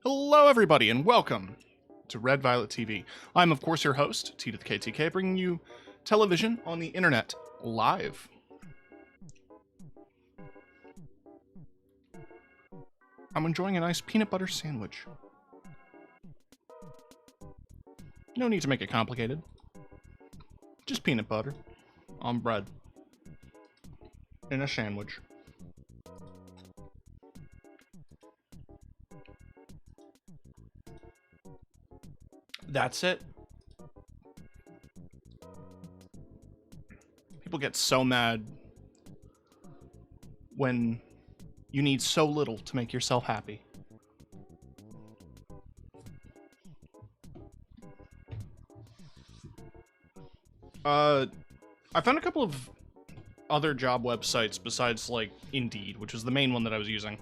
Hello, everybody, and welcome to Red Violet TV. I'm, of course, your host, T to the KTK, bringing you television on the internet live. I'm enjoying a nice peanut butter sandwich. No need to make it complicated. Just peanut butter on bread in a sandwich. That's it. People get so mad when you need so little to make yourself happy. I found a couple of other job websites besides, like, Indeed, which is the main one that I was using.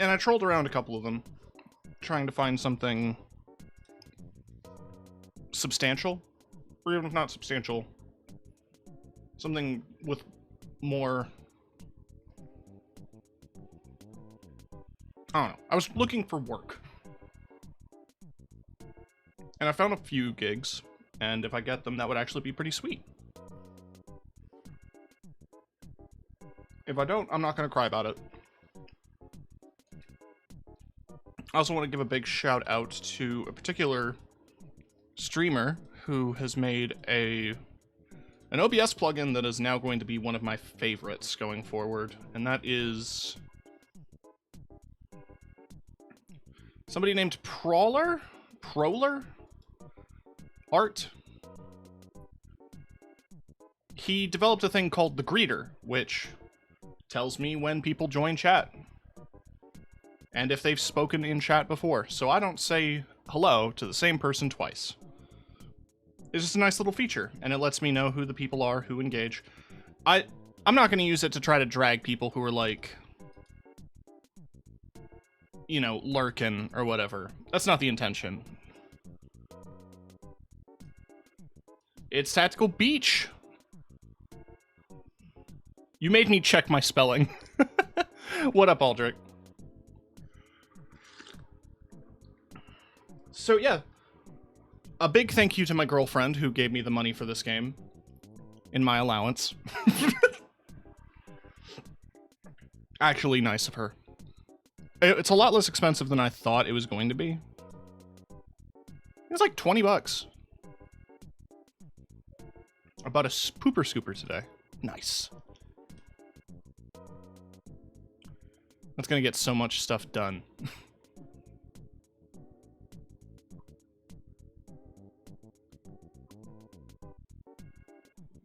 And I trolled around a couple of them, trying to find something substantial, or even if not substantial, something with more, I don't know. I was looking for work. And I found a few gigs, and if I get them, that would actually be pretty sweet. If I don't, I'm not going to cry about it. I also want to give a big shout out to a particular streamer who has made an OBS plugin that is now going to be one of my favorites going forward, and that is somebody named Proler Art. He developed a thing called the Greeter, which tells me when people join chat and if they've spoken in chat before, so I don't say hello to the same person twice. It's just a nice little feature, and it lets me know who the people are who engage. I'm not going to use it to try to drag people who are, like, you know, lurking or whatever. That's not the intention. It's Tactical Beach. You made me check my spelling. What up, Aldrich? So, yeah. A big thank you to my girlfriend who gave me the money for this game in my allowance. Actually, nice of her. It's a lot less expensive than I thought it was going to be. It was like 20 bucks. I bought a pooper scooper today. Nice. That's gonna get so much stuff done.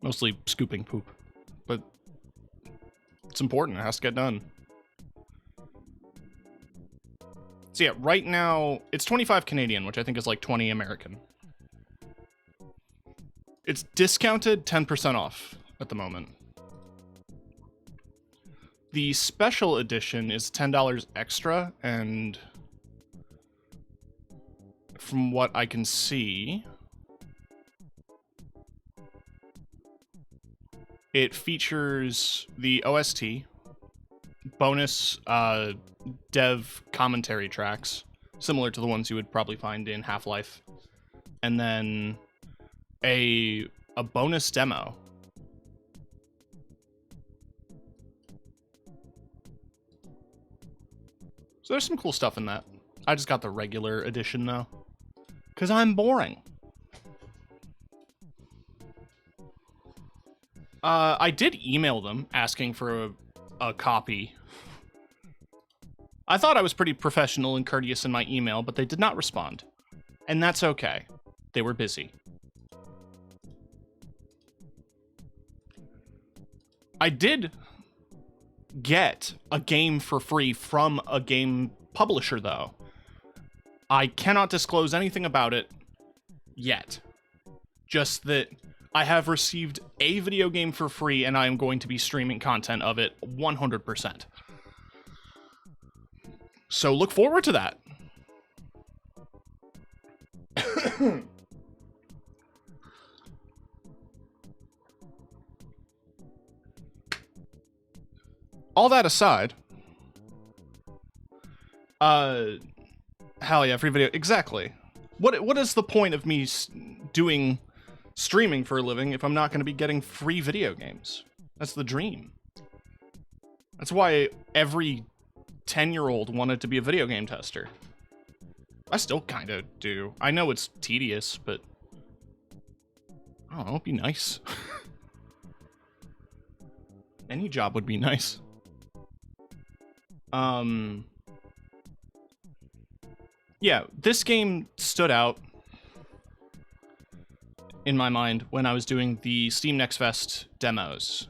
Mostly scooping poop, but it's important. It has to get done. So yeah, right now it's 25 Canadian, which I think is like 20 American. It's discounted 10% off at the moment. The special edition is $10 extra, and from what I can see, it features the OST, bonus dev commentary tracks, similar to the ones you would probably find in Half-Life, and then a bonus demo. So there's some cool stuff in that. I just got the regular edition, though, because I'm boring. I did email them asking for a copy. I thought I was pretty professional and courteous in my email, but they did not respond. And that's okay. They were busy. I did get a game for free from a game publisher, though. I cannot disclose anything about it yet. Just that I have received a video game for free, and I am going to be streaming content of it 100%. So look forward to that. All that aside, hell yeah, free video. Exactly. What is the point of me doing streaming for a living if I'm not going to be getting free video games? That's the dream. That's why every 10-year-old wanted to be a video game tester. I still kind of do. I know it's tedious, but I don't know, it'd be nice. Any job would be nice. Yeah, this game stood out in my mind when I was doing the Steam Next Fest demos.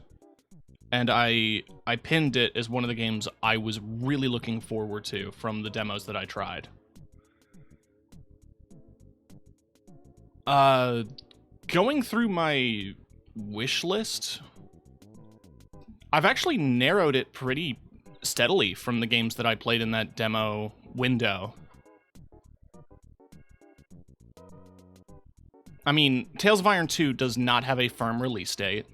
And I pinned it as one of the games I was really looking forward to from the demos that I tried. Going through my wish list, I've actually narrowed it pretty steadily from the games that I played in that demo window. I mean, Tales of Iron 2 does not have a firm release date.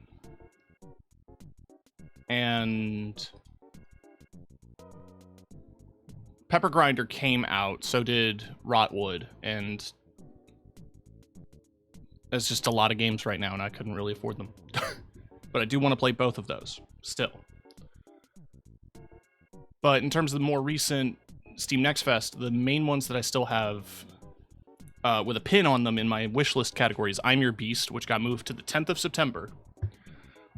And Pepper Grinder came out, so did Rotwood, and it's just a lot of games right now, and I couldn't really afford them. But I do want to play both of those, still. But in terms of the more recent Steam Next Fest, the main ones that I still have with a pin on them in my wishlist categories, I'm Your Beast, which got moved to the 10th of September,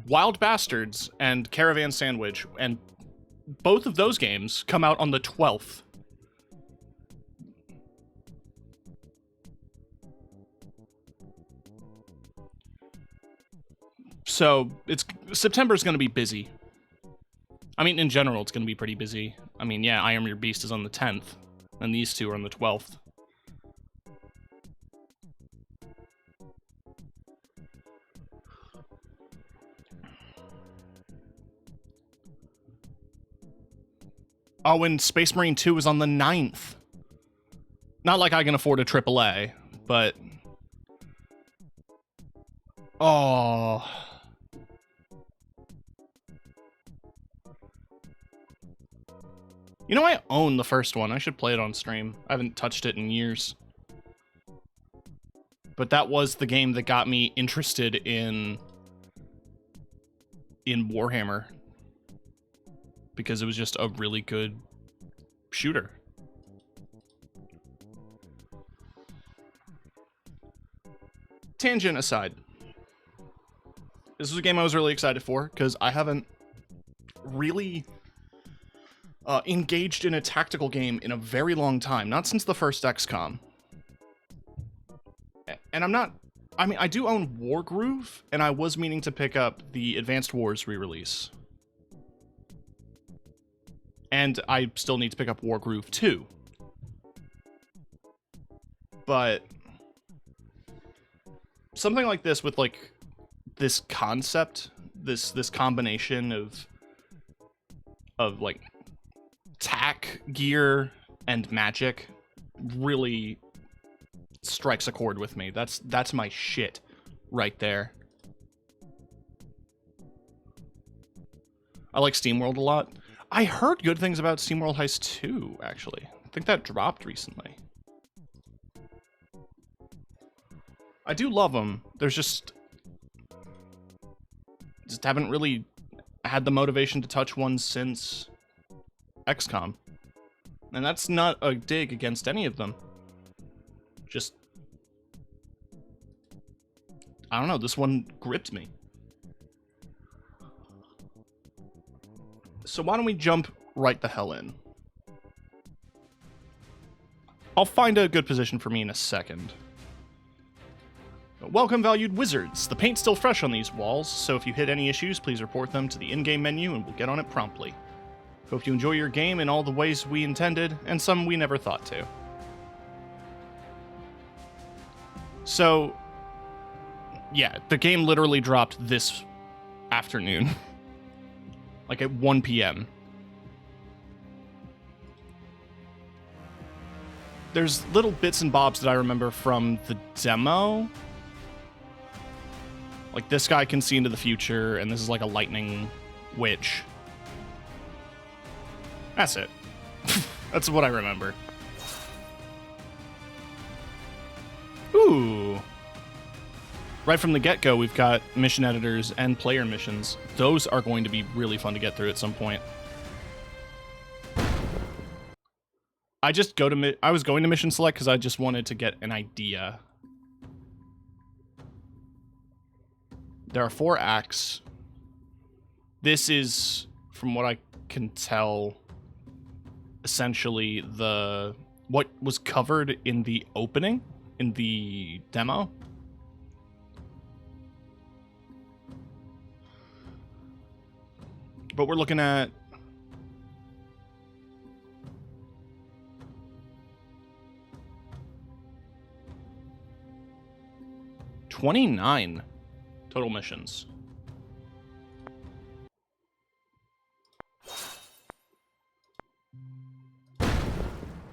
Wild Bastards, and Caravan Sandwich, and both of those games come out on the 12th. So September's going to be busy. I mean, in general, it's going to be pretty busy. I mean, yeah, I Am Your Beast is on the 10th, and these two are on the 12th. Oh, and Space Marine 2 is on the 9th. Not like I can afford a AAA, but... Oh... You know, I own the first one. I should play it on stream. I haven't touched it in years. But that was the game that got me interested in Warhammer. Because it was just a really good shooter. Tangent aside. This was a game I was really excited for, because I haven't really... engaged in a tactical game in a very long time, not since the first XCOM. And I mean, I do own Wargroove, and I was meaning to pick up the Advanced Wars re-release. And I still need to pick up Wargroove 2. But something like this with, like, this concept, this combination of like, tack, gear, and magic really strikes a chord with me. That's my shit right there. I like SteamWorld a lot. I heard good things about SteamWorld Heist 2, actually. I think that dropped recently. I do love them. There's just haven't really had the motivation to touch one since XCOM. And that's not a dig against any of them. Just... I don't know, this one gripped me. So why don't we jump right the hell in? I'll find a good position for me in a second. Welcome, valued wizards. The paint's still fresh on these walls, so if you hit any issues, please report them to the in-game menu and we'll get on it promptly. Hope you enjoy your game in all the ways we intended, and some we never thought to. So, yeah, the game literally dropped this afternoon. Like at 1 p.m. there's little bits and bobs that I remember from the demo. Like, this guy can see into the future, and this is like a lightning witch. That's it. That's what I remember. Ooh. Right from the get-go, we've got mission editors and player missions. Those are going to be really fun to get through at some point. I was going to mission select because I just wanted to get an idea. There are 4 acts. This is, from what I can tell, essentially what was covered in the opening, in the demo. But we're looking at 29 total missions.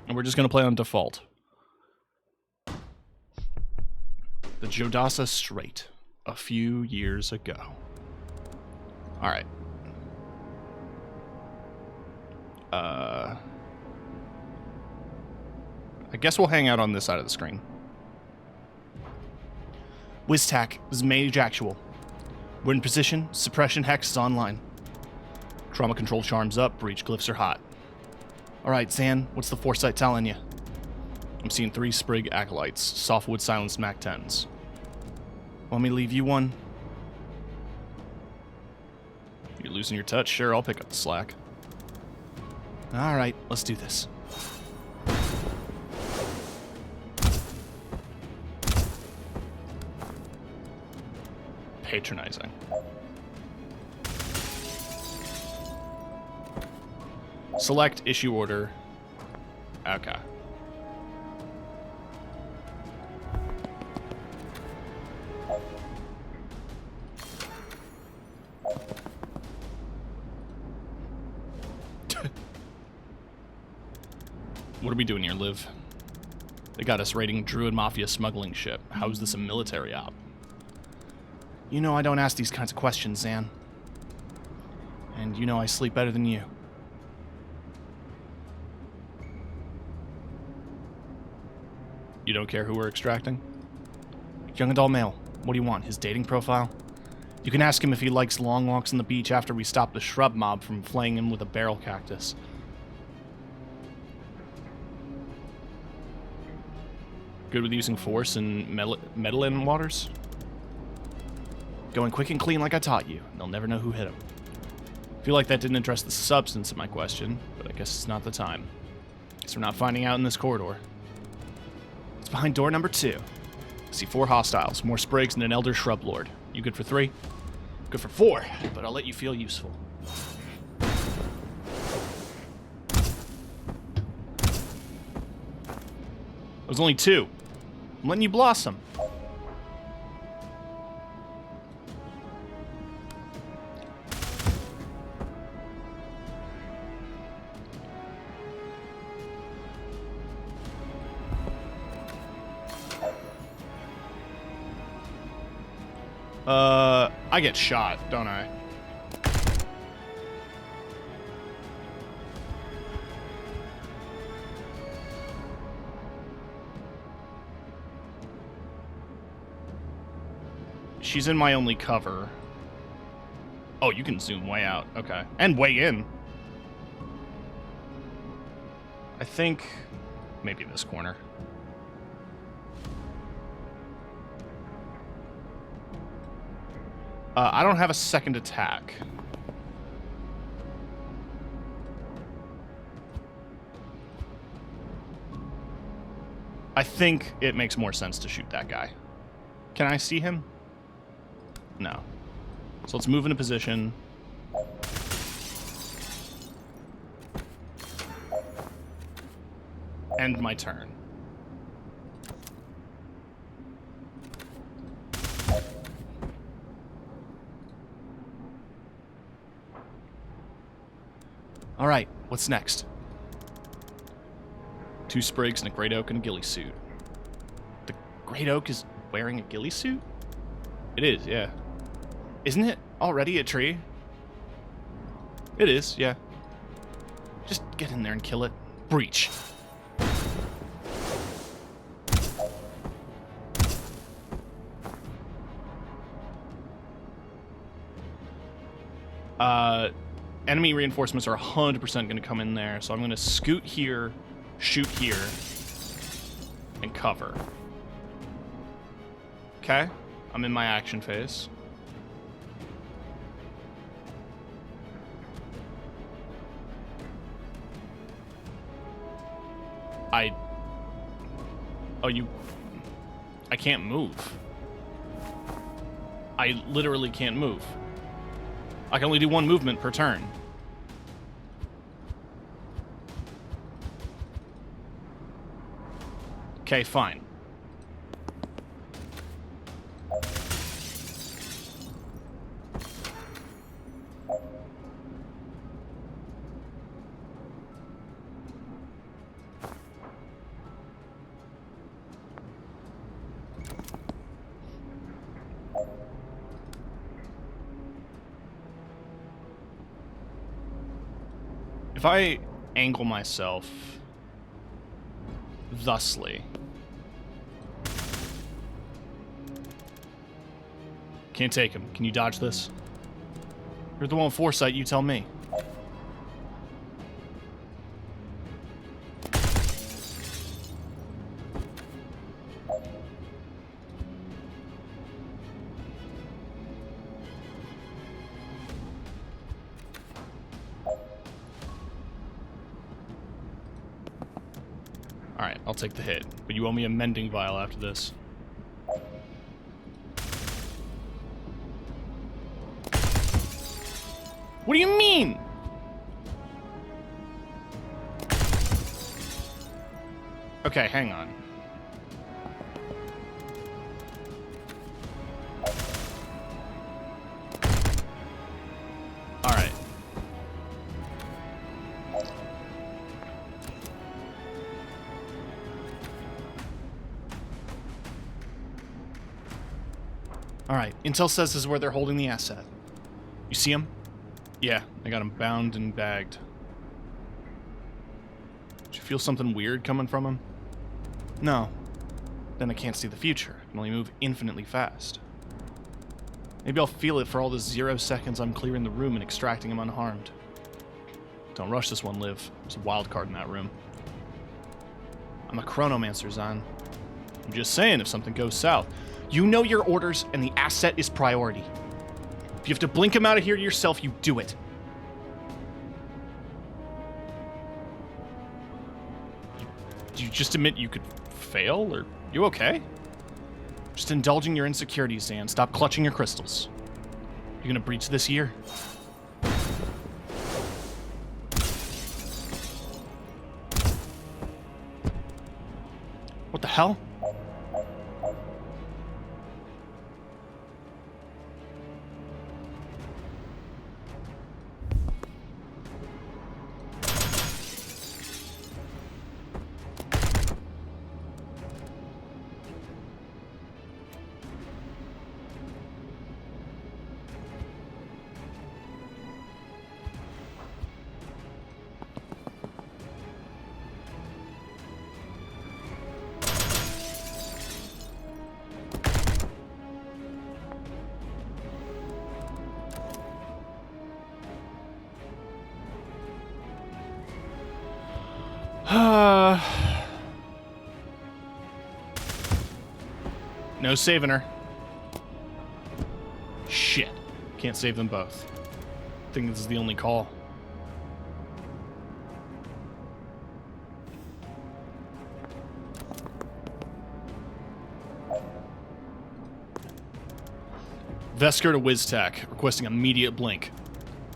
And we're just going to play on default. The Jodasa Strait, a few years ago. Alright. I guess we'll hang out on this side of the screen. WizTac, this is Mage Actual. We're in position, suppression hex is online. Trauma control charms up, breach glyphs are hot. Alright, Zan, what's the foresight telling you? I'm seeing 3 Sprig Acolytes, softwood silenced MAC-10s. Want me to leave you one? You're losing your touch? Sure, I'll pick up the slack. Alright, let's do this. Patronizing. Select issue order. Okay. What are we doing here, Liv? They got us raiding Druid Mafia smuggling ship. How's this a military op? You know I don't ask these kinds of questions, Zan. And you know I sleep better than you. You don't care who we're extracting? Young adult male. What do you want? His dating profile? You can ask him if he likes long walks on the beach after we stop the shrub mob from flaying him with a barrel cactus. Good with using force in Medellin waters? Going quick and clean like I taught you. They'll never know who hit him. Feel like that didn't address the substance of my question, but I guess it's not the time. Guess we're not finding out in this corridor. It's behind door number 2. I see 4 hostiles, more Sprigs and an Elder Shrub Lord. You good for 3? Good for 4, but I'll let you feel useful. It was only 2. I'm letting you blossom. I get shot, don't I? She's in my only cover. Oh, you can zoom way out. Okay. And way in. I think maybe this corner. I don't have a second attack. I think it makes more sense to shoot that guy. Can I see him? No. So let's move into position. End my turn. All right, what's next? 2 sprigs and a great oak and a ghillie suit. The great oak is wearing a ghillie suit? It is, yeah. Isn't it already a tree? It is, yeah. Just get in there and kill it. Breach. Enemy reinforcements are 100% going to come in there, so I'm going to scoot here, shoot here, and cover. Okay, I'm in my action phase. I can't move. I literally can't move. I can only do 1 movement per turn. Okay, fine. If I angle myself thusly... Can't take him. Can you dodge this? You're the one with foresight, you tell me. Alright, I'll take the hit, but you owe me a mending vial after this. What do you mean? Okay, hang on. Alright. Alright, intel says this is where they're holding the asset. You see him? Yeah, I got him bound and bagged. Did you feel something weird coming from him? No. Then I can't see the future. I can only move infinitely fast. Maybe I'll feel it for all the 0 seconds I'm clearing the room and extracting him unharmed. Don't rush this one, Liv. There's a wild card in that room. I'm a chronomancer, Zahn. I'm just saying if something goes south. You know your orders, and the asset is priority. If you have to blink him out of here yourself, you do it. You just admit you could fail, or you okay? Just indulging your insecurities, Zahn. Stop clutching your crystals. You gonna breach this year? What the hell? No saving her. Shit. Can't save them both. I think this is the only call. Vesker to WizTech, requesting immediate blink.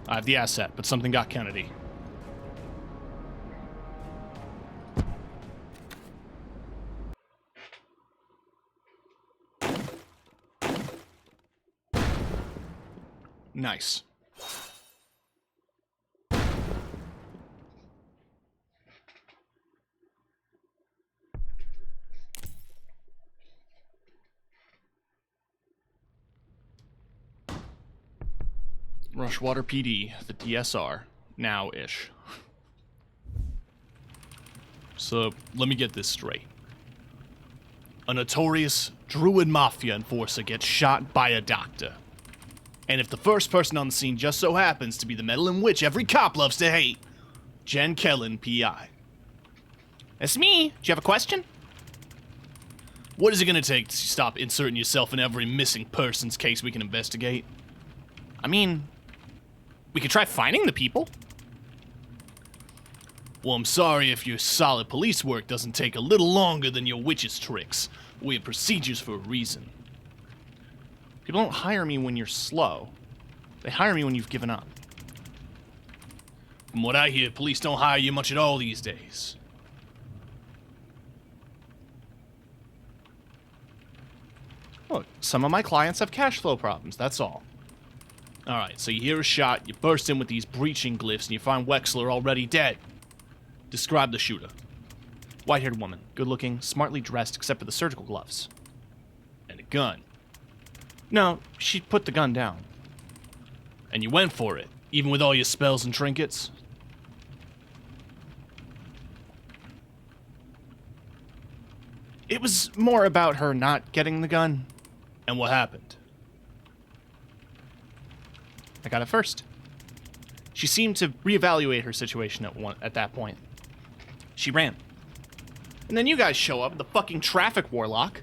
I have the asset, but something got Kennedy. Nice. Rushwater PD, the DSR. Now-ish. So, let me get this straight. A notorious druid mafia enforcer gets shot by a doctor. And if the first person on the scene just so happens to be the meddling witch every cop loves to hate, Jen Kellen, PI. That's me. Do you have a question? What is it gonna take to stop inserting yourself in every missing person's case we can investigate? I mean, we could try finding the people. Well, I'm sorry if your solid police work doesn't take a little longer than your witch's tricks. We have procedures for a reason. People don't hire me when you're slow. They hire me when you've given up. From what I hear, police don't hire you much at all these days. Look, some of my clients have cash flow problems, that's all. Alright, so you hear a shot, you burst in with these breaching glyphs, and you find Wexler already dead. Describe the shooter. White-haired woman, good-looking, smartly dressed except for the surgical gloves. And a gun. No, she put the gun down. And you went for it, even with all your spells and trinkets? It was more about her not getting the gun. And what happened? I got it first. She seemed to reevaluate her situation at that point. She ran. And then you guys show up, the fucking traffic warlock.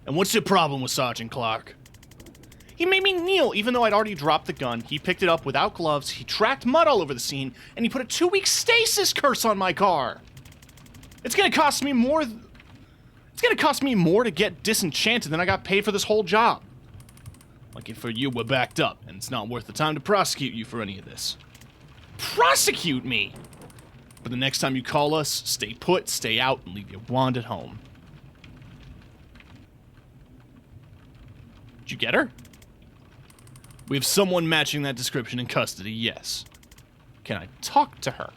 And what's your problem with Sergeant Clark? He made me kneel even though I'd already dropped the gun. He picked it up without gloves, he tracked mud all over the scene, and he put a 2-week stasis curse on my car. It's gonna cost me more... It's gonna cost me more to get disenchanted than I got paid for this whole job. Lucky for you, we're backed up, and it's not worth the time to prosecute you for any of this. Prosecute me? But the next time you call us, stay put, stay out, and leave your wand at home. Did you get her? We have someone matching that description in custody, yes. Can I talk to her?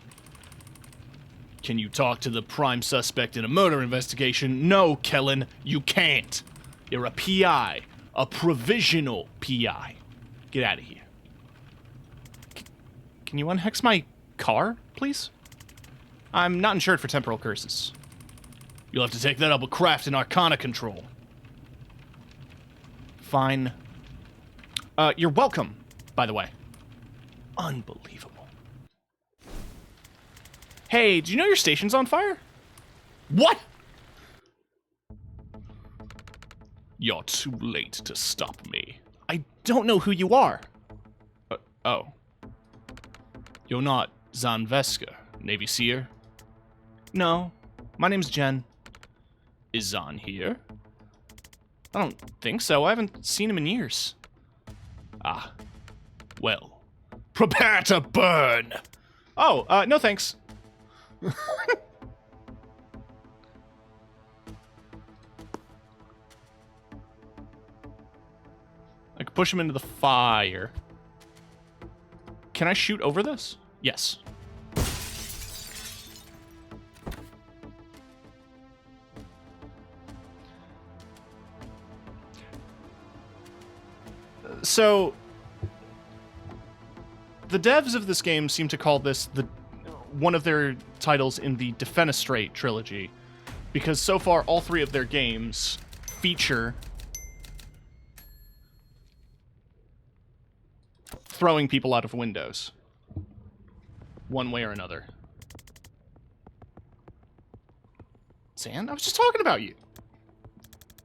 Can you talk to the prime suspect in a murder investigation? No, Kellen, you can't. You're a PI. A provisional PI. Get out of here. Can you unhex my car, please? I'm not insured for temporal curses. You'll have to take that up with Craft and Arcana Control. Fine. You're welcome, by the way. Unbelievable. Hey, do you know your station's on fire? What? You're too late to stop me. I don't know who you are. Oh. You're not Zahn Veska, Navy Seer? No, my name's Jen. Is Zahn here? I don't think so. I haven't seen him in years. Ah. Well. Prepare to burn! Oh, no thanks. I could push him into the fire. Can I shoot over this? Yes. So, the devs of this game seem to call this one of their titles in the Defenestrate trilogy, because so far all 3 of their games feature throwing people out of windows, one way or another. Zan, I was just talking about you.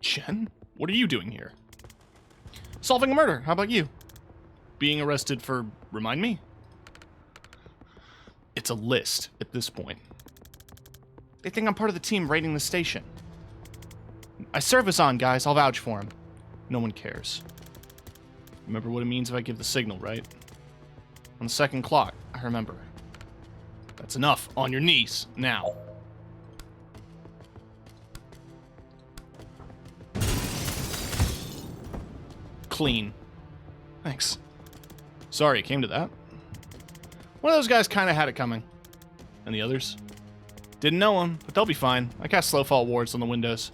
Jen, what are you doing here? Solving a murder. How about you? Being arrested for... remind me? It's a list at this point. They think I'm part of the team raiding the station. I serve us on, guys. I'll vouch for him. No one cares. Remember what it means if I give the signal, right? On the second clock, I remember. That's enough. On your knees, now. Clean. Thanks. Sorry it came to that. One of those guys kind of had it coming. And the others? Didn't know them, but they'll be fine. I cast Slowfall wards on the windows.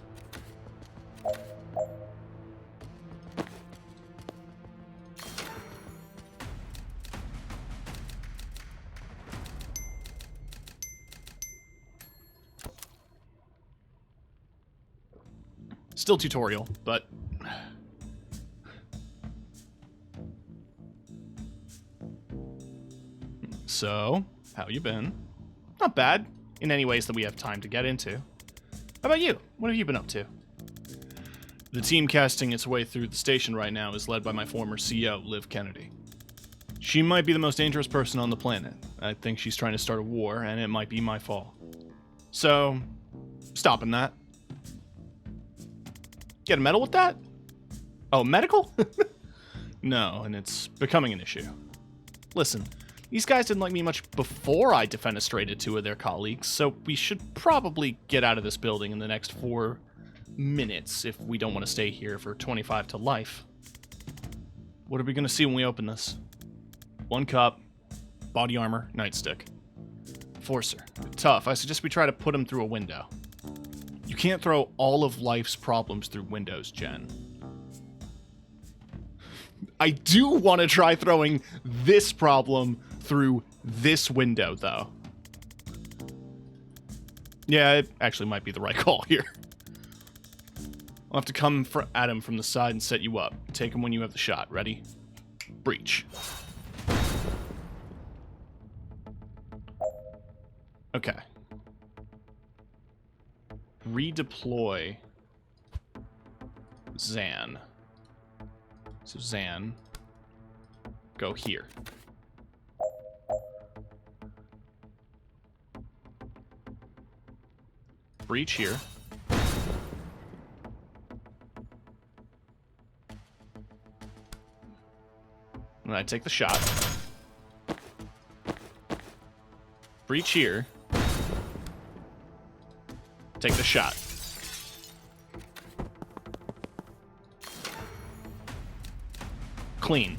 Still tutorial, but... So, how you been? Not bad, in any ways that we have time to get into. How about you? What have you been up to? The team casting its way through the station right now is led by my former CO, Liv Kennedy. She might be the most dangerous person on the planet. I think she's trying to start a war, and it might be my fault. So, stopping that. Get a medal with that? Oh, medical? No, and it's becoming an issue. Listen, these guys didn't like me much before I defenestrated 2 of their colleagues, so we should probably get out of this building in the next 4 minutes if we don't want to stay here for 25 to life. What are we going to see when we open this? 1 cup, body armor, nightstick. Forcer. Tough. I suggest we try to put him through a window. You can't throw all of life's problems through windows, Jen. I do want to try throwing this problem through this window, though. Yeah, it actually might be the right call here. I'll have to come at him from the side and set you up. Take him when you have the shot. Ready? Breach. Okay. Redeploy Zan. So Zan, go here. Breach here. And I take the shot. Breach here. Take the shot. Clean.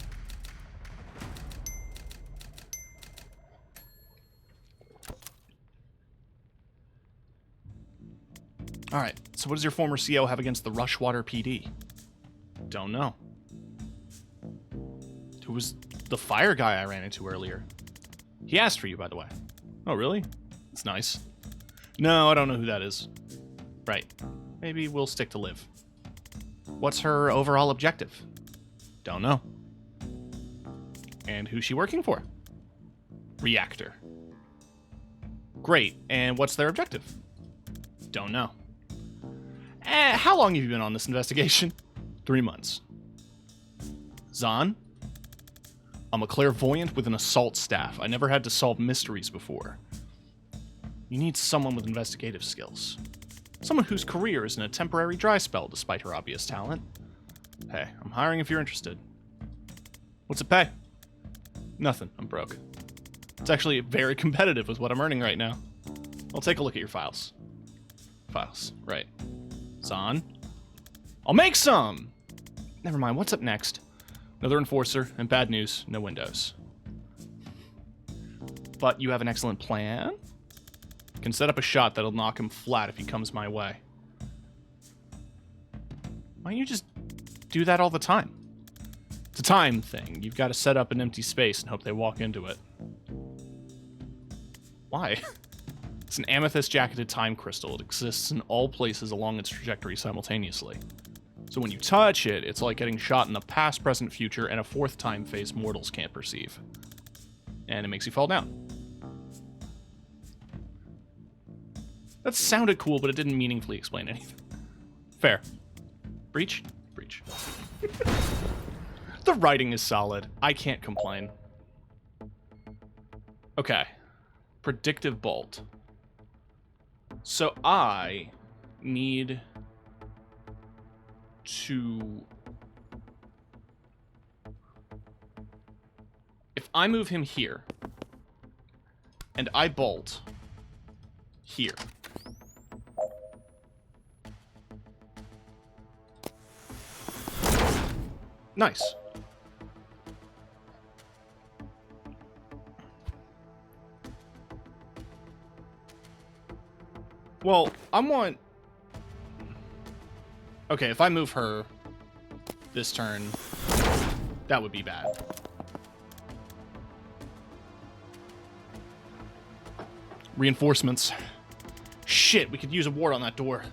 Alright, so what does your former CO have against the Rushwater PD? Don't know. Who was the fire guy I ran into earlier? He asked for you, by the way. Oh, really? That's nice. No, I don't know who that is. Right. Maybe we'll stick to Liv. What's her overall objective? Don't know. And who's she working for? Reactor. Great. And what's their objective? Don't know. How long have you been on this investigation? 3 months. Zahn? I'm a clairvoyant with an assault staff. I never had to solve mysteries before. You need someone with investigative skills. Someone whose career is in a temporary dry spell despite her obvious talent. Hey, I'm hiring if you're interested. What's it pay? Nothing. I'm broke. It's actually very competitive with what I'm earning right now. I'll take a look at your files. Files, right. Zahn? I'll make some! Never mind, what's up next? Another enforcer, and bad news, no windows. But you have an excellent plan? Can set up a shot that'll knock him flat if he comes my way. Why don't you just do that all the time? It's a time thing. You've got to set up an empty space and hope they walk into it. Why? It's an amethyst-jacketed time crystal. It exists in all places along its trajectory simultaneously. So when you touch it, it's like getting shot in the past, present, future, and a 4th time phase mortals can't perceive. And it makes you fall down. That sounded cool, but it didn't meaningfully explain anything. Fair. Breach? Breach. The writing is solid. I can't complain. Okay. Predictive bolt. So I need to... If I move him here, and I bolt here. Nice. Well, I want... Okay, if I move her this turn, that would be bad. Reinforcements. Shit, we could use a ward on that door.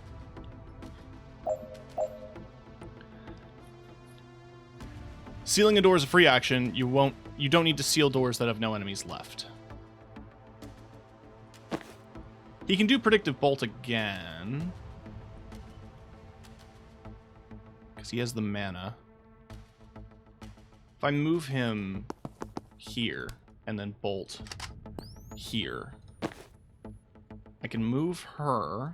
Sealing a door is a free action. You don't need to seal doors that have no enemies left. He can do Predictive Bolt again. Because he has the mana. If I move him here and then bolt here, I can move her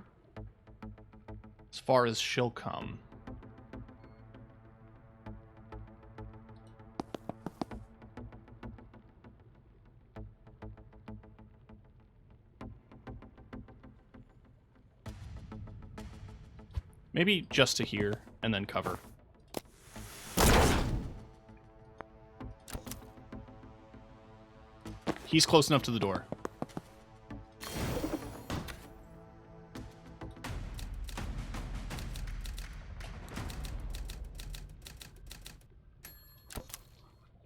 as far as she'll come. Maybe just to here and then cover. He's close enough to the door.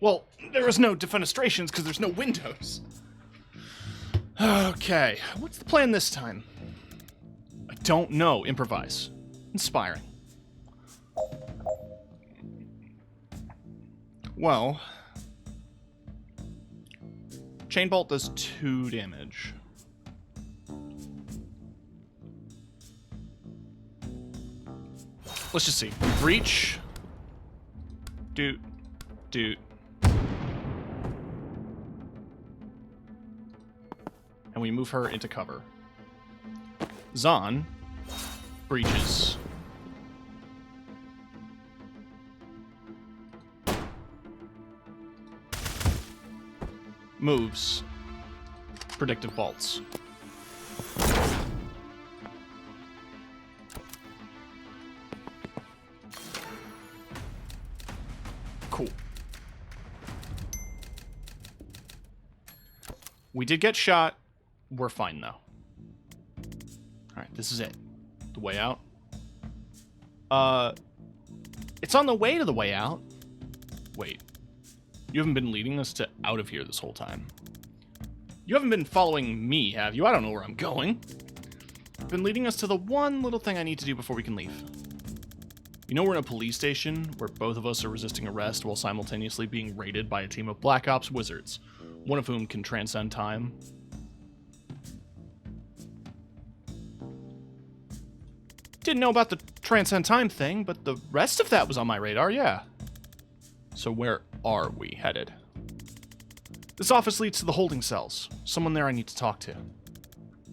Well, there is no defenestrations because there's no windows. Okay, what's the plan this time? I don't know. Improvise. Inspiring. Well, Chain Bolt does 2 damage. Let's just see. Breach. Doot. Doot. And we move her into cover. Zon breaches. Moves. Predictive Bolts. Cool. We did get shot. We're fine, though. Alright, this is it. The way out. It's on the way to the way out. Wait. You haven't been leading us to out of here this whole time. You haven't been following me, have you? I don't know where I'm going. You've been leading us to the one little thing I need to do before we can leave. You know we're in a police station where both of us are resisting arrest while simultaneously being raided by a team of Black Ops wizards, one of whom can transcend time. Didn't know about the transcend time thing, but the rest of that was on my radar, yeah. So where are we headed? This office leads to the holding cells. Someone there I need to talk to.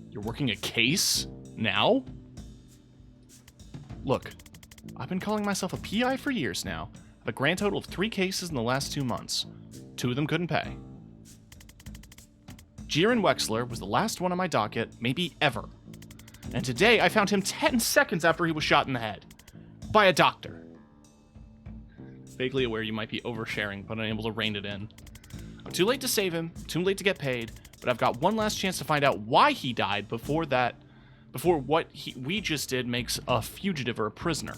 You're working a case? Now? Look, I've been calling myself a PI for years now. I have a grand total of 3 cases in the last 2 months. 2 of them couldn't pay. Jiren Wexler was the last one on my docket, maybe ever. And today I found him 10 seconds after he was shot in the head. By a doctor. Vaguely aware you might be oversharing, but unable to rein it in. I'm too late to save him, too late to get paid, but I've got one last chance to find out why he died before what we just did makes a fugitive or a prisoner.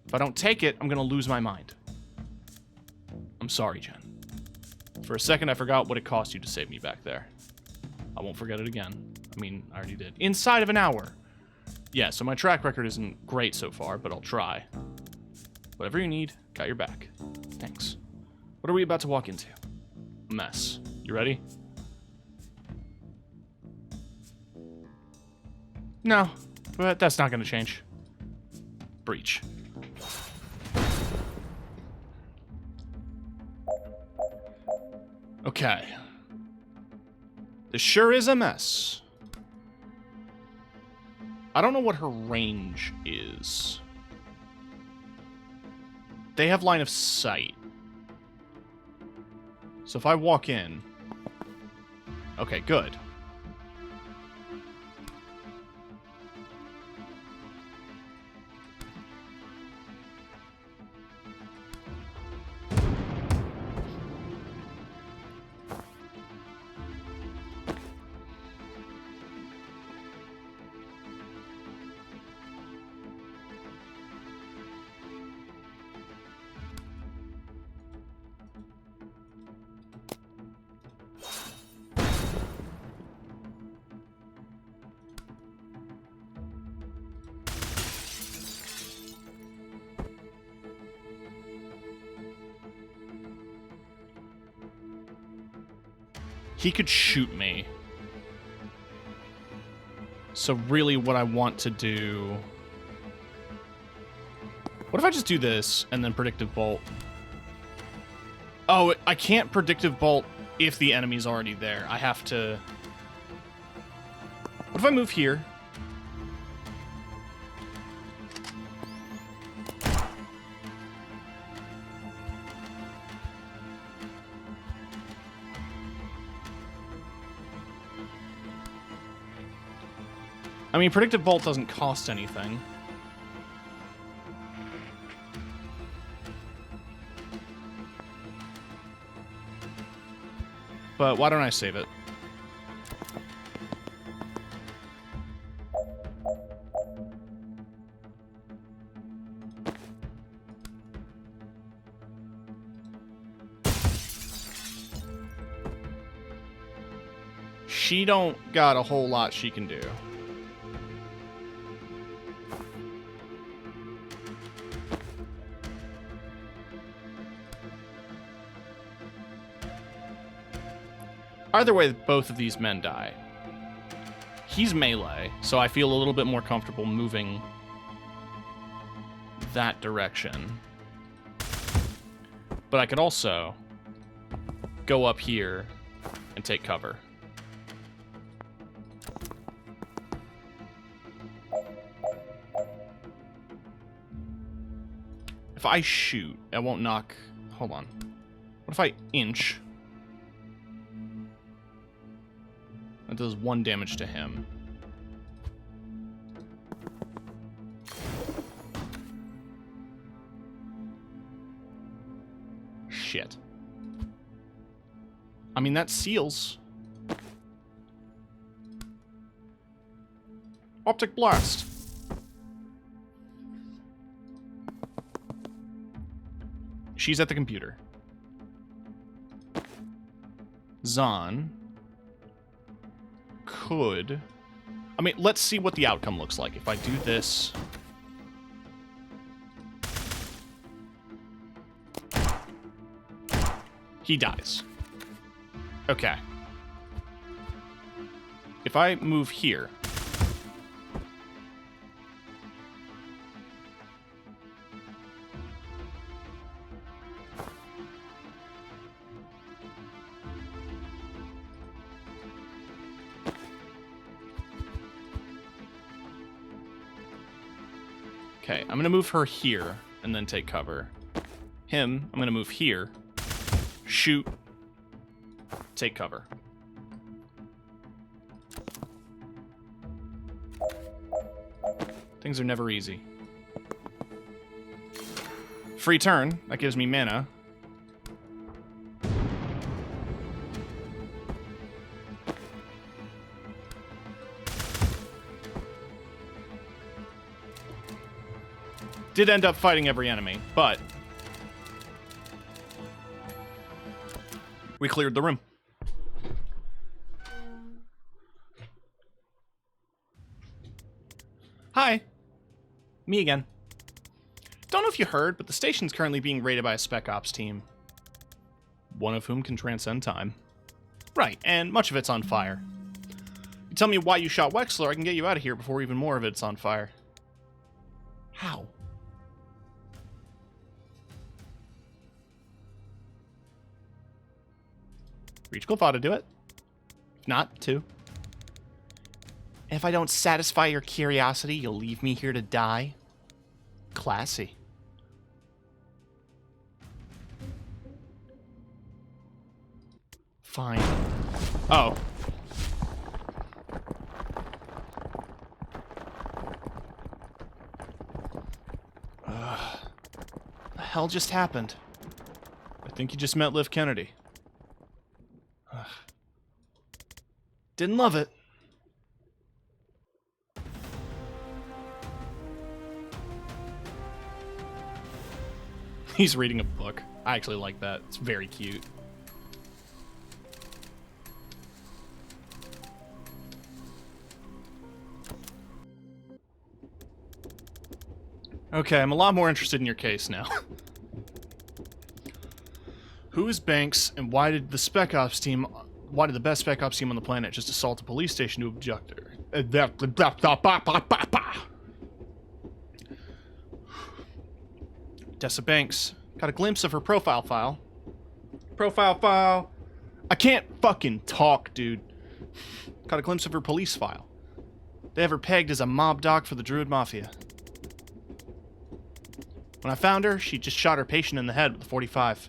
If I don't take it, I'm gonna lose my mind. I'm sorry, Jen. For a second, I forgot what it cost you to save me back there. I won't forget it again. I mean, I already did. Inside of an hour. Yeah, so my track record isn't great so far, but I'll try. Whatever you need, got your back. Thanks. What are we about to walk into? A mess. You ready? No, but that's not going to change. Breach. Okay. This sure is a mess. I don't know what her range is. They have line of sight. So if I walk in... Okay, good. he could shoot me. So really what I want to do... What if I just do this and then Predictive Bolt? Oh, I can't Predictive Bolt if the enemy's already there. I have to... What if I move here? I mean, Predictive Bolt doesn't cost anything. But why don't I save it? She don't got a whole lot she can do. Either way, both of these men die. He's melee, so I feel a little bit more comfortable moving that direction. But I could also go up here and take cover. If I shoot, I won't knock... Hold on. What if I inch? That does 1 damage to him. Shit. I mean, that seals. Optic Blast. She's at the computer. Zahn could... I mean, let's see what the outcome looks like. If I do this... He dies. Okay. If I move here... Okay, I'm going to move her here and then take cover. Him, I'm going to move here, shoot, take cover. Things are never easy. Free turn, that gives me mana. Did end up fighting every enemy, but we cleared the room. Hi. Me again. Don't know if you heard, but the station's currently being raided by a Spec Ops team. One of whom can transcend time. Right, and much of it's on fire. You tell me why you shot Wexler, I can get you out of here before even more of it's on fire. How? Reachcliff ought to do it. If not, too. And if I don't satisfy your curiosity, you'll leave me here to die? Classy. Fine. Oh. The hell just happened? I think you just met Liv Kennedy. Didn't love it. He's reading a book. I actually like that. It's very cute. Okay, I'm a lot more interested in your case now. Who is Banks, and why did the Spec Ops team Why did the best spec ops team on the planet just assault a police station to abduct her? Tessa Banks. Got a glimpse of her profile file. Profile file. I can't fucking talk, dude. Got a glimpse of her police file. They have her pegged as a mob doc for the Druid Mafia. When I found her, she just shot her patient in the head with a .45.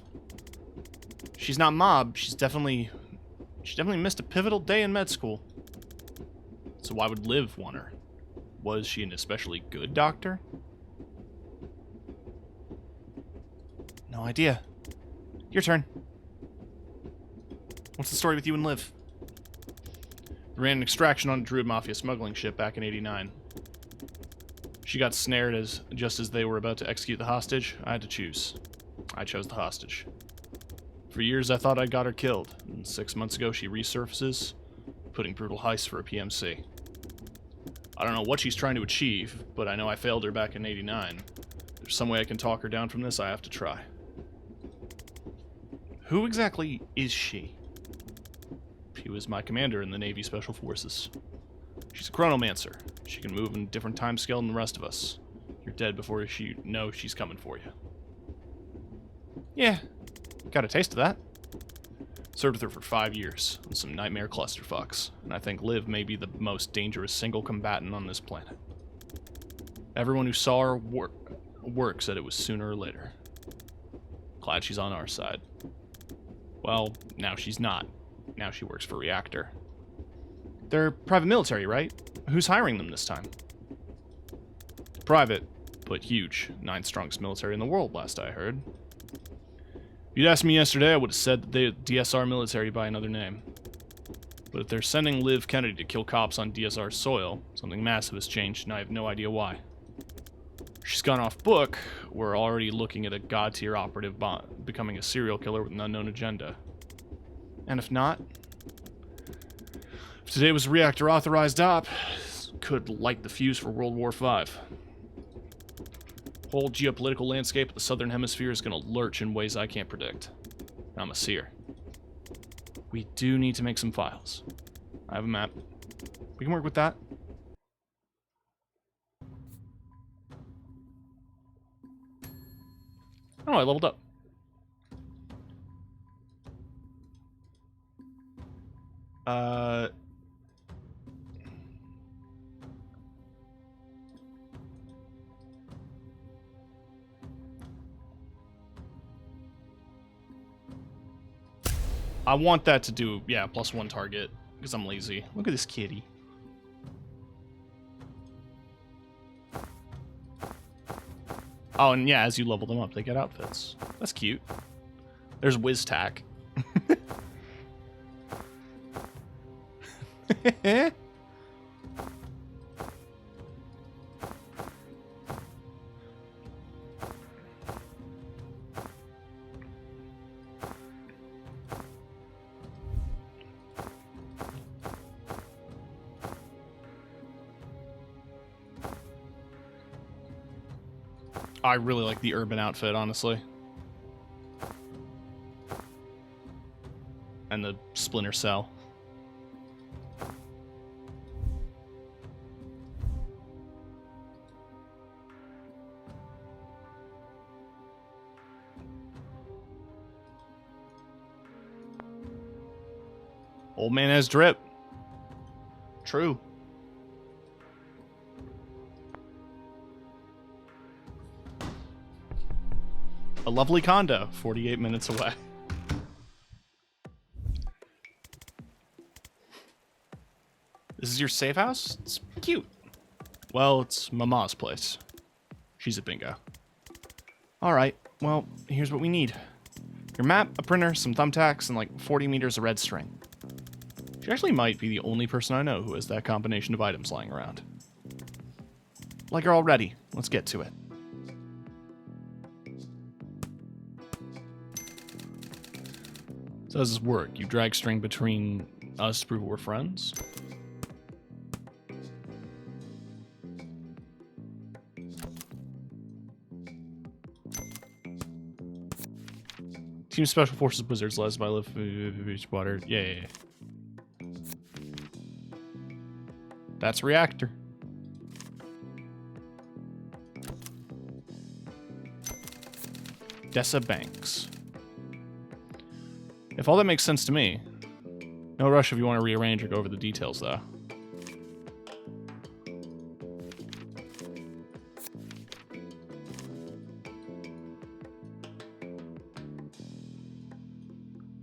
She's not mob. She definitely missed a pivotal day in med school. So why would Liv want her? Was she an especially good doctor? No idea. Your turn. What's the story with you and Liv? We ran an extraction on a Druid Mafia smuggling ship back in '89. She got snared just as they were about to execute the hostage. I had to choose. I chose the hostage. For years I thought I'd got her killed, and 6 months ago she resurfaces, putting brutal heists for a PMC. I don't know what she's trying to achieve, but I know I failed her back in '89. If there's some way I can talk her down from this, I have to try. Who exactly is she? She was my commander in the Navy Special Forces. She's a chronomancer. She can move in a different time scale than the rest of us. You're dead before you know she's coming for you. Yeah, got a taste of that. Served with her for 5 years on some nightmare clusterfucks, and I think Liv may be the most dangerous single combatant on this planet. Everyone who saw her work said it was sooner or later. Glad she's on our side. Well, now she's not. Now she works for Reactor. They're private military, right? Who's hiring them this time? Private, but huge. 9th strongest military in the world, last I heard. If you'd asked me yesterday, I would have said that they're DSR military by another name. But if they're sending Liv Kennedy to kill cops on DSR soil, something massive has changed, and I have no idea why. She's gone off book. We're already looking at a god-tier operative becoming a serial killer with an unknown agenda. And if not, if today was a Reactor-authorized op, could light the fuse for World War V. Whole geopolitical landscape of the Southern Hemisphere is going to lurch in ways I can't predict. I'm a seer. We do need to make some files. I have a map. We can work with that. Oh, I leveled up. I want that to do, yeah, +1 target, because I'm lazy. Look at this kitty. Oh, and yeah, as you level them up, they get outfits. That's cute. There's WizTac. I really like the urban outfit, honestly. And the Splinter Cell. Old man has drip. True. A lovely condo, 48 minutes away. This is your safe house? It's cute. Well, it's Mama's place. She's a bingo. Alright, well, here's what we need. Your map, a printer, some thumbtacks, and like 40 meters of red string. She actually might be the only person I know who has that combination of items lying around. Like her already. Let's get to it. So how does this work? You drag string between us to prove we're friends? Team Special Forces Wizards led by Liv Water. Yeah. That's Reactor. Dessa Banks. If all that makes sense to me. No rush if you want to rearrange or go over the details, though.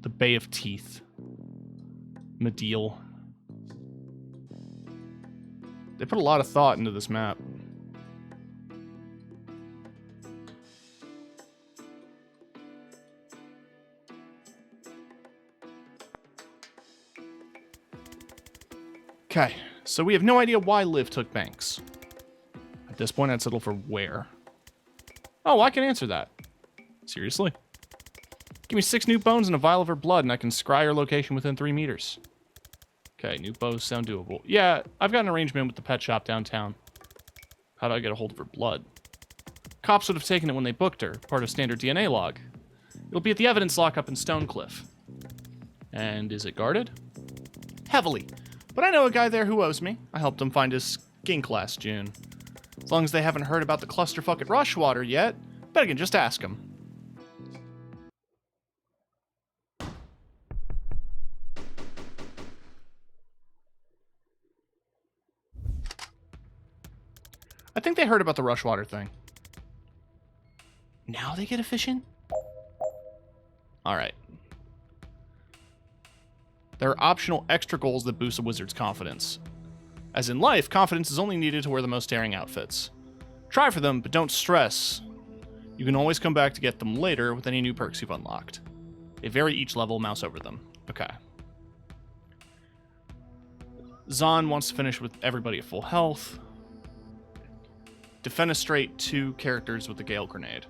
The Bay of Teeth. Medial. They put a lot of thought into this map. Okay, so we have no idea why Liv took Banks. At this point, I'd settle for where. Oh, I can answer that. Seriously? Give me 6 nuke bones and a vial of her blood, and I can scry her location within 3 meters. Okay, nuke bows sound doable. Yeah, I've got an arrangement with the pet shop downtown. How do I get a hold of her blood? Cops would have taken it when they booked her, part of standard DNA log. It'll be at the evidence lockup in Stonecliff. And is it guarded? Heavily. But I know a guy there who owes me. I helped him find his skink last June. As long as they haven't heard about the clusterfuck at Rushwater yet, bet I can just ask him. I think they heard about the Rushwater thing. Now they get efficient? Alright. There are optional extra goals that boost a wizard's confidence. As in life, confidence is only needed to wear the most daring outfits. Try for them, but don't stress. You can always come back to get them later with any new perks you've unlocked. They vary each level, mouse over them. Okay. Zahn wants to finish with everybody at full health. Defenestrate 2 characters with the Gale Grenade.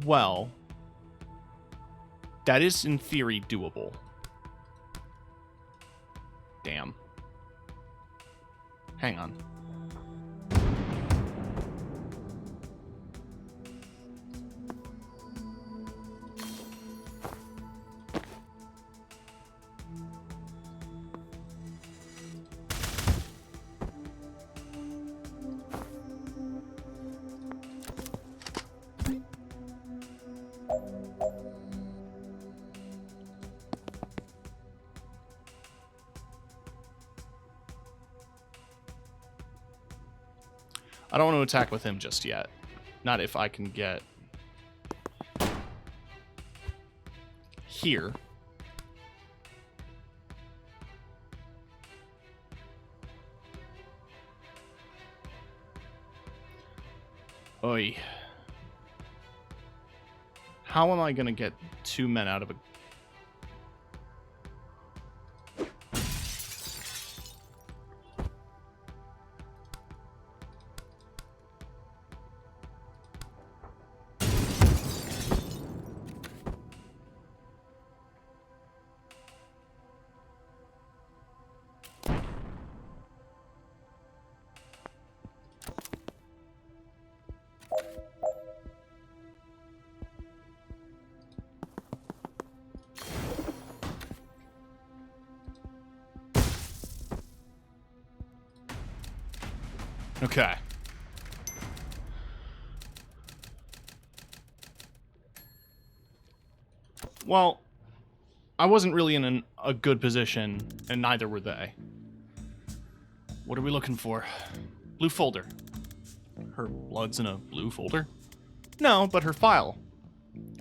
Well, that is in theory doable. Damn. Hang on. I don't want to attack with him just yet. Not if I can get here. Oi. How am I going to get 2 men out of a... Okay. Well, I wasn't really in a good position, and neither were they. What are we looking for? Blue folder. Her blood's in a blue folder? No, but her file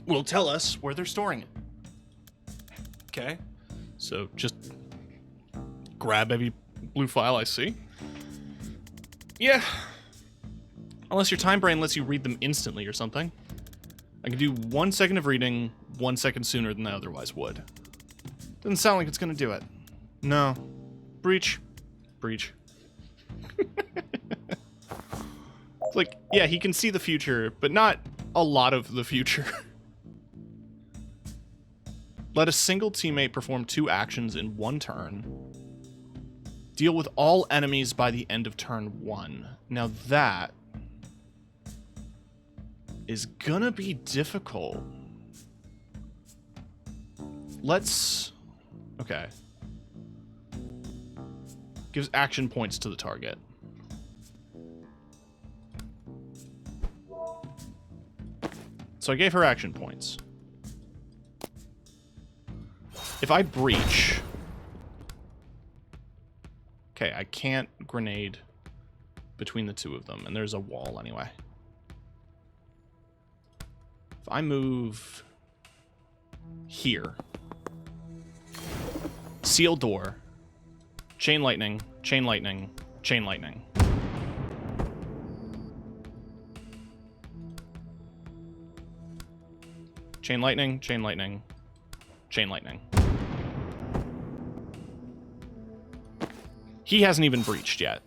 will tell us where they're storing it. Okay. So just grab every blue file I see. Yeah. Unless your time brain lets you read them instantly or something. I can do 1 second of reading 1 second sooner than I otherwise would. Doesn't sound like it's gonna do it. No. Breach. Breach. It's like, yeah, he can see the future, but not a lot of the future. Let a single teammate perform 2 actions in 1 turn. Deal with all enemies by the end of turn 1. Now that is gonna be difficult. Let's... Okay. Gives action points to the target. So I gave her action points. If I breach... Okay, I can't grenade between the two of them, and there's a wall anyway. If I move here, seal door, chain lightning, chain lightning, chain lightning. Chain lightning, chain lightning, chain lightning. He hasn't even breached yet.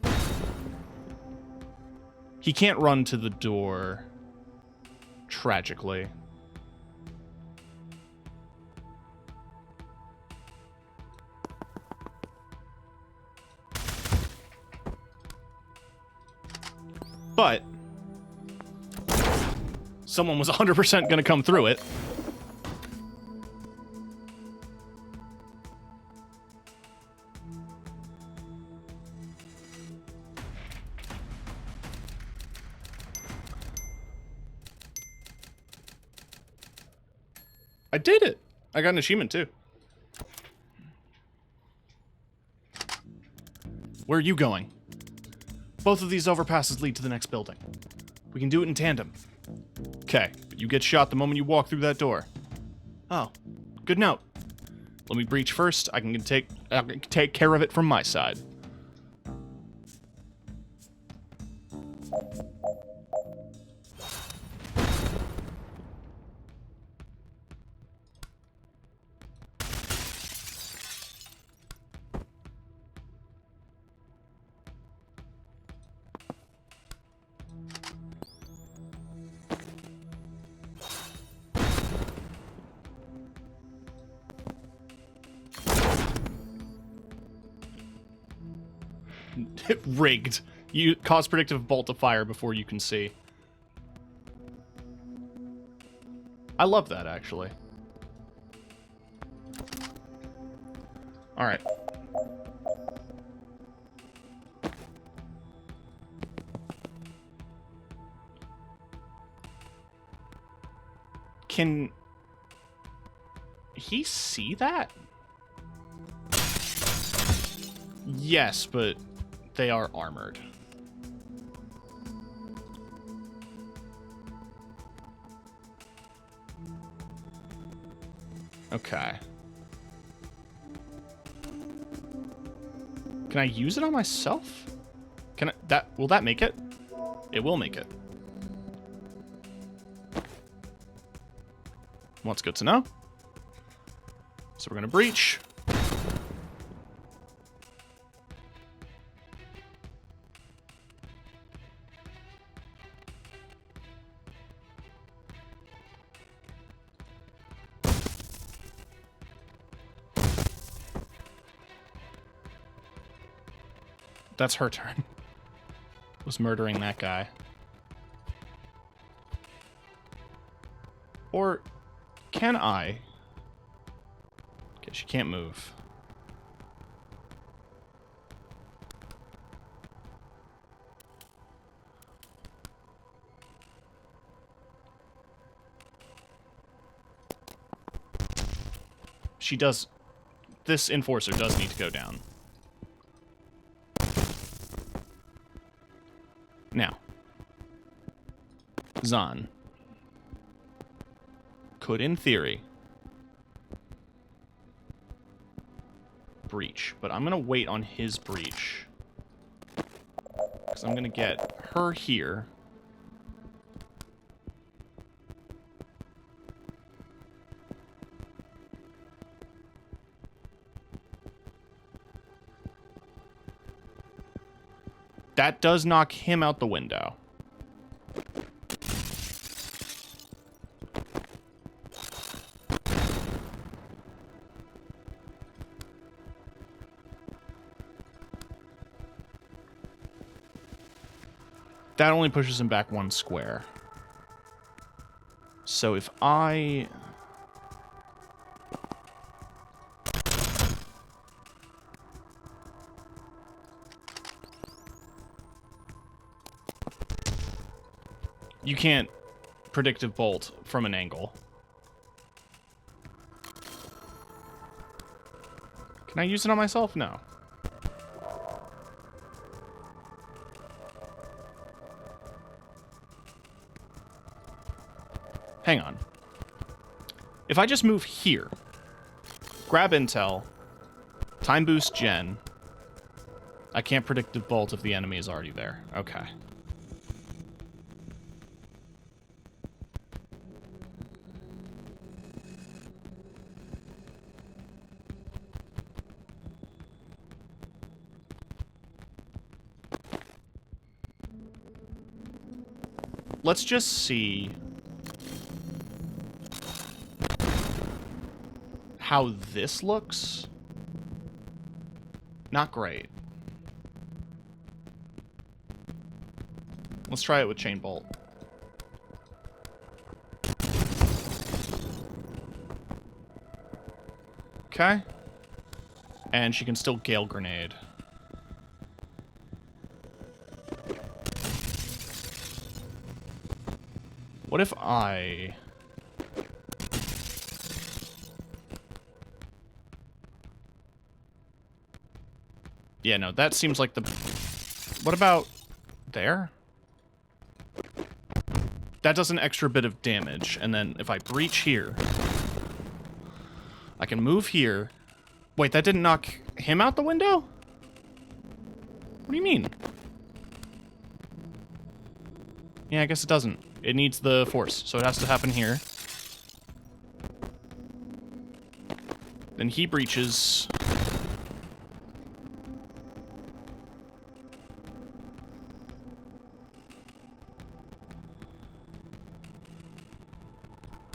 He can't run to the door, tragically. But someone was 100% going to come through it. I did it. I got an achievement too. Where are you going? Both of these overpasses lead to the next building. We can do it in tandem. Okay, but you get shot the moment you walk through that door. Oh, good note. Let me breach first. I can take care of it from my side. Rigged. You cause predictive bolt of fire before you can see. I love that, actually. Alright. Can he see that? Yes, but they are armored. Okay. Can I use it on myself? Can I, will that make it? It will make it. Well, that's good to know. So we're gonna breach. That's her turn. Was murdering that guy. Or can I? Okay, she can't move. She does. This enforcer does need to go down. Now, Zahn could, in theory, breach, but I'm going to wait on his breach. Because I'm going to get her here. That does knock him out the window. That only pushes him back one square. So if I... You can't predictive bolt from an angle. Can I use it on myself? No. Hang on. If I just move here, grab intel, time boost gen, I can't predictive bolt if the enemy is already there. Okay. Let's just see how this looks. Not great. Let's try it with chain bolt. Okay. And she can still gale grenade. What if I... Yeah, no, that seems like the... What about there? That does an extra bit of damage, and then if I breach here, I can move here. Wait, that didn't knock him out the window? What do you mean? Yeah, I guess it doesn't. It needs the force, so it has to happen here. Then he breaches.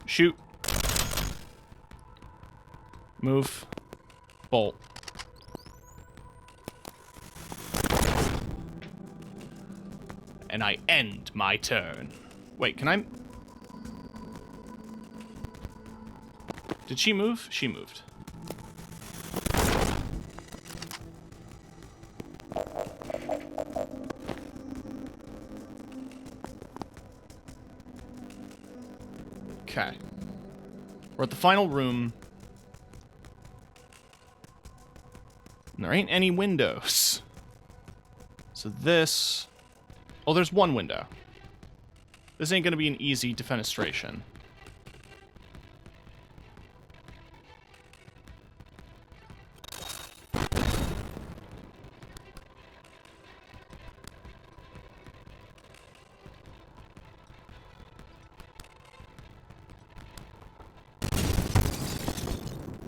Shoot. Move. Bolt. And I end my turn. Wait, can I... Did she move? She moved. Okay. We're at the final room. And there ain't any windows. So this... Oh, there's one window. This ain't gonna be an easy defenestration.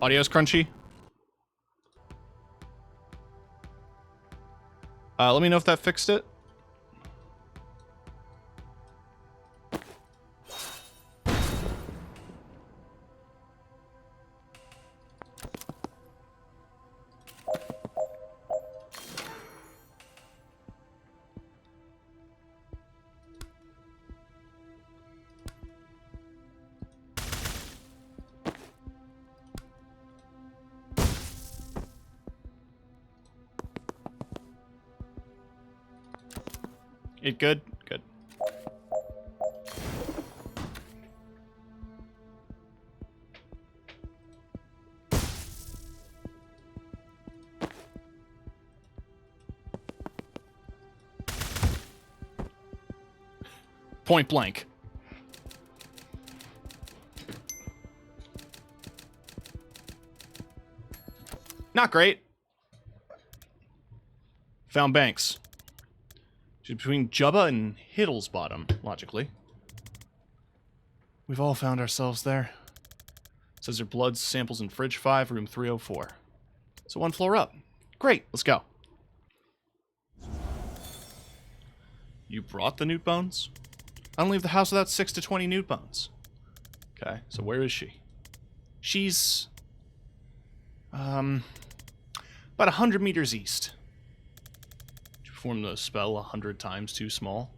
Audio's crunchy. Let me know if that fixed it. It good? Good. Point blank. Not great. Found Banks. She's between Jubba and Hiddlesbottom, logically. We've all found ourselves there. Says her blood samples in Fridge 5, room 304. So one floor up. Great, let's go. You brought the newt bones? I don't leave the house without 6 to 20 newt bones. Okay, so where is she? She's... about 100 meters east. Did you perform the spell 100 times too small?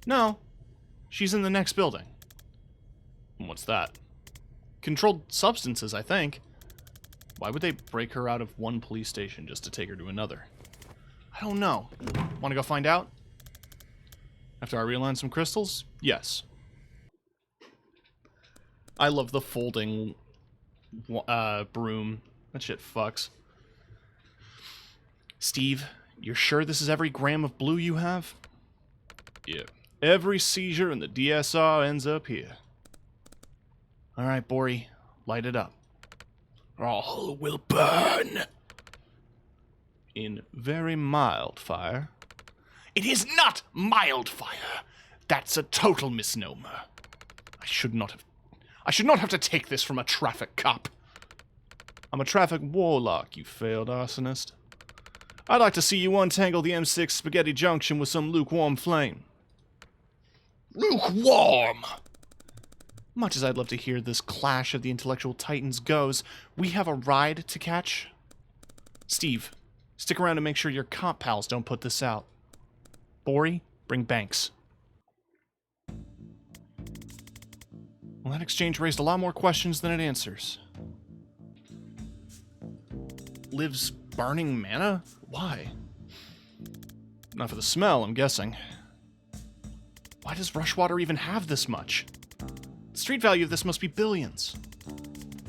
No. She's in the next building. What's that? Controlled substances, I think. Why would they break her out of one police station just to take her to another? I don't know. Want to go find out? After I realign some crystals? Yes. I love the folding broom. That shit fucks. Steve, you're sure this is every gram of blue you have? Yeah. Every seizure in the DSR ends up here. Alright, Bori. Light it up. All will burn. In very mild fire. It is not mild fire. That's a total misnomer. I should not have to take this from a traffic cop. I'm a traffic warlock, you failed arsonist. I'd like to see you untangle the M6 Spaghetti Junction with some lukewarm flame. Lukewarm! Much as I'd love to hear this clash of the intellectual titans goes, we have a ride to catch. Steve, stick around to make sure your cop pals don't put this out. Bori, bring Banks. Well, that exchange raised a lot more questions than it answers. Liv's burning mana? Why? Not for the smell, I'm guessing. Why does Rushwater even have this much? The street value of this must be billions.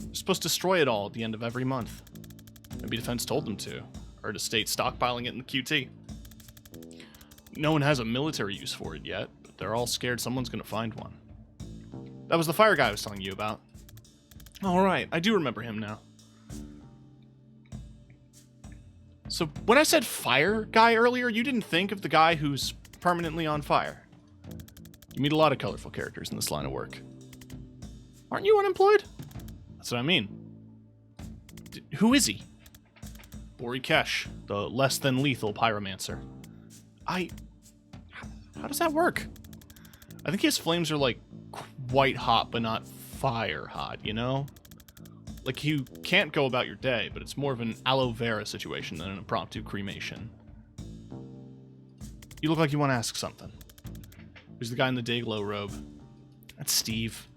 They're supposed to destroy it all at the end of every month. Maybe Defense told them to, or to state stockpiling it in the QT. No one has a military use for it yet, but they're all scared someone's gonna find one. That was the fire guy I was telling you about. Alright, I do remember him now. So, when I said fire guy earlier, you didn't think of the guy who's permanently on fire. You meet a lot of colorful characters in this line of work. Aren't you unemployed? That's what I mean. Who is he? Bori Kesh, the less-than-lethal pyromancer. How does that work? I think his flames are, like, white hot, but not fire hot, you know? Like, you can't go about your day, but it's more of an aloe vera situation than an impromptu cremation. You look like you want to ask something. Who's the guy in the Dayglow robe? That's Steve.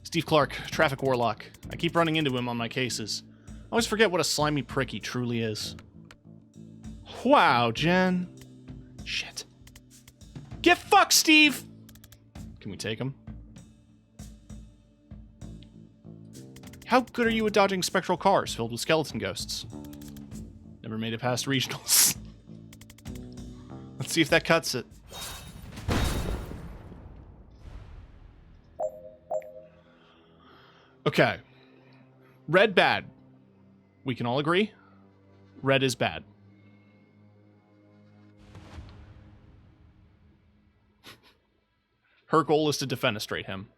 Steve Clark, traffic warlock. I keep running into him on my cases. I always forget what a slimy prick he truly is. Wow, Jen. Shit. Get fucked, Steve! Can we take him? How good are you at dodging spectral cars filled with skeleton ghosts? Never made it past regionals. Let's see if that cuts it. Okay. Red bad. We can all agree? Red is bad. Her goal is to defenestrate him.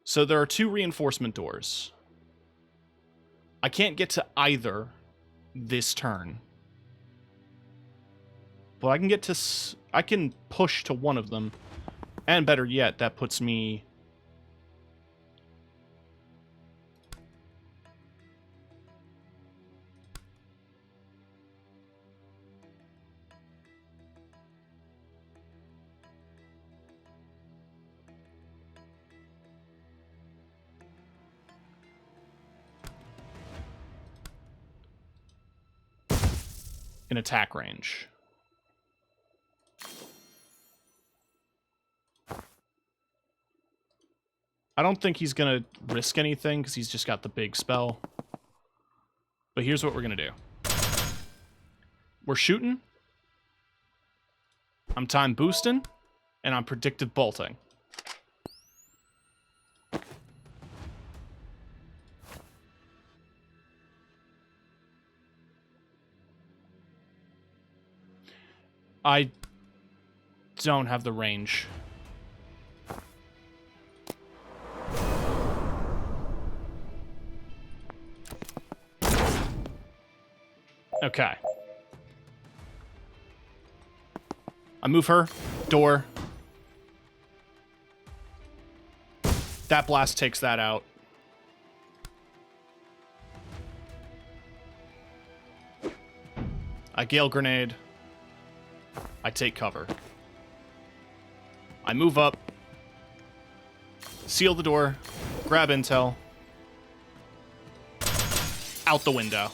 So there are 2 reinforcement doors. I can't get to either this turn. But I can get to... I can push to one of them. And better yet, that puts me... in attack range. I don't think he's gonna risk anything because he's just got the big spell. But here's what we're gonna do. We're shooting. I'm time boosting. And I'm predictive bolting. I don't have the range. Okay. I move her. Door. That blast takes that out. I Gale Grenade. I take cover. I move up, seal the door, grab intel, out the window.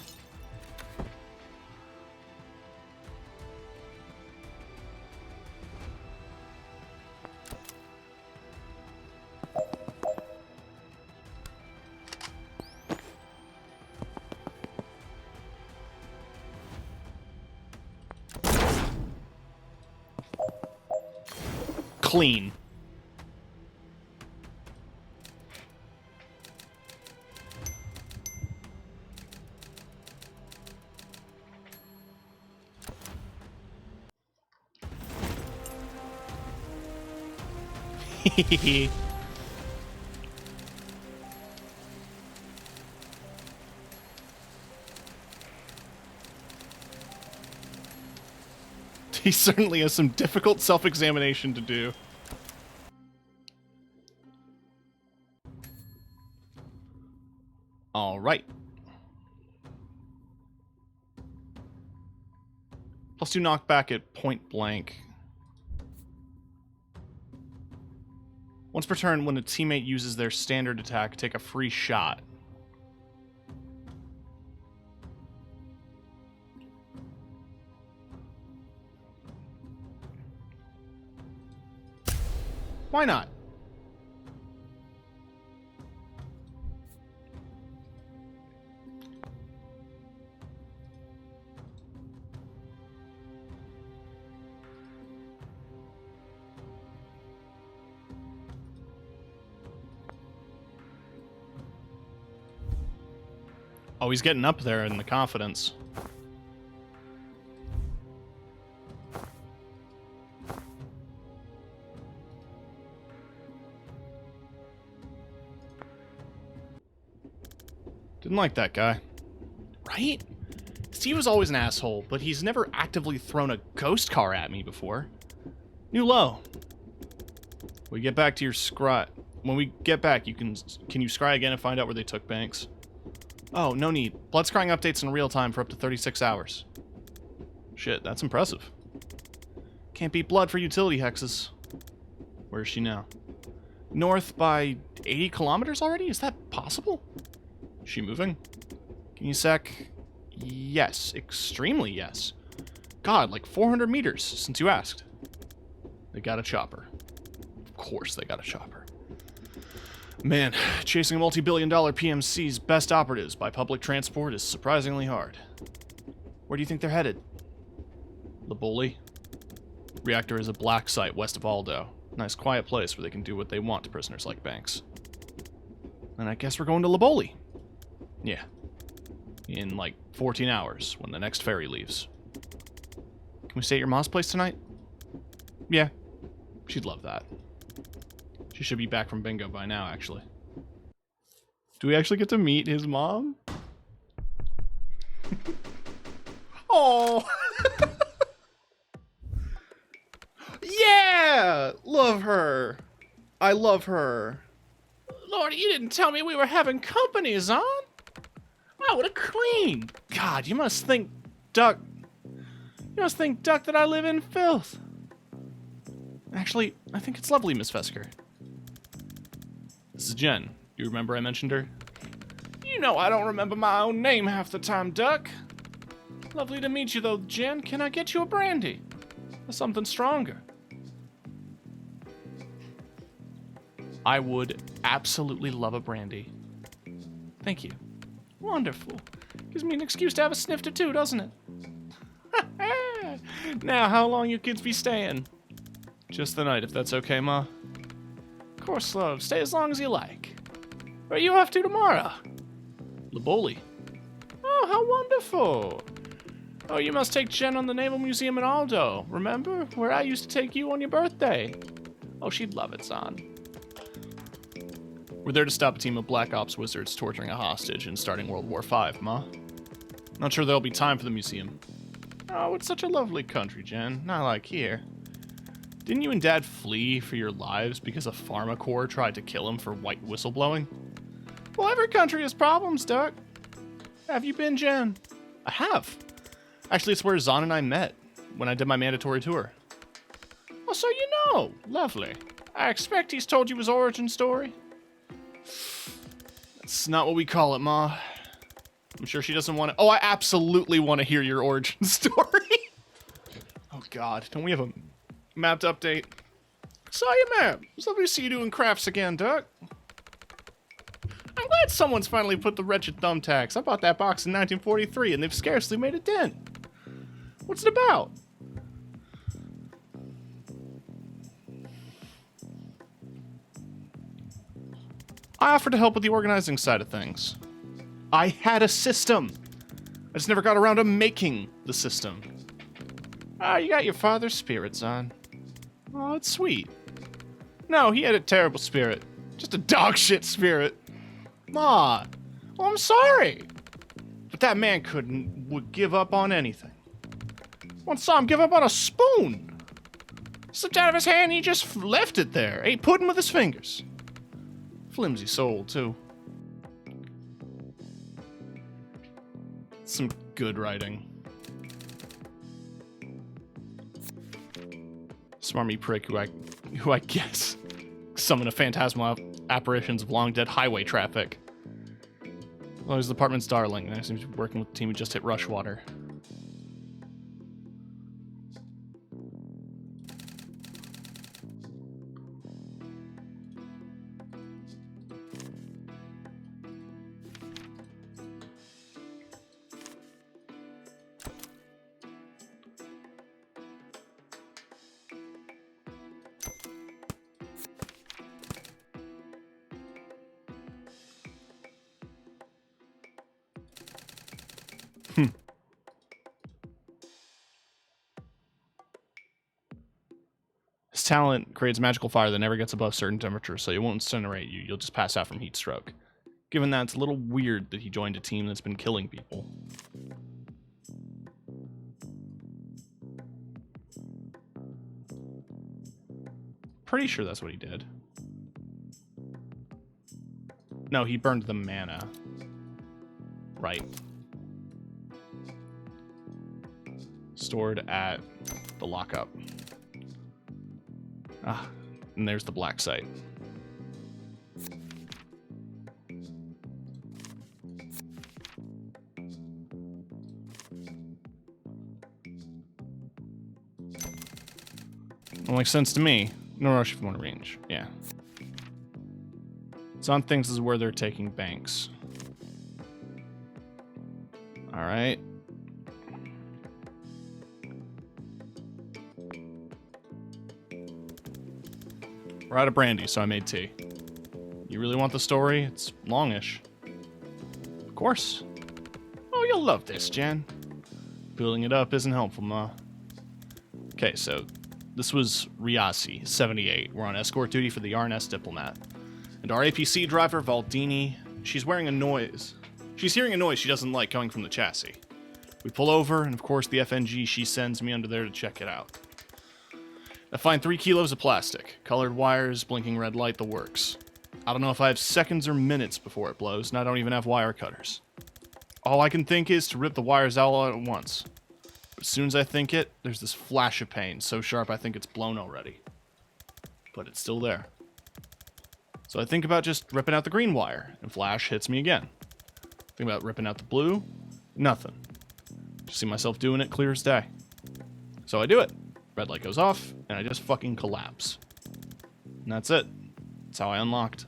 Clean. He certainly has some difficult self-examination to do. All right. +2 knockback at point blank. Once per turn, when a teammate uses their standard attack, take a free shot. Why not? Oh, he's getting up there in the confidence. Didn't like that guy. Right? Steve was always an asshole, but he's never actively thrown a ghost car at me before. New low. We get back to your scry. When we get back, can you scry again and find out where they took Banks? Oh, no need. Blood scrying updates in real time for up to 36 hours. Shit, that's impressive. Can't beat blood for utility hexes. Where is she now? North by 80 kilometers already? Is that possible? Is she moving? Can you sec? Yes. Extremely yes. God, like 400 meters since you asked. They got a chopper. Of course they got a chopper. Man, chasing multi-billion-dollar PMC's best operatives by public transport is surprisingly hard. Where do you think they're headed? Laboli. Reactor is a black site west of Aldo. Nice quiet place where they can do what they want to prisoners like Banks. And I guess we're going to Laboli. Yeah. In like 14 hours, when the next ferry leaves. Can we stay at your mom's place tonight? Yeah. She'd love that. She should be back from bingo by now, actually. Do we actually get to meet his mom? Oh! Yeah! Love her. I love her. Lord, you didn't tell me we were having company, Zahn. I would have cleaned. God, you must think, Duck. You must think, Duck, that I live in filth. Actually, I think it's lovely, Miss Vesker. This is Jen. You remember I mentioned her? You know I don't remember my own name half the time, Duck. Lovely to meet you, though, Jen. Can I get you a brandy? Or something stronger? I would absolutely love a brandy. Thank you. Wonderful. Gives me an excuse to have a sniff or two, doesn't it? Now, how long you kids be staying? Just the night, if that's okay, Ma. Of course, love. Stay as long as you like. Where are you off to tomorrow? Laboli. Oh, how wonderful. Oh, you must take Jen on the Naval Museum in Aldo. Remember? Where I used to take you on your birthday. Oh, she'd love it, Zahn. We're there to stop a team of Black Ops wizards torturing a hostage and starting World War V, Ma. Not sure there'll be time for the museum. Oh, it's such a lovely country, Jen. Not like here. Didn't you and Dad flee for your lives because a pharma corps tried to kill him for white whistleblowing? Well, every country has problems, Duck. Have you been, Jen? I have. Actually, it's where Zahn and I met when I did my mandatory tour. Oh, so you know. Lovely. I expect he's told you his origin story. That's not what we call it, Ma. I'm sure she doesn't want to... Oh, I absolutely want to hear your origin story. Oh, God. Don't we have a mapped update? Saw you, ma'am. It's lovely to see you doing crafts again, Duck. I'm glad someone's finally put the wretched thumbtacks. I bought that box in 1943, and they've scarcely made a dent. What's it about? I offered to help with the organizing side of things. I had a system. I just never got around to making the system. Ah, you got your father's spirits on. Oh, it's sweet. No, he had a terrible spirit. Just a dog shit spirit. Ma, well, I'm sorry. But that man would give up on anything. Once saw him give up on a spoon. Slipped out of his hand and he just left it there. Ate pudding with his fingers. Flimsy soul, too. Some good writing. Smarmy prick who I guess summoned a phantasmal apparitions of long dead highway traffic. Well, he's the department's darling, and I seem to be working with the team who just hit Rushwater. His talent creates magical fire that never gets above certain temperatures, so it won't incinerate you. You'll just pass out from heat stroke. Given that, it's a little weird that he joined a team that's been killing people. Pretty sure that's what he did. No, he burned the mana. Right. Stored at the lockup. Ah, and there's the black site. Well, makes sense to me. No rush if you want to range. Yeah. Zon thinks this is where they're taking banks. Alright. We're out of brandy, so I made tea. You really want the story? It's longish. Of course. Oh, you'll love this, Jen. Building it up isn't helpful, Ma. Okay, so this was Riasi, 78. We're on escort duty for the RNS diplomat. And our APC driver, Valdini, she's hearing a noise she doesn't like coming from the chassis. We pull over, and of course the FNG she sends me under there to check it out. I find 3 kilos of plastic, colored wires, blinking red light, the works. I don't know if I have seconds or minutes before it blows, and I don't even have wire cutters. All I can think is to rip the wires out all at once. But as soon as I think it, there's this flash of pain, so sharp I think it's blown already. But it's still there. So I think about just ripping out the green wire, and flash hits me again. Think about ripping out the blue, nothing. Just see myself doing it clear as day. So I do it. Red light goes off, and I just fucking collapse. And that's it. That's how I unlocked.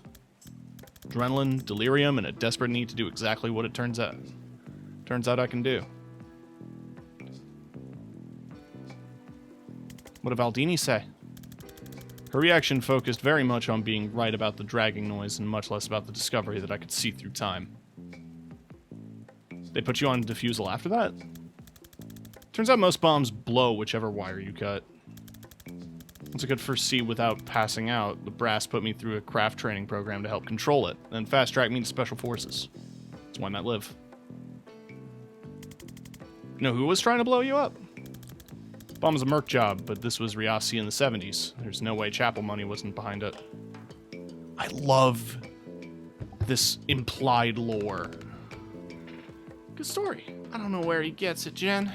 Adrenaline, delirium, and a desperate need to do exactly what it turns out I can do. What did Valdini say? Her reaction focused very much on being right about the dragging noise and much less about the discovery that I could see through time. They put you on defusal after that? Turns out most bombs blow whichever wire you cut. Once I could foresee without passing out, the brass put me through a craft training program to help control it, then fast-tracked me to special forces. That's why I might live. You know who was trying to blow you up? Bomb was a merc job, but this was Riasi in the 70s. There's no way Chapel money wasn't behind it. I love this implied lore. Good story. I don't know where he gets it, Jen.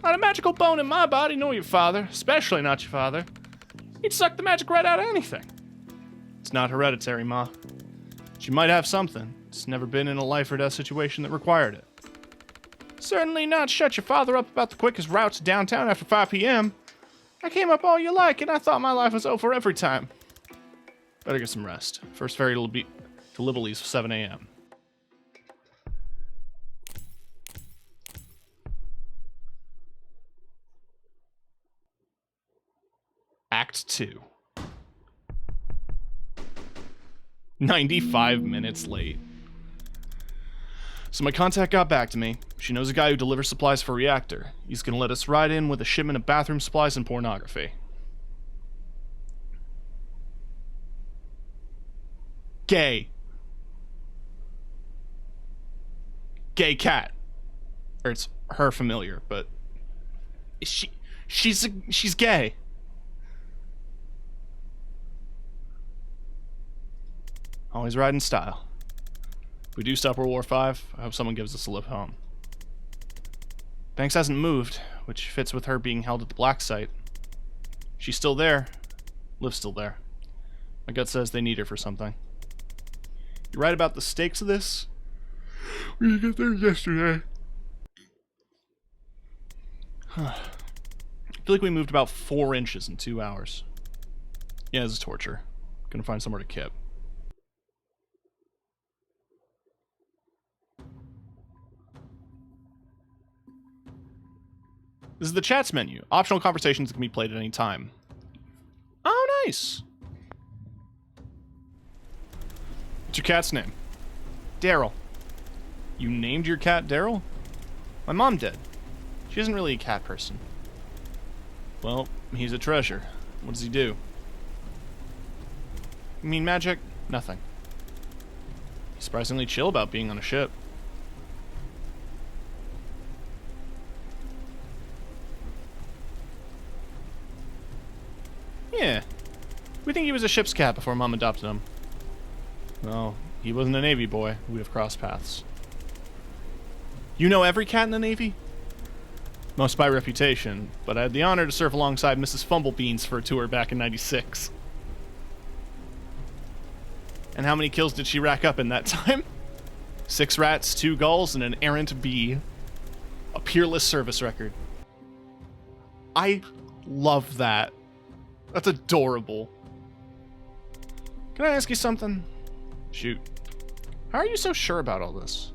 Not a magical bone in my body, nor your father, especially not your father. He'd suck the magic right out of anything. It's not hereditary, Ma. She might have something. It's never been in a life or death situation that required it. Certainly not shut your father up about the quickest route to downtown after 5 p.m. I came up all you like, and I thought my life was over every time. Better get some rest. First ferry to Lively's 7 a.m. Act 2. 95 minutes late. So my contact got back to me. She knows a guy who delivers supplies for Reactor. He's gonna let us ride in with a shipment of bathroom supplies and pornography. Gay. Gay cat. Or it's her familiar, but she's gay. Always ride in style. If we do stop World War V, I hope someone gives us a lift home. Banks hasn't moved, which fits with her being held at the Black site. She's still there. Liv's still there. My gut says they need her for something. You're right about the stakes of this? We didn't get there yesterday. I feel like we moved about 4 inches in 2 hours. Yeah, this is torture. Gonna find somewhere to kip. This is the chats menu. Optional conversations can be played at any time. Oh, nice. What's your cat's name? Daryl. You named your cat Daryl? My mom did. She isn't really a cat person. Well, he's a treasure. What does he do? You mean magic? Nothing. He's surprisingly chill about being on a ship. Yeah. We think he was a ship's cat before Mom adopted him. Well, he wasn't a Navy boy. We'd have crossed paths. You know every cat in the Navy? Most by reputation, but I had the honor to serve alongside Mrs. Fumblebeans for a tour back in '96. And how many kills did she rack up in that time? 6 rats, 2 gulls, and an errant bee. A peerless service record. I love that. That's adorable. Can I ask you something? Shoot. How are you so sure about all this?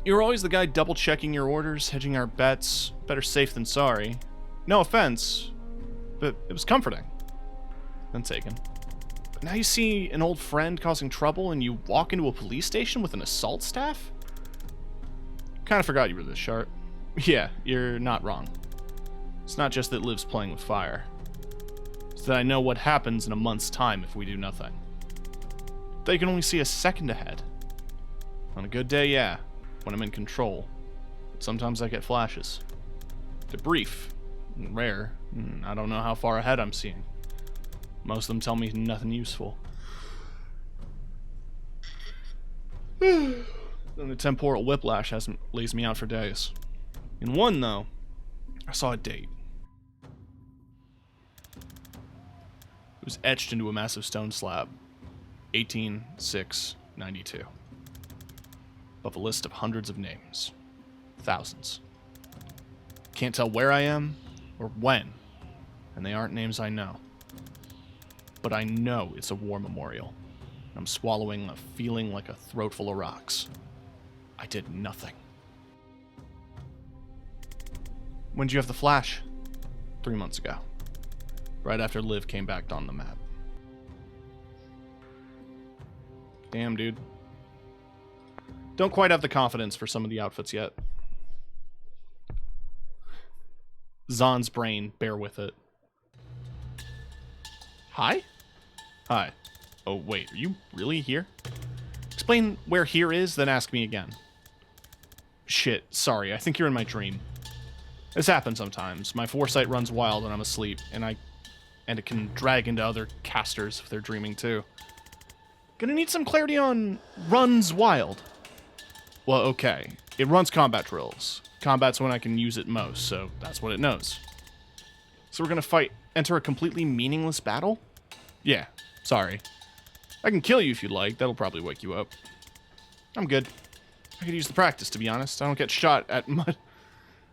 You were always the guy double-checking your orders, hedging our bets. Better safe than sorry. No offense, but it was comforting. Then taken. But now you see an old friend causing trouble and you walk into a police station with an assault staff? Kinda forgot you were this sharp. Yeah, you're not wrong. It's not just that Liv's playing with fire. It's that I know what happens in a month's time if we do nothing. They can only see a second ahead. On a good day, yeah, when I'm in control. But sometimes I get flashes. They're brief, and rare, and I don't know how far ahead I'm seeing. Most of them tell me nothing useful. And the temporal whiplash hasn't lays me out for days. In one, though, I saw a date. It was etched into a massive stone slab. 18/6/92. Above a list of hundreds of names. Thousands. Can't tell where I am or when, and they aren't names I know. But I know it's a war memorial. I'm swallowing a feeling like a throat full of rocks. I did nothing. When did you have the flash? 3 months ago. Right after Liv came back on the map. Damn, dude. Don't quite have the confidence for some of the outfits yet. Zahn's brain, bear with it. Hi? Hi. Oh, wait, are you really here? Explain where here is, then ask me again. Shit, sorry, I think you're in my dream. This happens sometimes. My foresight runs wild when I'm asleep, and it can drag into other casters if they're dreaming too. Gonna need some clarity on runs wild. Well, okay. It runs combat drills. Combat's when I can use it most, so that's what it knows. So we're gonna enter a completely meaningless battle? Yeah, sorry. I can kill you if you'd like. That'll probably wake you up. I'm good. I could use the practice, to be honest. I don't get shot at much.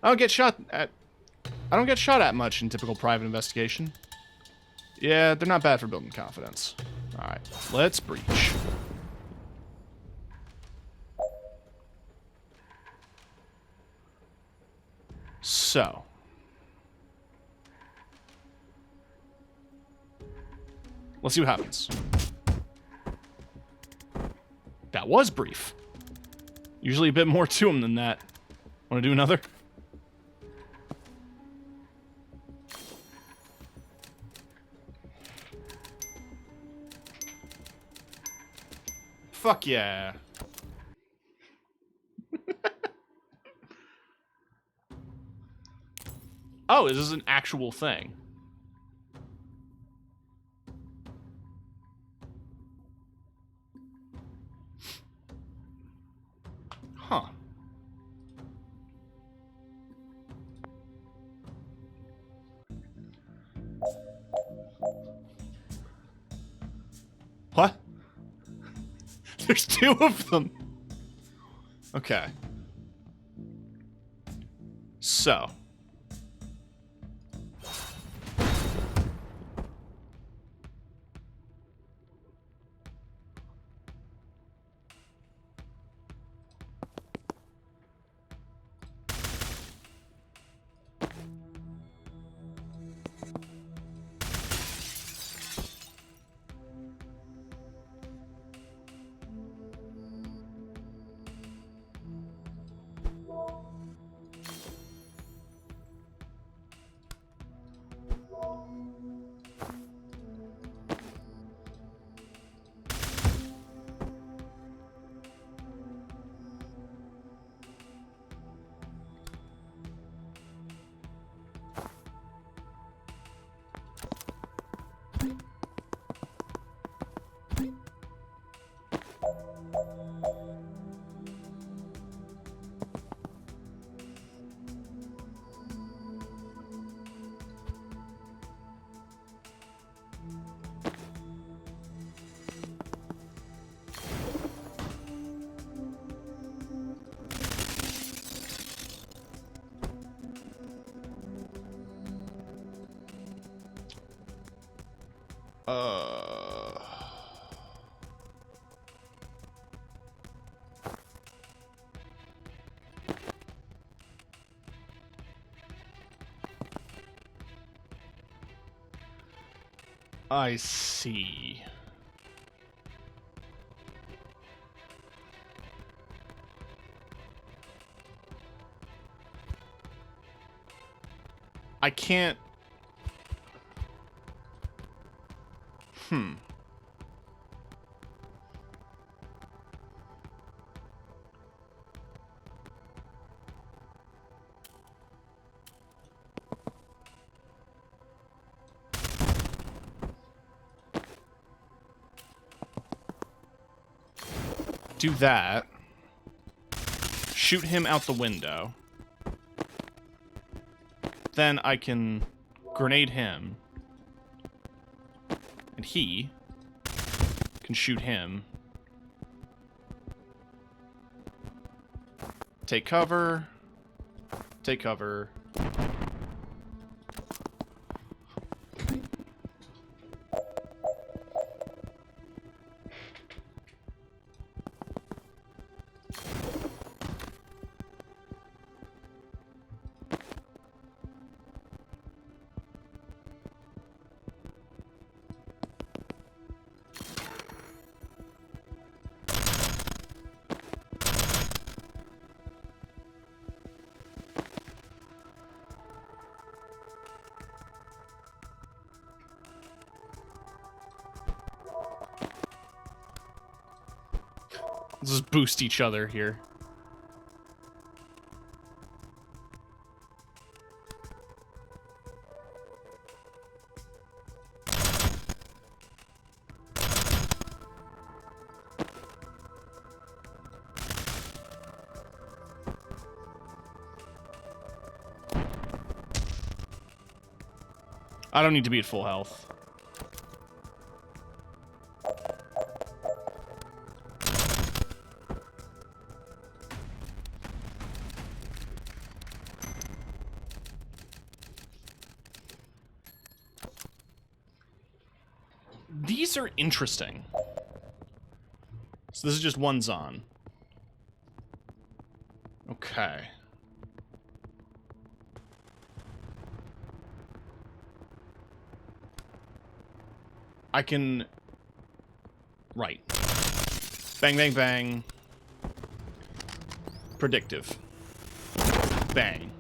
I don't get shot at much in typical private investigation. Yeah, they're not bad for building confidence. Alright, let's breach. So. Let's see what happens. That was brief. Usually a bit more to him than that. Want to do another? Fuck yeah. Oh, this is an actual thing. Huh. What? There's two of them. Okay. So. I see. I can't... do that. Shoot him out the window. Then I can grenade him. And he can shoot him. Take cover. Take cover. Let's just boost each other here. I don't need to be at full health. These are interesting. So this is just one Zon. Okay. I can... Right. Bang, bang, bang. Predictive. Bang.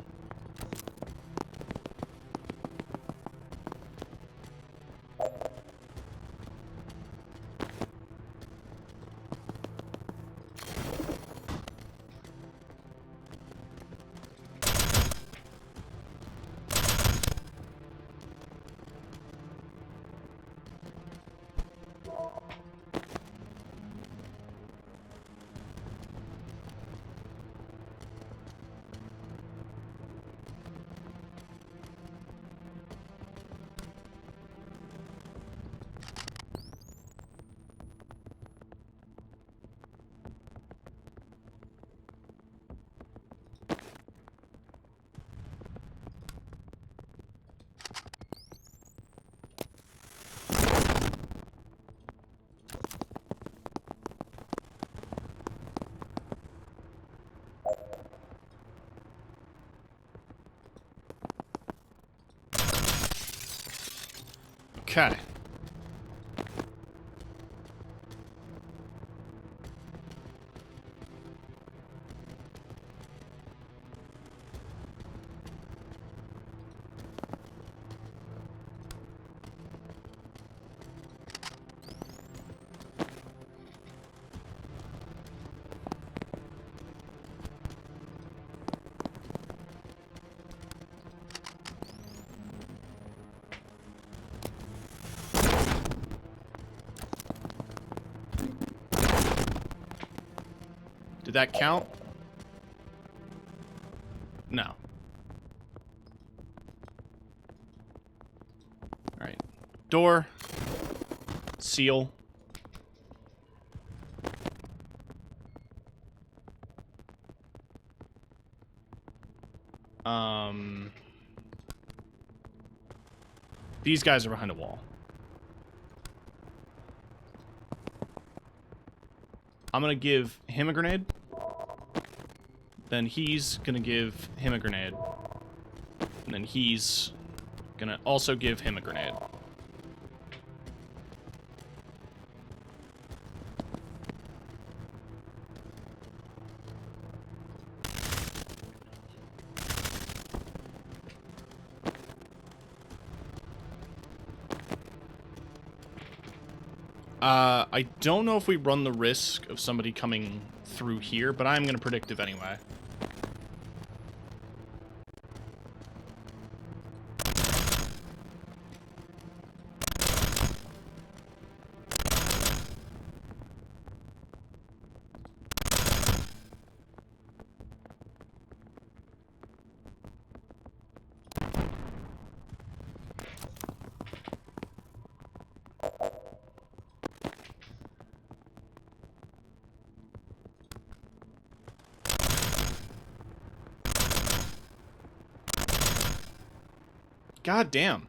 Okay. Did that count? No. Alright. Door. Seal. These guys are behind a wall. I'm gonna give him a grenade. Then he's gonna give him a grenade. And then he's gonna also give him a grenade. I don't know if we run the risk of somebody coming through here, but I'm gonna predictive anyway. God damn.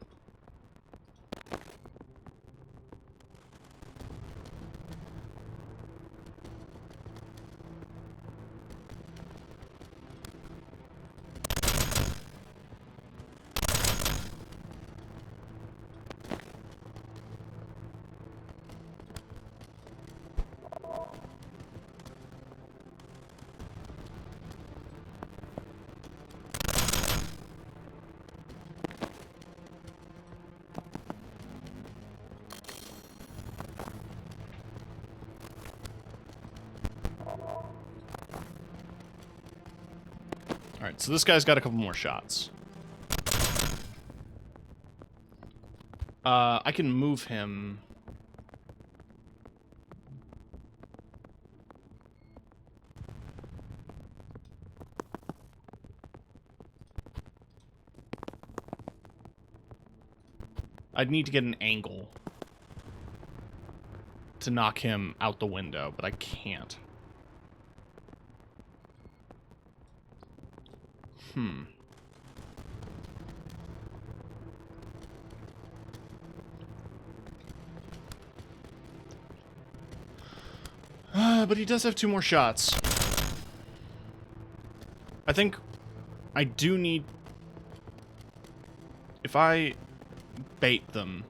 Alright, so this guy's got a couple more shots. I can move him. I'd need to get an angle to knock him out the window, but I can't. But he does have 2 more shots. I think I do need... If I bait them...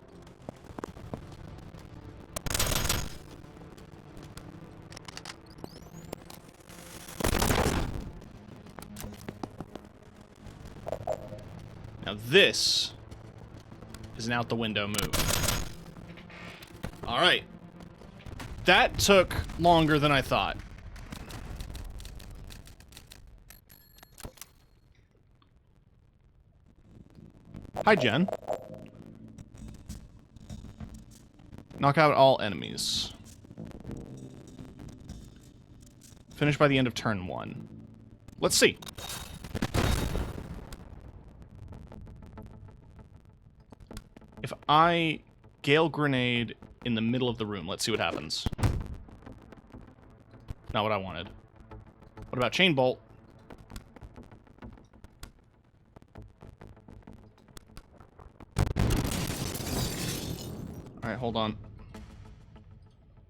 Now this is an out the window move. Alright. That took longer than I thought. Hi, Jen. Knock out all enemies. Finish by the end of turn 1. Let's see. If I Gale Grenade in the middle of the room, let's see what happens. Not what I wanted. What about Chain Bolt? Alright, hold on.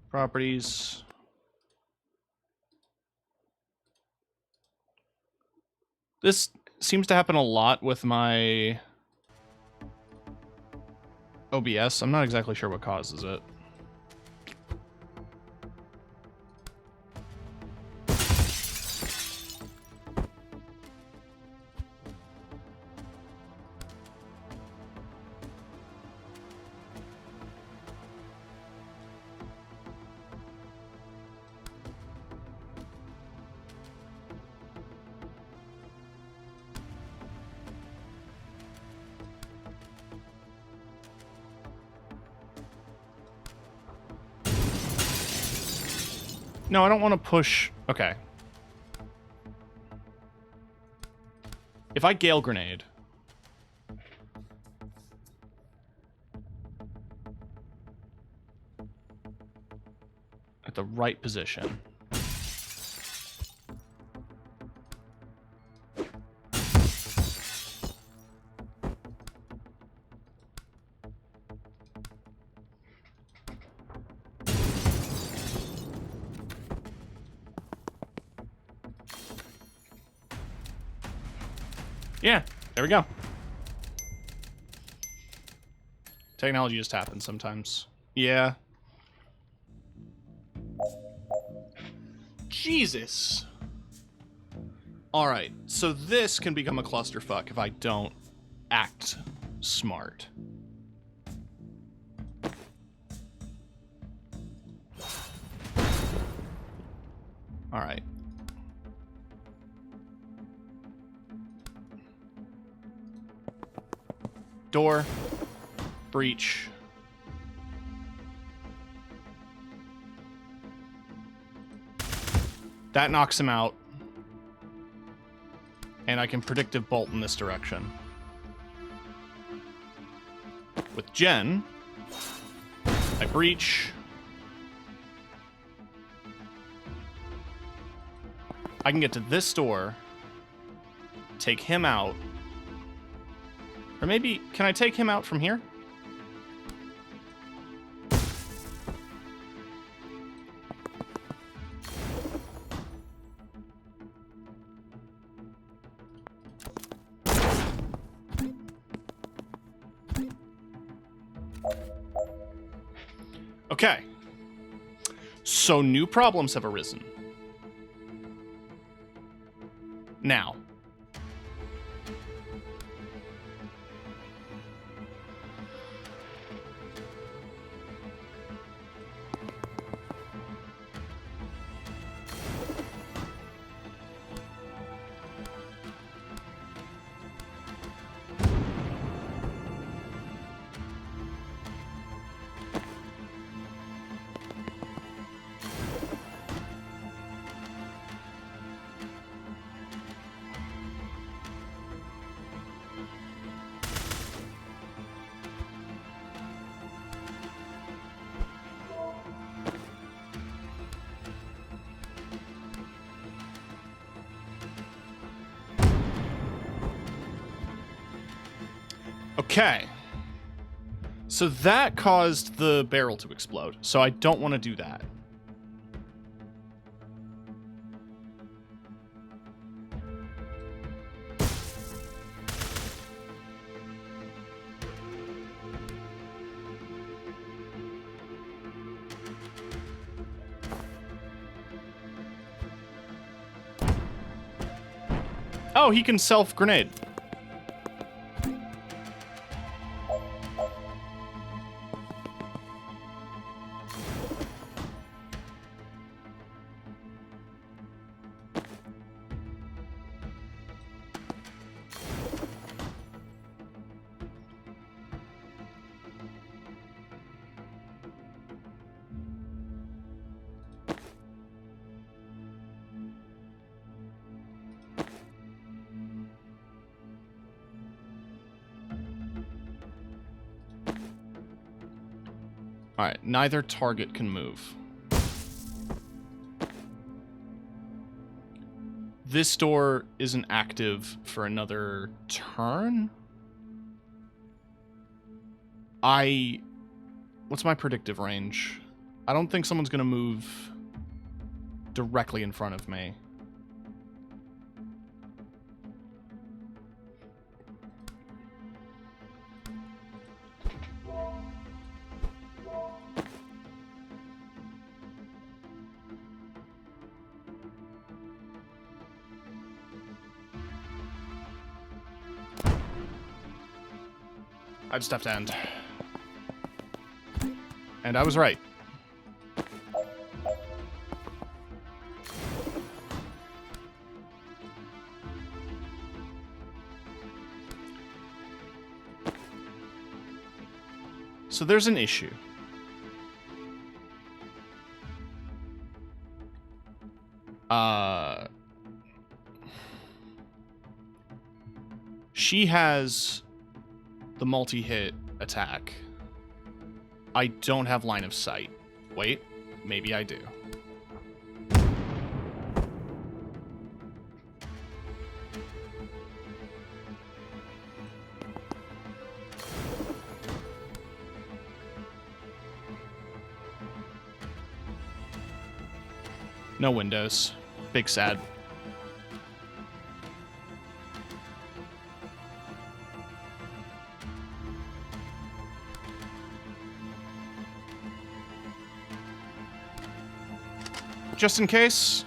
Properties. This seems to happen a lot with my OBS. I'm not exactly sure what causes it. No, I don't want to push... Okay. If I Gale Grenade... at the right position... Yeah, there we go. Technology just happens sometimes. Yeah. Jesus. Alright, so this can become a clusterfuck if I don't act smart. Alright. Door. Breach. That knocks him out. And I can predictive bolt in this direction. With Jen, I breach. I can get to this door, take him out. Or maybe, can I take him out from here? Okay. So new problems have arisen. Now. Okay. So that caused the barrel to explode. So I don't want to do that. Oh, he can self-grenade. Alright, neither target can move. This door isn't active for another turn? What's my predictive range? I don't think someone's gonna move directly in front of me. I just have to end. And I was right. So there's an issue. She has the multi-hit attack. I don't have line of sight. Wait, maybe I do. No windows. Big sad. Just in case.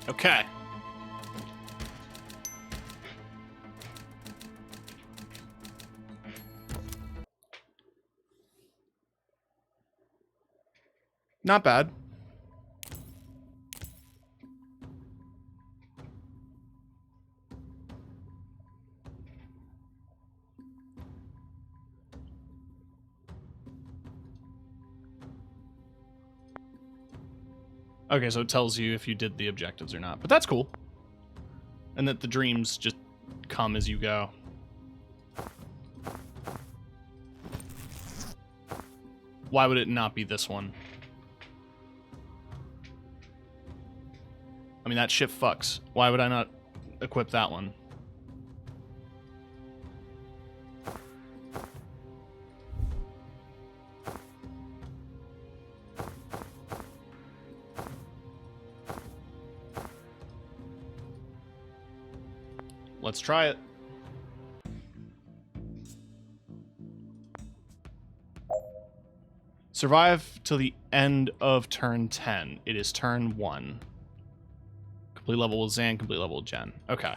Okay. Not bad. Okay, so it tells you if you did the objectives or not, but that's cool. And that the dreams just come as you go. Why would it not be this one? I mean, that ship fucks. Why would I not equip that one? Let's try it. Survive till the end of turn 10. It is turn 1. Complete level with Zan, complete level with Jen. Okay.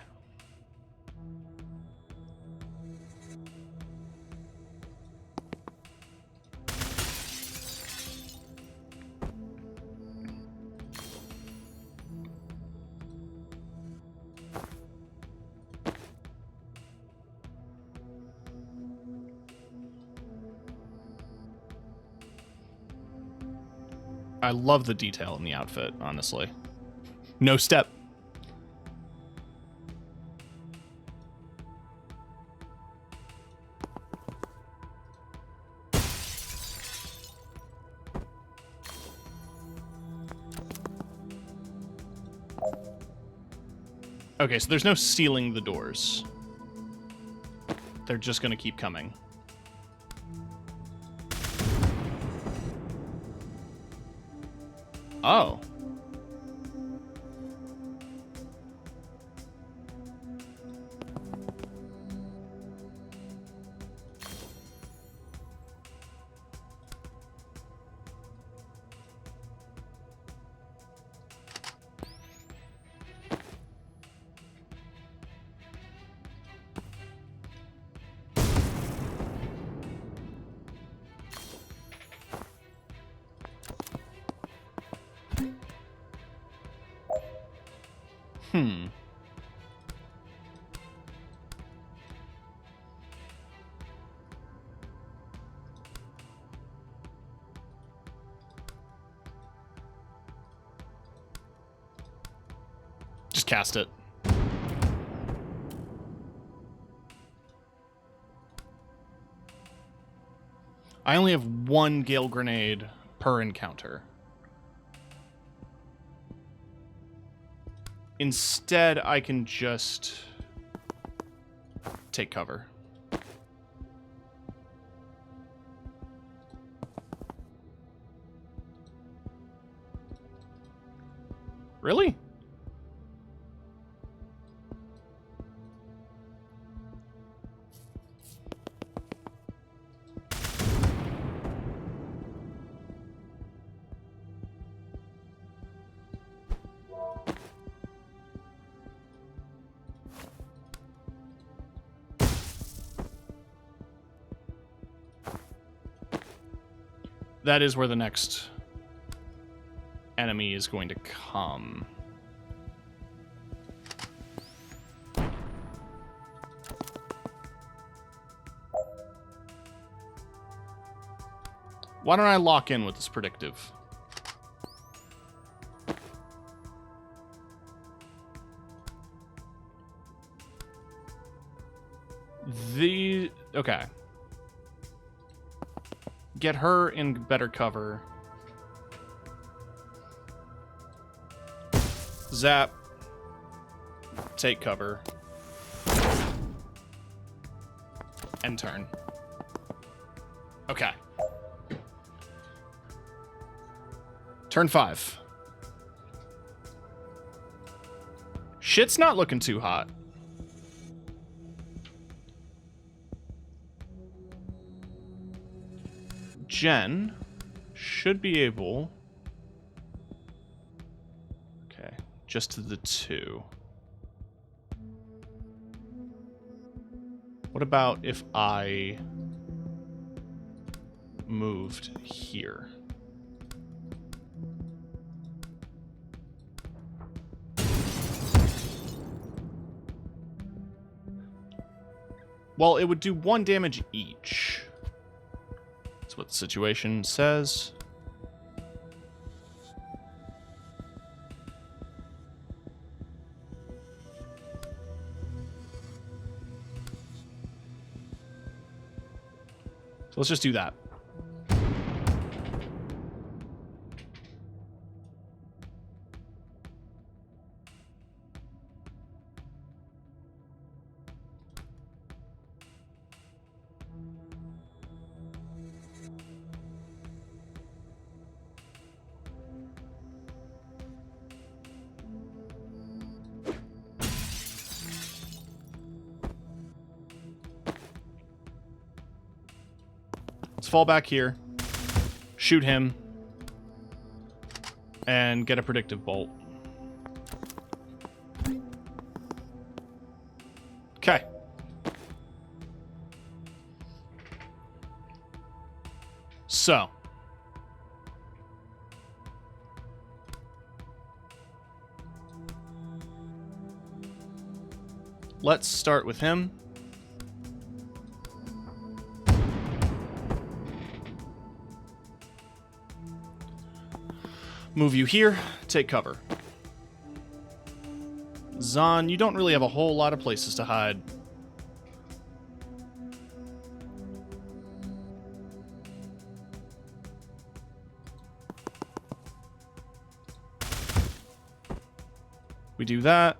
I love the detail in the outfit, honestly. No step. Okay, so there's no sealing the doors. They're just gonna keep coming. Oh. Hmm. Just cast it. I only have one Gale Grenade per encounter. Instead, I can just take cover. Really? That is where the next enemy is going to come. Why don't I lock in with this predictive? Okay. Get her in better cover. Zap. Take cover. And turn. Okay. Turn 5. Shit's not looking too hot. Jen should be able... Okay, just to the 2. What about if I moved here? Well, it would do 1 damage each. That's what the situation says. So let's just do that. Let's fall back here. shoot him, and get a predictive bolt. Okay. So. Let's start with him. Move you here, take cover. Zahn, you don't really have a whole lot of places to hide. We do that.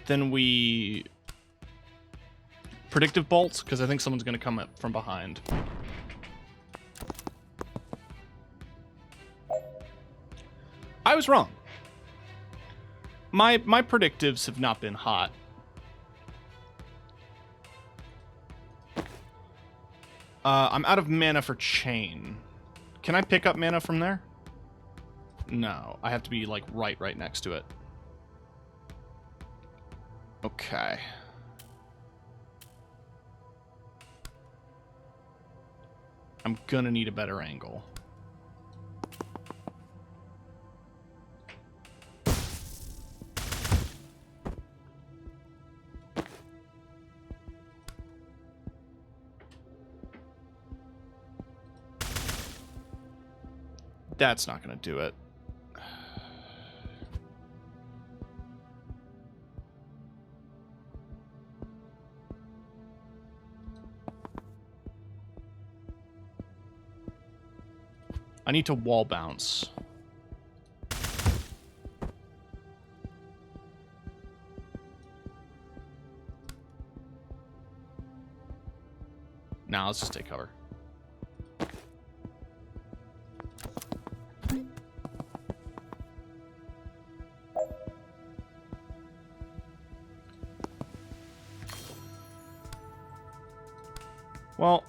Then we predictive bolts, because I think someone's going to come up from behind. I was wrong. My predictives have not been hot. I'm out of mana for chain. Can I pick up mana from there? No, I have to be like right next to it. Okay. I'm gonna need a better angle. That's not gonna do it. I need to wall bounce. Now let's just take cover. Well,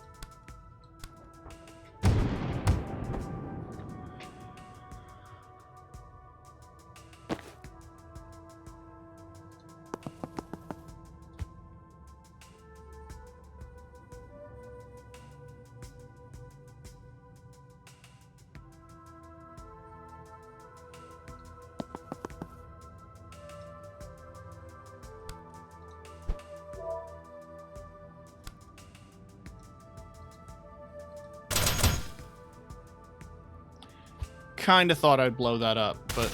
kind of thought I'd blow that up, but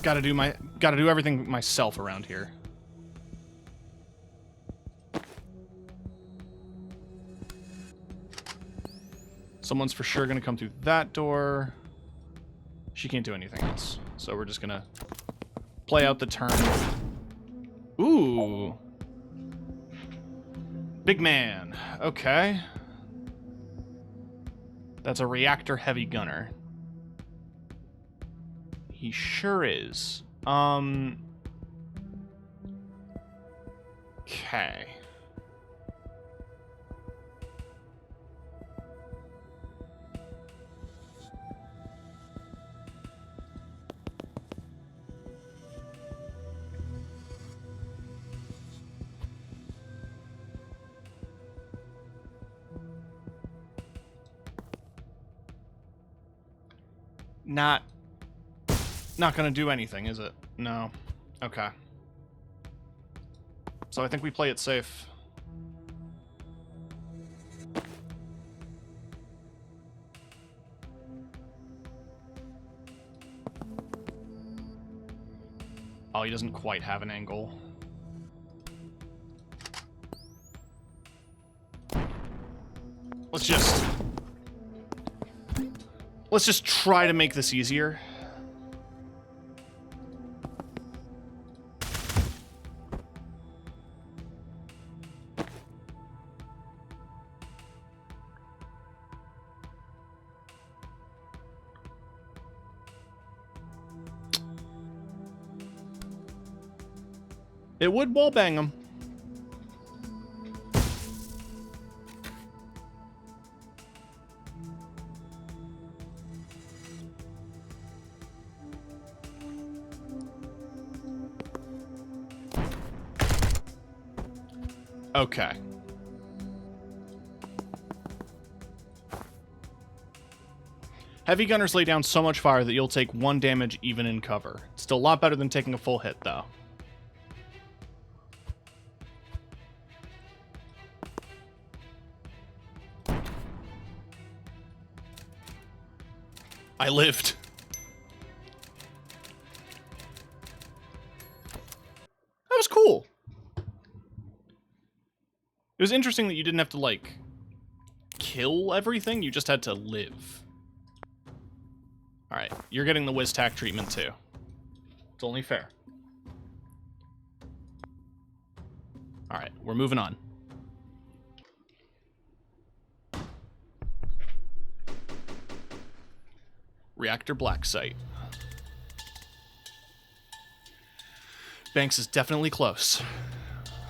gotta do everything myself around here. Someone's for sure gonna come through that door. She can't do anything else, so we're just gonna play out the turn. Ooh, big man. Okay. That's a reactor heavy gunner. He sure is. Okay. Not gonna do anything, is it? No. Okay. So I think we play it safe. Oh, he doesn't quite have an angle. Let's just try to make this easier. It would wallbang him. Okay. Heavy gunners lay down so much fire that you'll take 1 damage even in cover. Still a lot better than taking a full hit, though. I lived. That was cool. It was interesting that you didn't have to, like, kill everything. You just had to live. Alright, you're getting the Whiz-Tac treatment, too. It's only fair. Alright, we're moving on. Reactor Black Site. Banks is definitely close.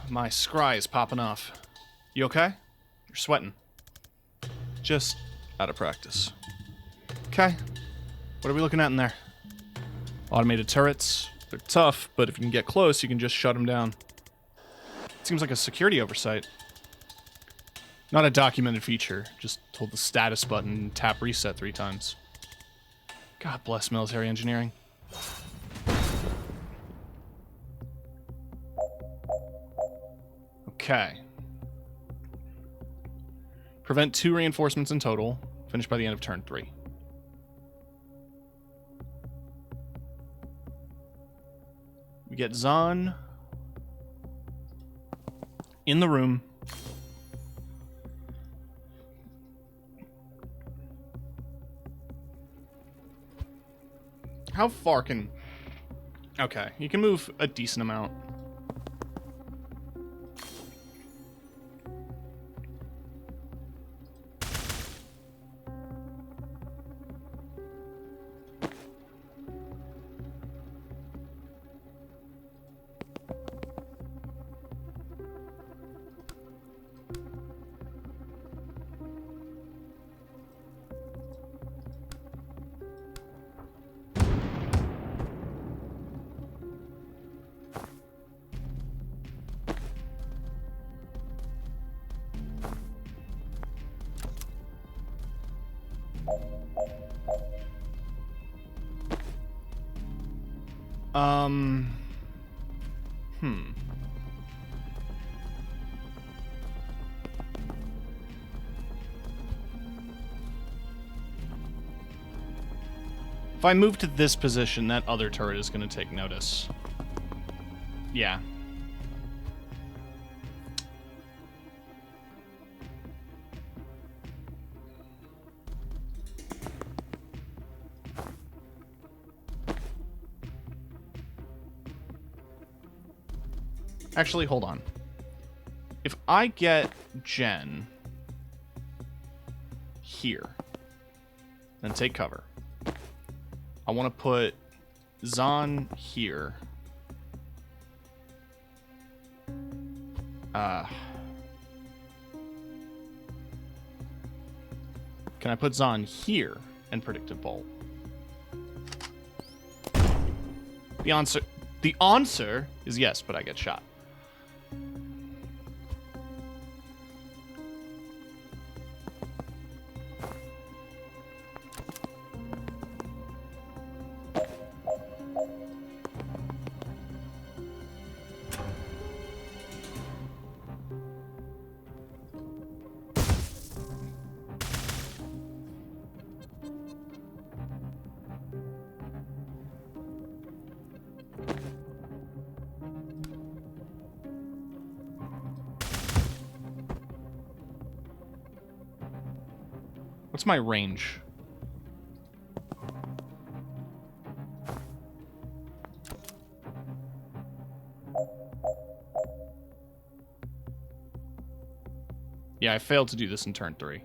My scry is popping off. You okay? You're sweating. Just out of practice. Okay. What are we looking at in there? Automated turrets. They're tough, but if you can get close, you can just shut them down. Seems like a security oversight. Not a documented feature. Just hold the status button and tap reset 3 times. God bless military engineering. Okay. Prevent 2 reinforcements in total. Finish by the end of turn 3. We get Zahn in the room. How far can... Okay, you can move a decent amount. If I move to this position, that other turret is going to take notice. Yeah. Actually, hold on. If I get Jen here, then take cover. I want to put Zahn here. Can I put Zahn here and Predictive Bolt? The answer is yes, but I get shot. What's my range? Yeah, I failed to do this in turn 3.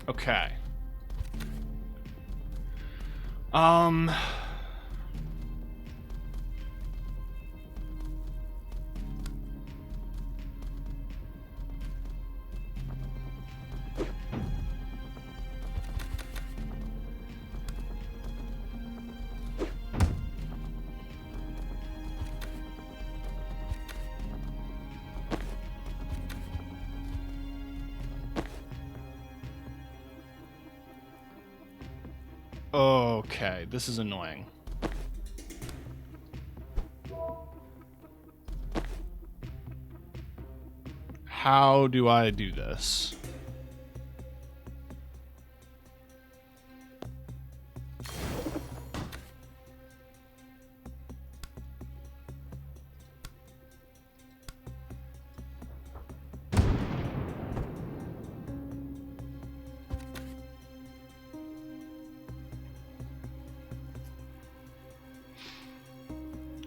Okay. Okay, this is annoying. How do I do this?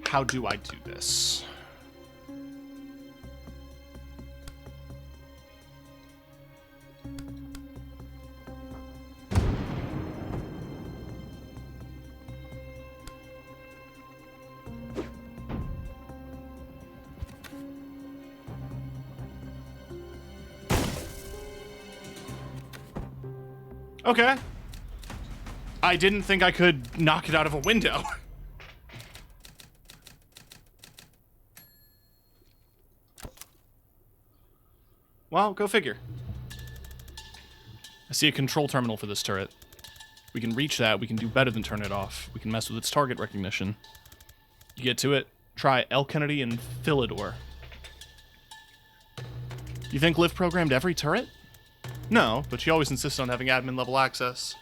How do I do this? Okay. I didn't think I could knock it out of a window. Well, go figure. I see a control terminal for this turret. We can reach that, we can do better than turn it off. We can mess with its target recognition. You get to it, try L. Kennedy and Philidor. You think Liv programmed every turret? No, but she always insisted on having admin level access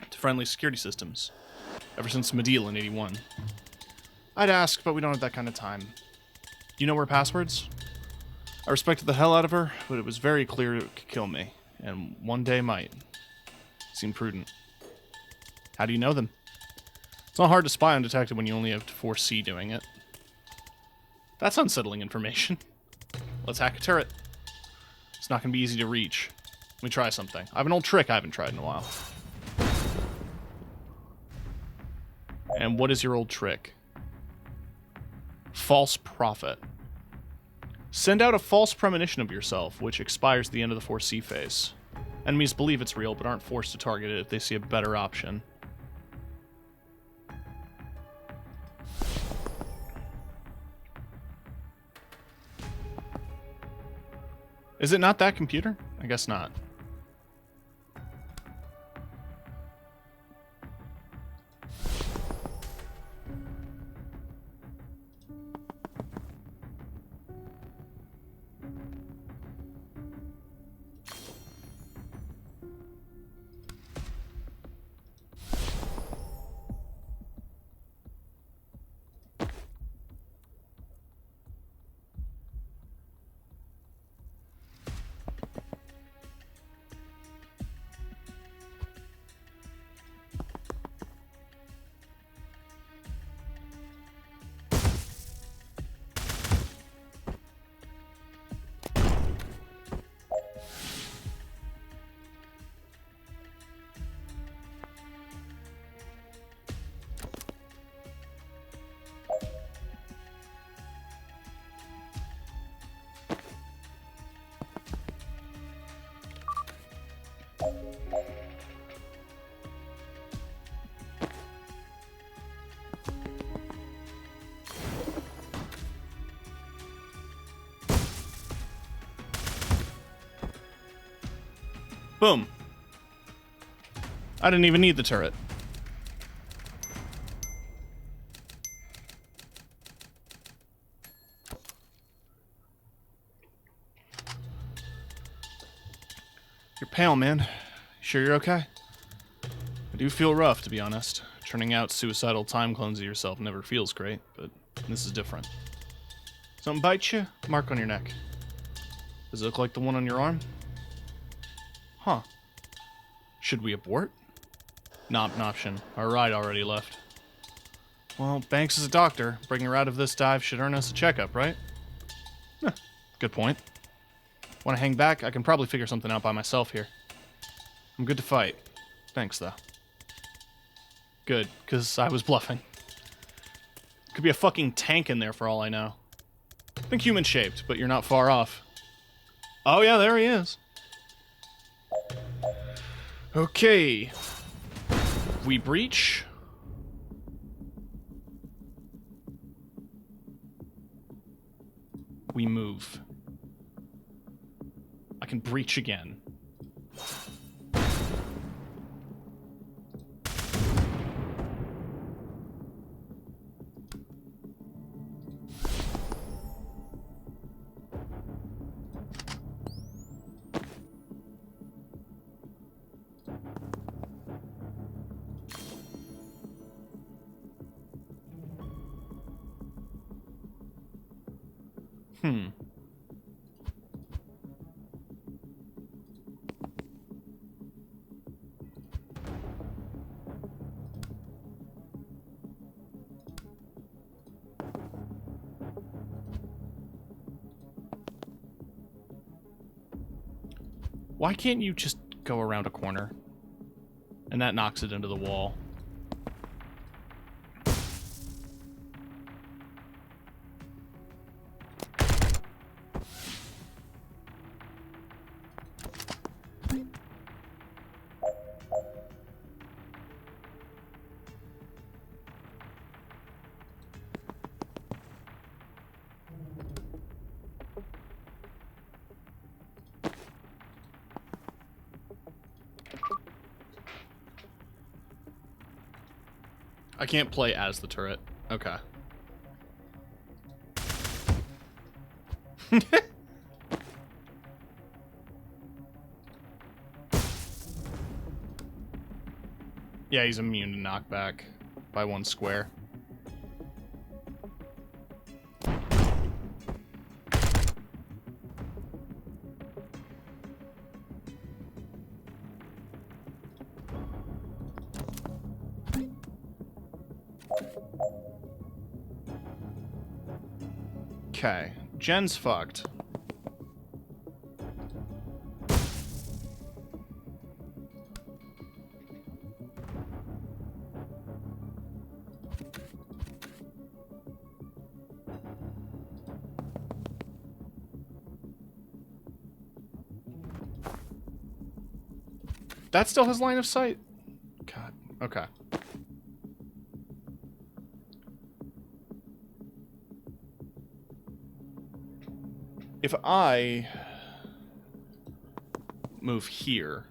to friendly security systems, ever since Medeal in 81. I'd ask, but we don't have that kind of time. Do you know her passwords? I respected the hell out of her, but it was very clear it could kill me, and one day might. Seemed prudent. How do you know them? It's not hard to spy undetected when you only have to foresee doing it. That's unsettling information. Let's hack a turret. It's not going to be easy to reach. Let me try something. I have an old trick I haven't tried in a while. And what is your old trick? False prophet. Send out a false premonition of yourself, which expires at the end of the foresee phase. Enemies believe it's real, but aren't forced to target it if they see a better option. Is it not that computer? I guess not. Boom. I didn't even need the turret. You're pale, man. You sure you're okay? I do feel rough, to be honest. Turning out suicidal time clones of yourself never feels great, but this is different. Something bites you? Mark on your neck. Does it look like the one on your arm? Huh. Should we abort? Not an option. Our ride already left. Well, Banks is a doctor. Bringing her out of this dive should earn us a checkup, right? Good point. Want to hang back? I can probably figure something out by myself here. I'm good to fight. Thanks, though. Good, because I was bluffing. Could be a fucking tank in there for all I know. Think human-shaped, but you're not far off. Oh yeah, there he is. Okay. We breach. We move. I can breach again. Why can't you just go around a corner? And that knocks it into the wall. I can't play as the turret. Okay. Yeah, he's immune to knockback by 1 square. Okay, Jen's fucked. That still has line of sight? God, okay. If I move here,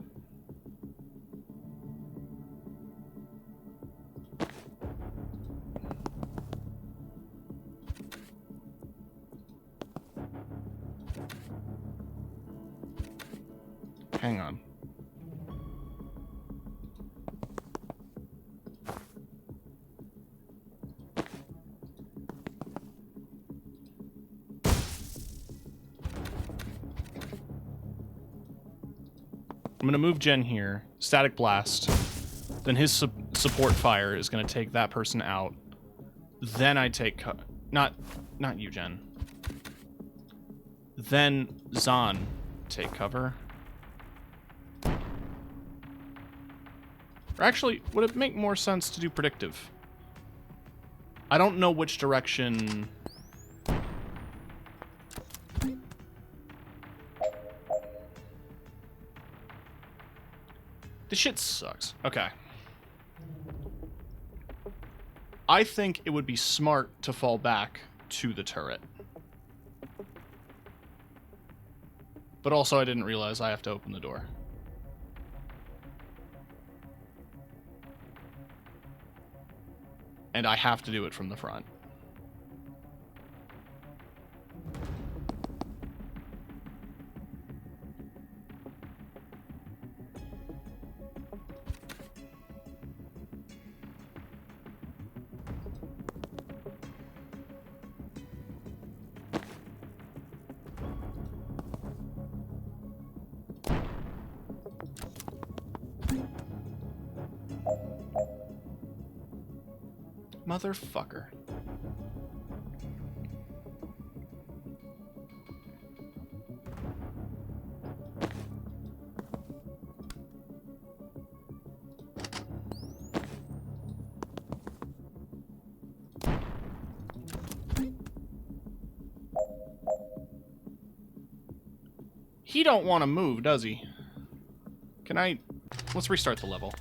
hang on. I'm going to move Jen here. Static Blast. Then his support fire is going to take that person out. Then I take... Not you, Jen. Then Zahn take cover. Or actually, would it make more sense to do predictive? I don't know which direction... This shit sucks. Okay. I think it would be smart to fall back to the turret. But also I didn't realize I have to open the door. And I have to do it from the front. Motherfucker. He don't want to move, does he? Can I... Let's restart the level.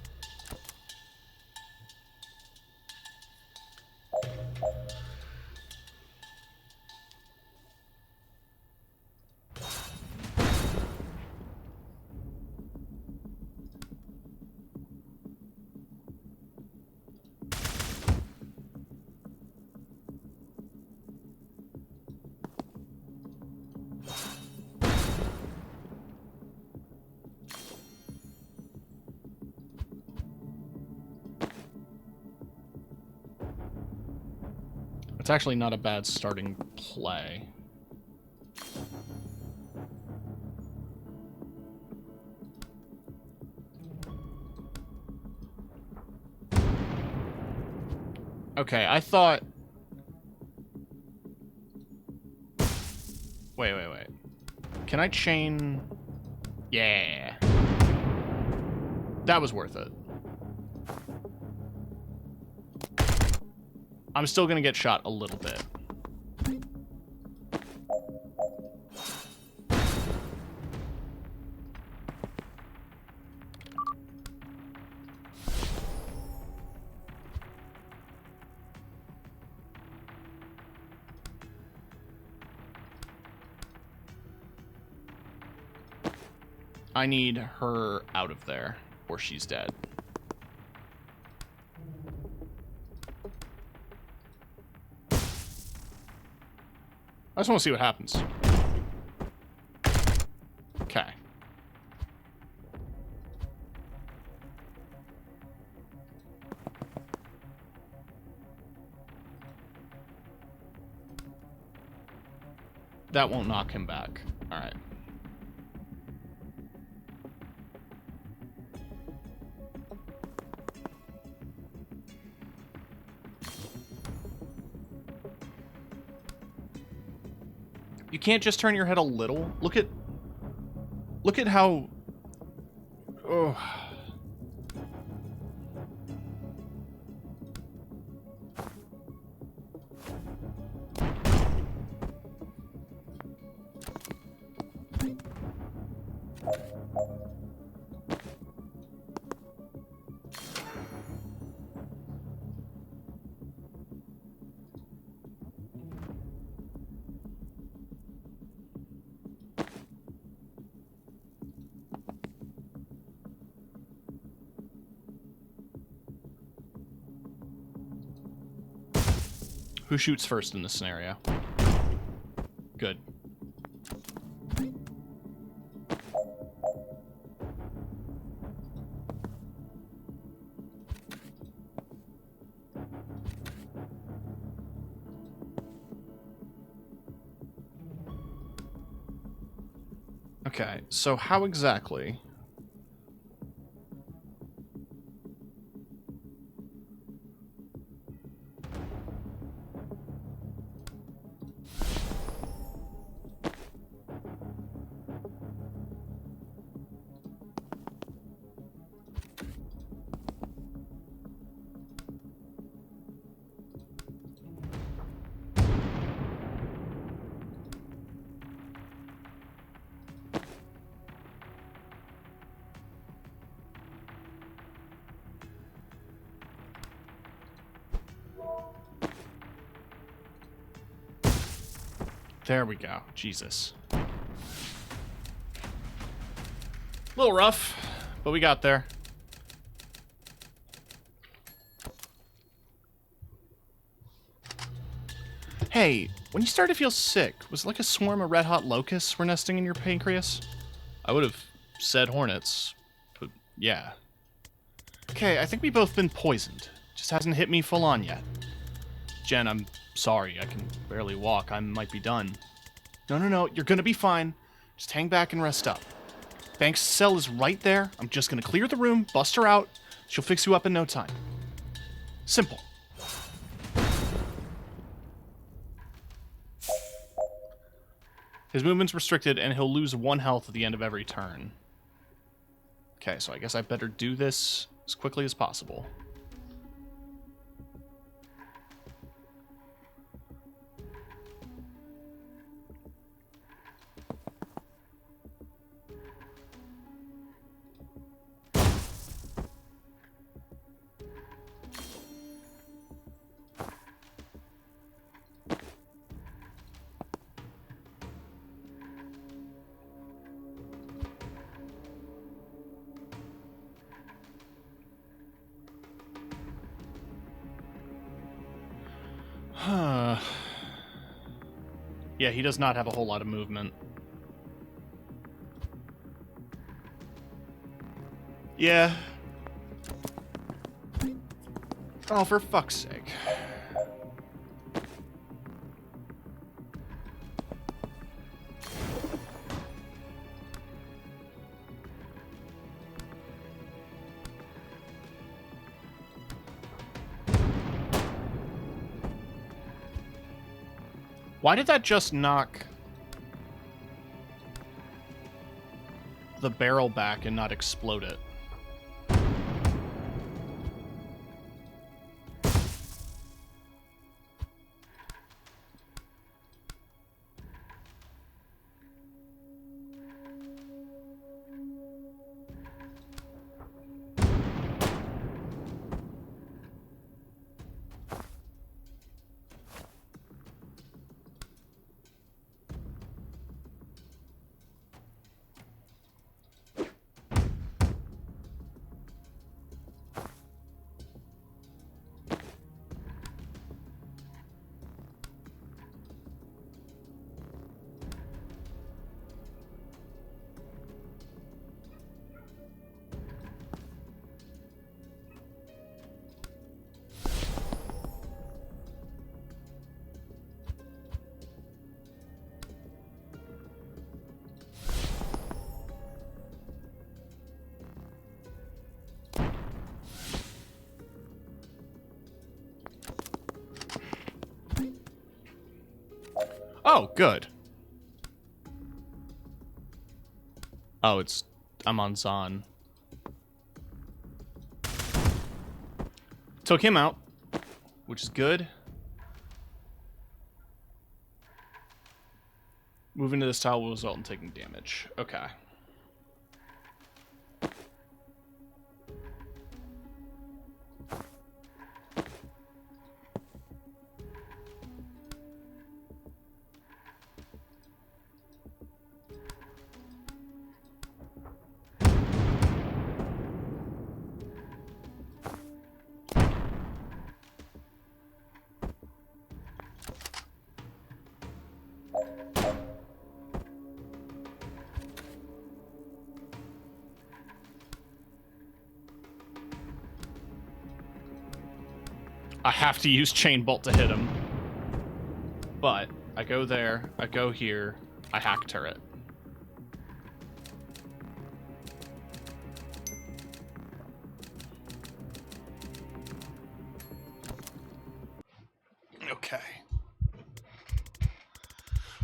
It's actually not a bad starting play. Okay, I thought... Wait. Can I chain... Yeah. That was worth it. I'm still gonna get shot a little bit. I need her out of there, or she's dead. I just want to see what happens. Okay. That won't knock him back. Alright. You can't just turn your head a little? Look at how... Oh. Who shoots first in this scenario? Good. Okay, so how exactly... There we go. Jesus. A little rough, but we got there. Hey, when you started to feel sick, was it like a swarm of red-hot locusts were nesting in your pancreas? I would have said hornets, but yeah. Okay, I think we've both been poisoned. Just hasn't hit me full on yet. Jen, I'm sorry. I can barely walk. I might be done. No. You're gonna be fine. Just hang back and rest up. Banks' cell is right there. I'm just gonna clear the room, bust her out. She'll fix you up in no time. Simple. His movement's restricted, and he'll lose 1 health at the end of every turn. Okay, so I guess I better do this as quickly as possible. Yeah, he does not have a whole lot of movement. Yeah. Oh, for fuck's sake. Why did that just knock the barrel back and not explode it? Oh, good. Oh, I'm on Zahn. Took him out, which is good. Moving to this tile will result in taking damage. Okay. I have to use Chain Bolt to hit him. But I go there, I go here, I hack turret. Okay.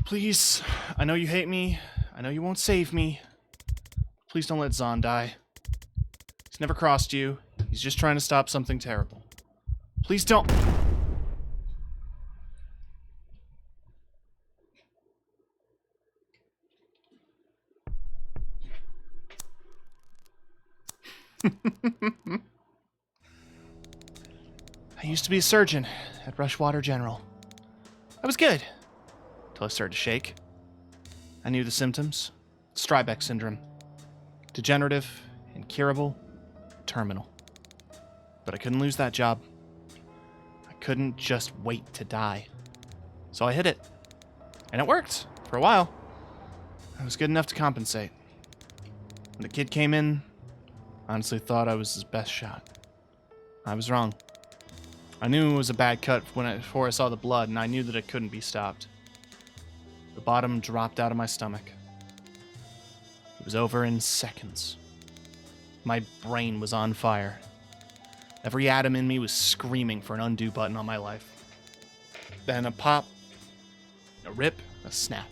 Please, I know you hate me. I know you won't save me. Please don't let Zahn die. He's never crossed you. He's just trying to stop something terrible. Please don't. I used to be a surgeon at Rushwater General. I was good, till I started to shake. I knew the symptoms. Strybeck syndrome. Degenerative, incurable, terminal. But I couldn't lose that job. I couldn't just wait to die. So I hit it. And it worked, for a while. I was good enough to compensate. When the kid came in, I honestly thought I was his best shot. I was wrong. I knew it was a bad cut before I saw the blood, and I knew that it couldn't be stopped. The bottom dropped out of my stomach. It was over in seconds. My brain was on fire. Every atom in me was screaming for an undo button on my life. Then a pop, a rip, a snap,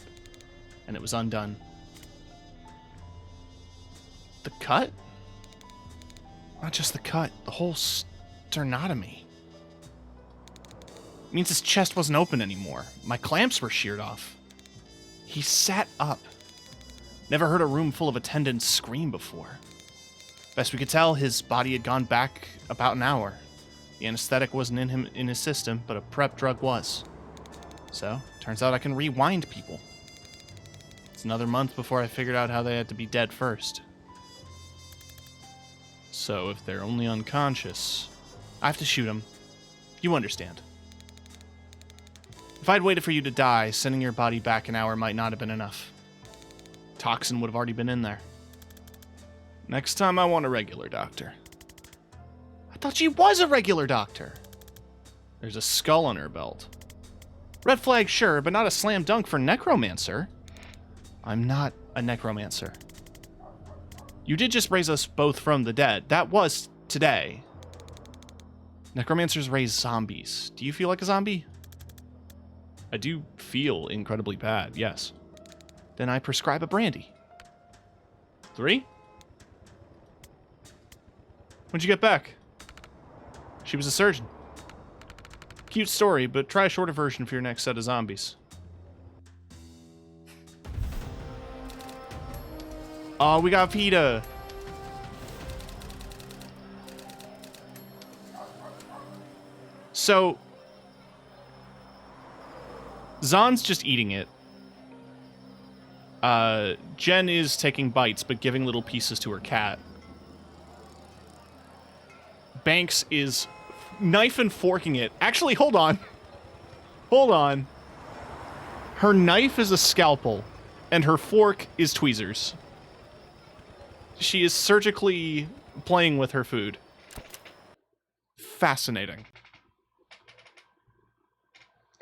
and it was undone. The cut? Not just the cut, the whole sternotomy. It means his chest wasn't open anymore. My clamps were sheared off. He sat up. Never heard a room full of attendants scream before. Best we could tell, his body had gone back about an hour. The anesthetic wasn't in his system, but a prep drug was. So, turns out I can rewind people. It's another month before I figured out how they had to be dead first. So, if they're only unconscious, I have to shoot them. You understand. If I'd waited for you to die, sending your body back an hour might not have been enough. Toxin would have already been in there. Next time I want a regular doctor. I thought she was a regular doctor. There's a skull on her belt. Red flag, sure, but not a slam dunk for necromancer. I'm not a necromancer. You did just raise us both from the dead. That was today. Necromancers raise zombies. Do you feel like a zombie? I do feel incredibly bad, yes. Then I prescribe a brandy. 3? When'd you get back? She was a surgeon. Cute story, but try a shorter version for your next set of zombies. Oh, we got PETA. So, Zahn's just eating it. Jen is taking bites, but giving little pieces to her cat. Banks is knife and forking it. Actually, hold on. Hold on. Her knife is a scalpel, and her fork is tweezers. She is surgically playing with her food. Fascinating.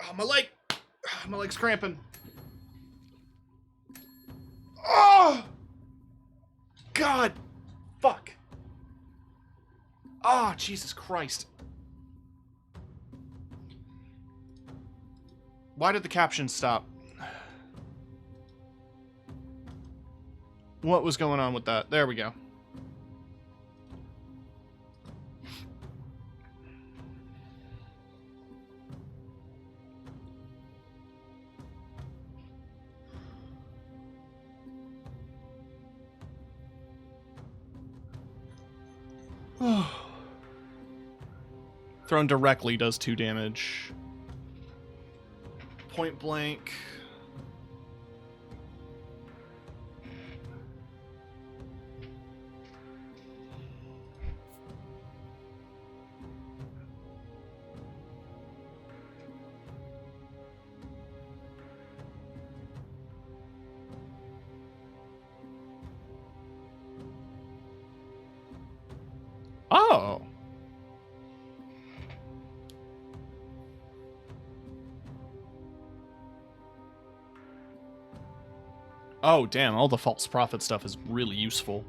Oh, my leg! My leg's cramping. Oh! God! Fuck. Oh, Jesus Christ. Why did the caption stop? What was going on with that? There we go. Thrown directly does 2 damage. Point blank. Oh. Oh, damn, all the false prophet stuff is really useful.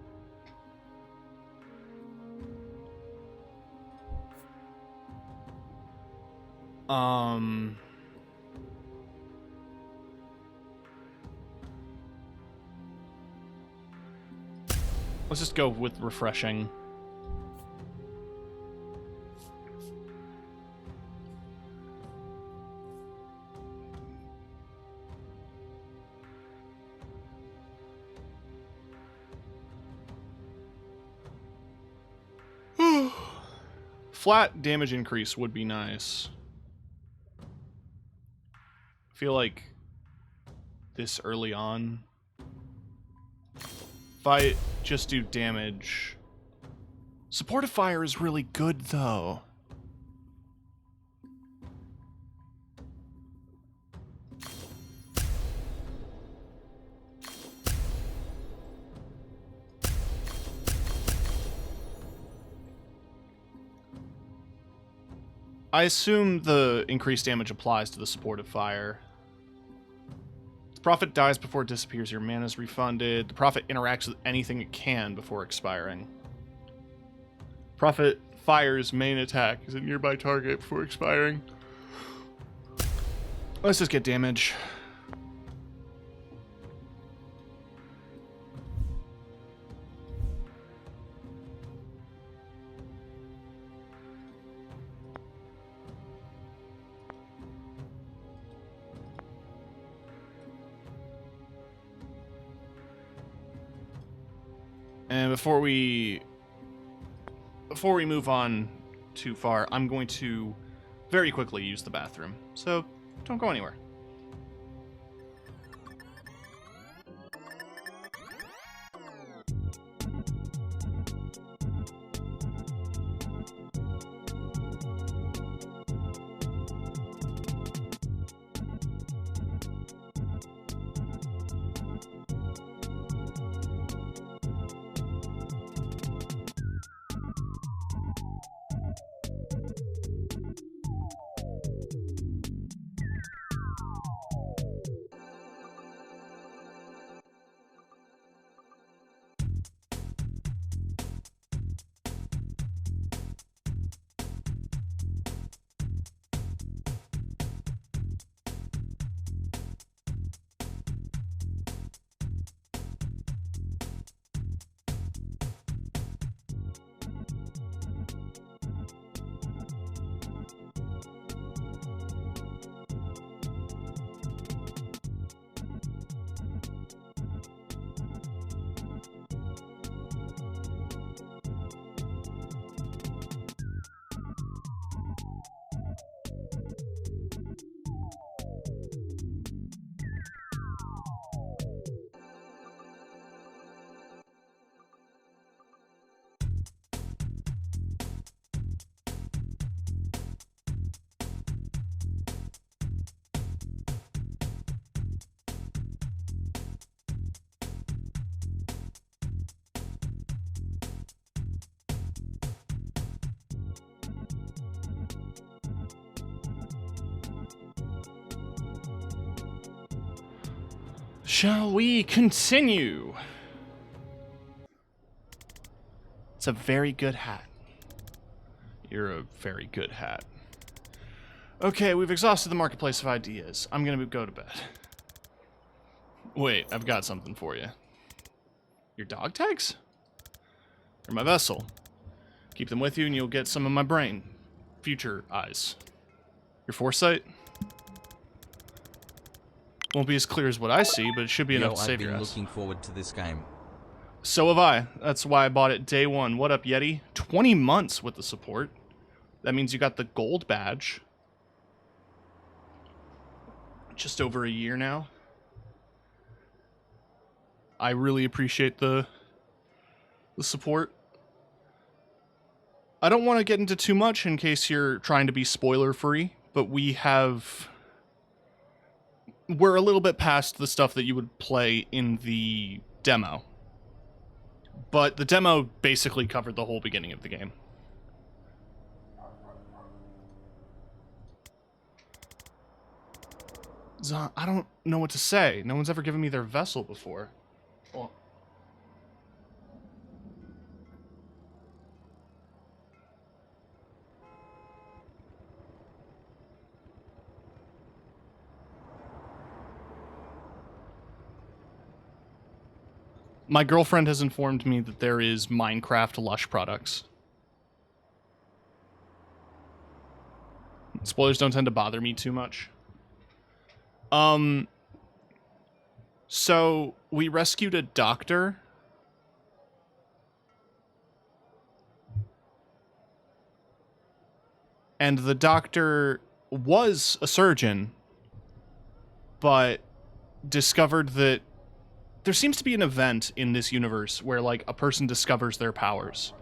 Let's just go with refreshing. Flat damage increase would be nice. I feel like this early on, if I just do damage... Supportive fire is really good, though. I assume the increased damage applies to the supportive fire. The prophet dies before it disappears. Your mana is refunded. The prophet interacts with anything it can before expiring. Prophet fires main attack is a nearby target before expiring. Let's just get damage. And before we move on too far, I'm going to very quickly use the bathroom. So don't go anywhere. Shall we continue? It's a very good hat. You're a very good hat. Okay, we've exhausted the marketplace of ideas. I'm gonna go to bed. Wait, I've got something for you. Your dog tags? They're my vessel. Keep them with you and you'll get some of my brain. Future eyes. Your foresight? Won't be as clear as what I see, but it should be enough to save your ass. I've been looking forward to this game. So have I. That's why I bought it day one. What up, Yeti? 20 months with the support. That means you got the gold badge. Just over a year now. I really appreciate the support. I don't want to get into too much in case you're trying to be spoiler free, but we're a little bit past the stuff that you would play in the demo. But the demo basically covered the whole beginning of the game. I don't know what to say. No one's ever given me their vessel before. Well, my girlfriend has informed me that there is Minecraft Lush products. Spoilers don't tend to bother me too much. So we rescued a doctor. And the doctor was a surgeon, but discovered that there seems to be an event in this universe where, like, a person discovers their powers.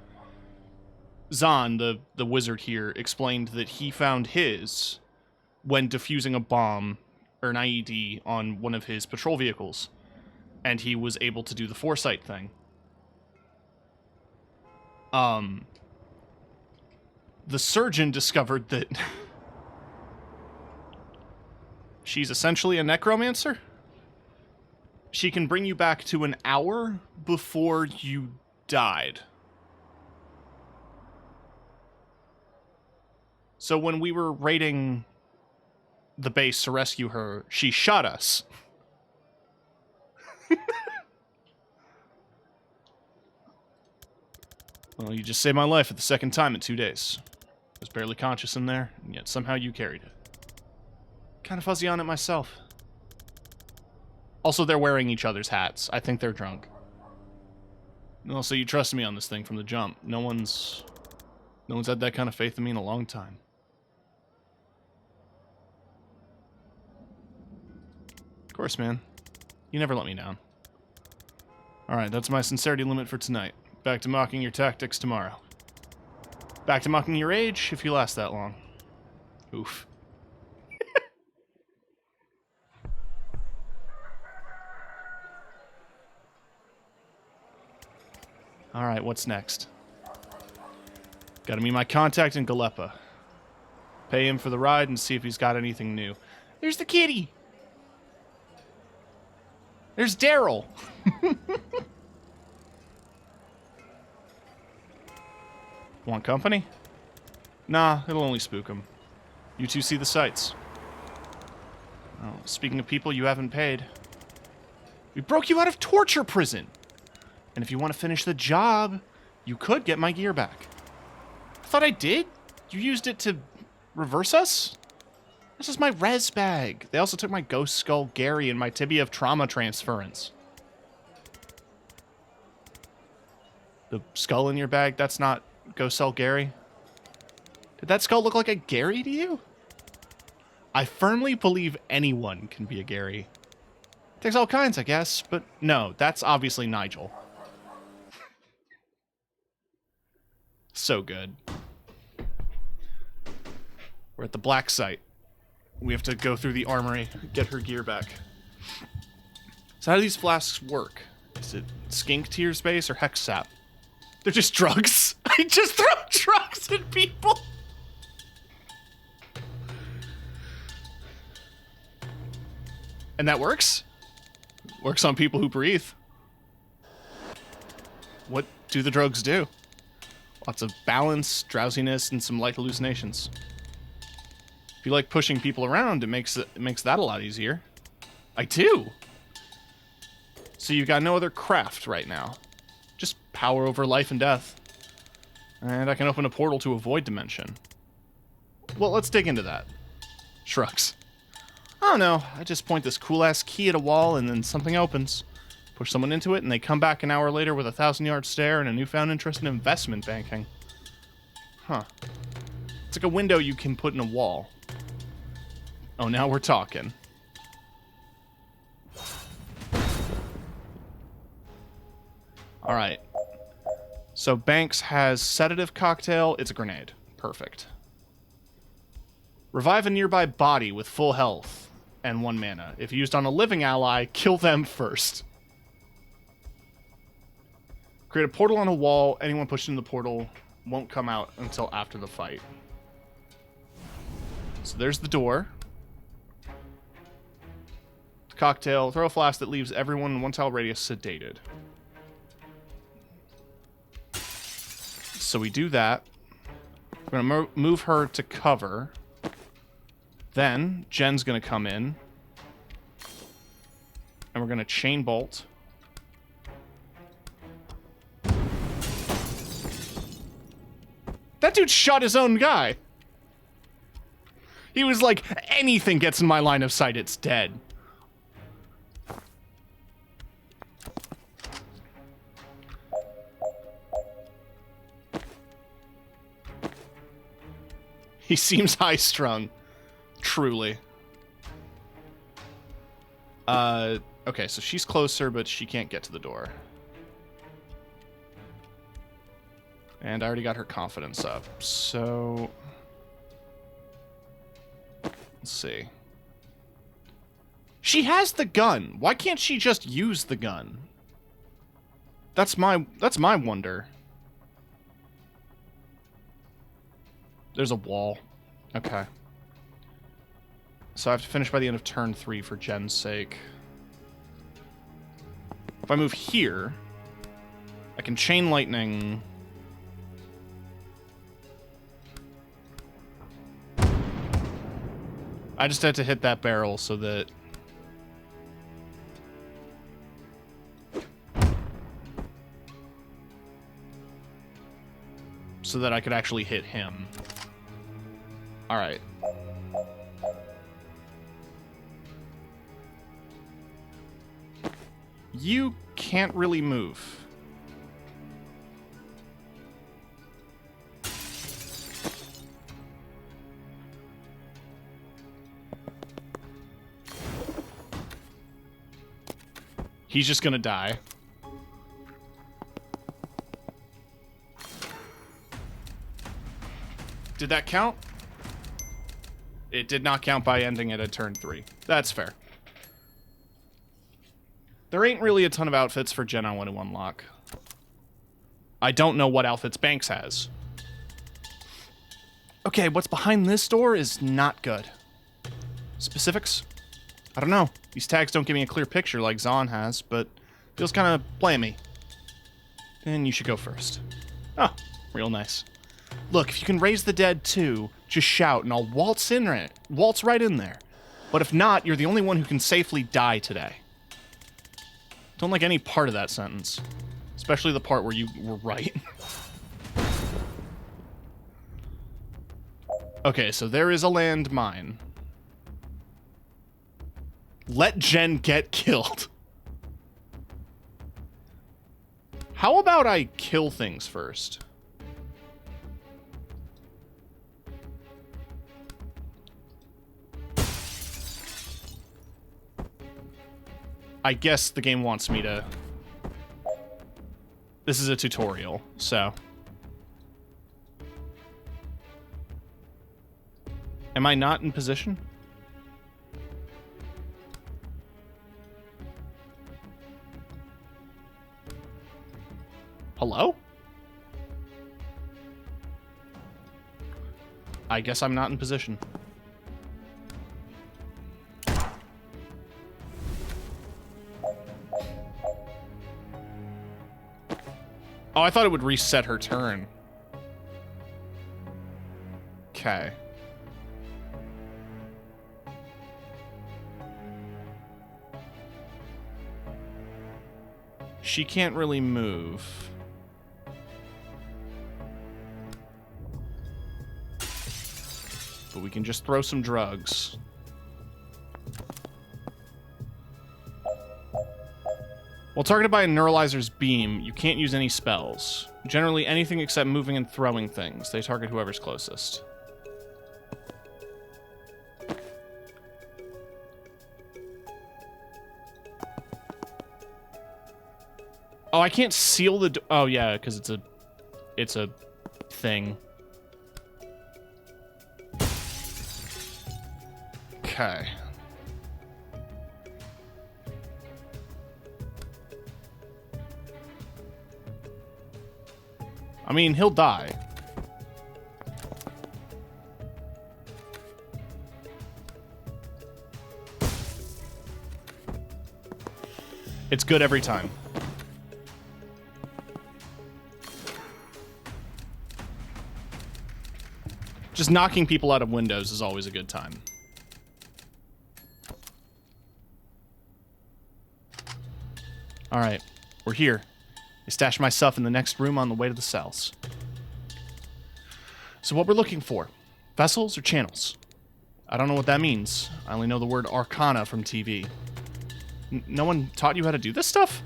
Zahn, the wizard here, explained that he found his when defusing a bomb, or an IED, on one of his patrol vehicles. And he was able to do the foresight thing. The surgeon discovered that she's essentially a necromancer. She can bring you back to an hour before you died. So when we were raiding the base to rescue her, she shot us. Well, you just saved my life for the second time in 2 days. I was barely conscious in there, and yet somehow you carried it. Kind of fuzzy on it myself. Also, they're wearing each other's hats. I think they're drunk. Also, you trusted me on this thing from the jump. No one's had that kind of faith in me in a long time. Of course, man. You never let me down. Alright, that's my sincerity limit for tonight. Back to mocking your tactics tomorrow. Back to mocking your age if you last that long. Oof. Alright, what's next? Gotta meet my contact in Galepa. Pay him for the ride and see if he's got anything new. There's the kitty! There's Daryl! Want company? Nah, it'll only spook him. You two see the sights. Oh, speaking of people you haven't paid. We broke you out of torture prison! And if you want to finish the job, you could get my gear back. I thought I did? You used it to reverse us? This is my res bag. They also took my Ghost Skull Gary and my Tibia of Trauma transference. The skull in your bag, that's not Ghost Skull Gary? Did that skull look like a Gary to you? I firmly believe anyone can be a Gary. Takes all kinds, I guess, but no, that's obviously Nigel. So good. We're at the black site. We have to go through the armory, get her gear back. So how do these flasks work? Is it skink tears base or hex sap? They're just drugs. I just throw drugs at people. And that works? Works on people who breathe. What do the drugs do? Lots of balance, drowsiness, and some light hallucinations. If you like pushing people around, it makes that a lot easier. I do! So you've got no other craft right now. Just power over life and death. And I can open a portal to a void dimension. Well, let's dig into that. Shrugs. I don't know, I just point this cool-ass key at a wall and then something opens. Push someone into it and they come back an hour later with a 1,000-yard stare and a newfound interest in investment banking. Huh. It's like a window you can put in a wall. Oh, now we're talking. Alright. So Banks has sedative cocktail. It's a grenade. Perfect. Revive a nearby body with full health and 1 mana. If used on a living ally, kill them first. Create a portal on a wall. Anyone pushed into the portal won't come out until after the fight. So there's the door. The cocktail. Throw a flask that leaves everyone in 1 tile radius sedated. So we do that. We're going to move her to cover. Then Jen's going to come in. And we're going to chain bolt. That dude shot his own guy. He was like, anything gets in my line of sight, it's dead. He seems high-strung. Truly. Okay, so she's closer, but she can't get to the door. And I already got her confidence up, so... Let's see. She has the gun. Why can't she just use the gun? That's my wonder. There's a wall. Okay. So I have to finish by the end of turn 3 for Jen's sake. If I move here, I can chain lightning... I just had to hit that barrel so that... so that I could actually hit him. Alright. You can't really move. He's just gonna die. Did that count? It did not count by ending it at turn 3. That's fair. There ain't really a ton of outfits for Jen I want to unlock. I don't know what outfits Banks has. Okay, what's behind this door is not good. Specifics? I don't know. These tags don't give me a clear picture like Zahn has, but feels kind of blammy. Then you should go first. Oh, real nice. Look, if you can raise the dead too, just shout and I'll waltz right in there. But if not, you're the only one who can safely die today. Don't like any part of that sentence. Especially the part where you were right. Okay, so there is a landmine. Let Jen get killed. How about I kill things first? I guess the game wants me to... This is a tutorial, so... Am I not in position? Hello? I guess I'm not in position. Oh, I thought it would reset her turn. Okay. She can't really move. But we can just throw some drugs. While targeted by a Neuralizer's beam, you can't use any spells. Generally, anything except moving and throwing things. They target whoever's closest. Oh, I can't seal the oh yeah, because it's a thing. Okay. I mean, he'll die. It's good every time. Just knocking people out of windows is always a good time. Alright, we're here. I stashed my stuff in the next room on the way to the cells. So what we're looking for, vessels or channels? I don't know what that means. I only know the word arcana from TV. No one taught you how to do this stuff?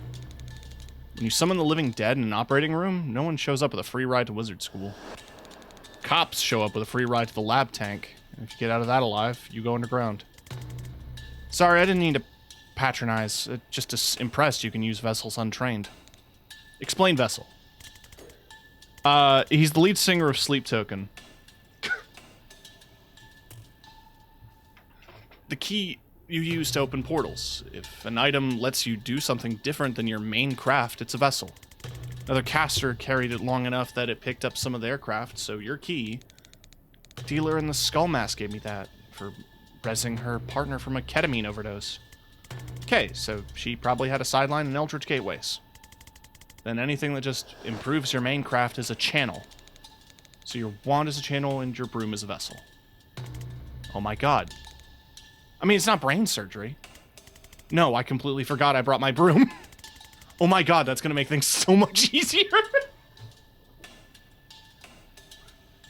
When you summon the living dead in an operating room, no one shows up with a free ride to wizard school. Cops show up with a free ride to the lab tank. And if you get out of that alive, you go underground. Sorry, I didn't mean to patronize. Just to impress, you can use vessels untrained. Explain Vessel. He's the lead singer of Sleep Token. The key you use to open portals. If an item lets you do something different than your main craft, it's a vessel. Another caster carried it long enough that it picked up some of their craft, so your key... Dealer in the Skull Mask gave me that for resing her partner from a ketamine overdose. Okay, so she probably had a sideline in Eldritch Gateways. Then anything that just improves your main craft is a channel. So your wand is a channel and your broom is a vessel. Oh my god. I mean, it's not brain surgery. No, I completely forgot I brought my broom. Oh my god, that's gonna make things so much easier.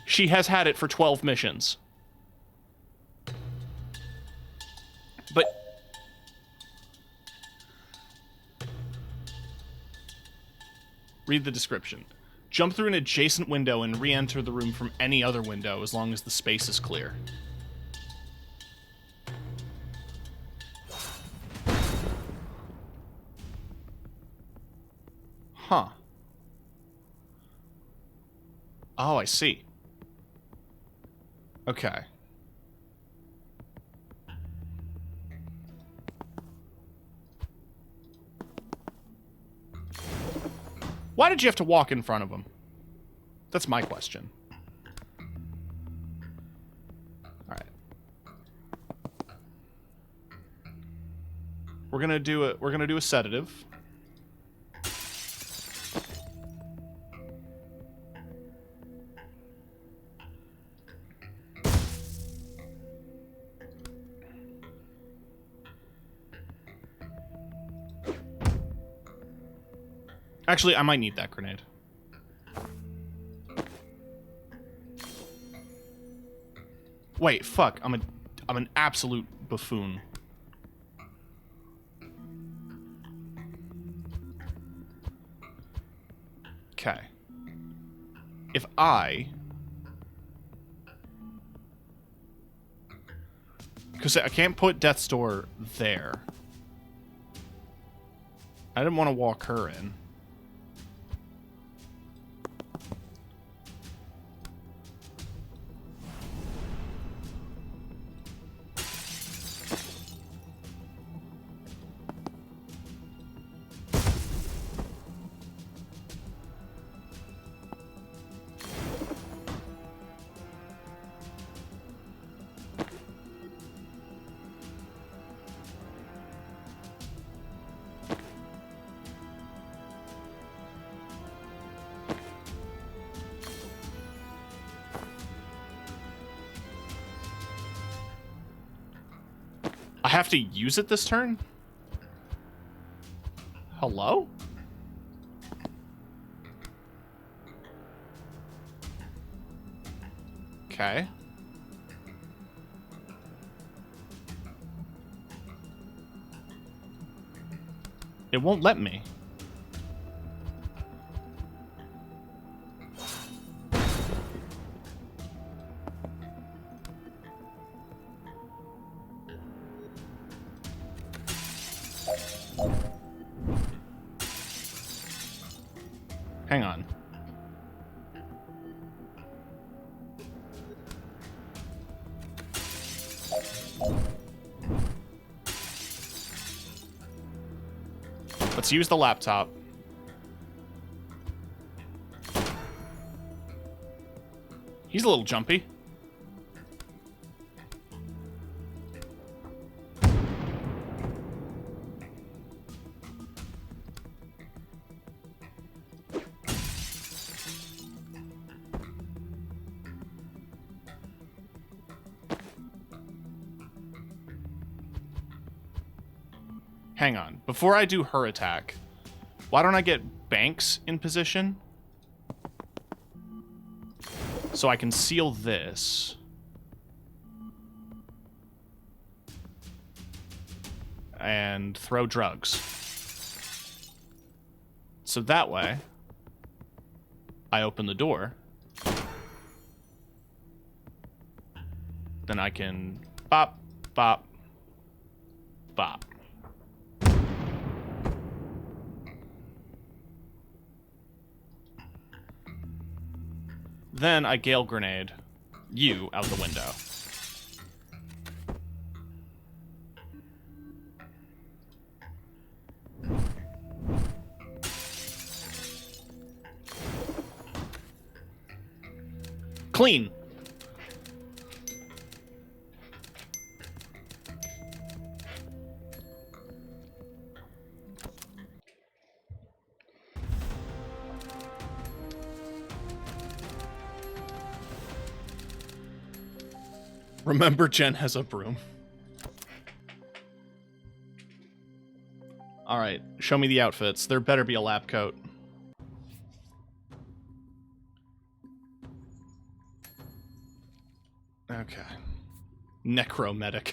She has had it for 12 missions. But... read the description. Jump through an adjacent window and re-enter the room from any other window as long as the space is clear. Huh. Oh, I see. Okay. Why did you have to walk in front of him? That's my question. Alright. We're gonna do a sedative. Actually, I might need that grenade. Wait, fuck. I'm an absolute buffoon. Okay. If I... because I can't put Death's Door there. I didn't want to walk her in. have to use it this turn? Hello? Okay. It won't let me. Hang on. Let's use the laptop. He's a little jumpy. Hang on. Before I do her attack, why don't I get Banks in position? So I can seal this. And throw drugs. So that way, I open the door. Then I can bop, bop, bop. Then I Gale Grenade you out the window. Clean. Remember, Jen has a broom. Alright, show me the outfits. There better be a lab coat. Okay. Necromedic.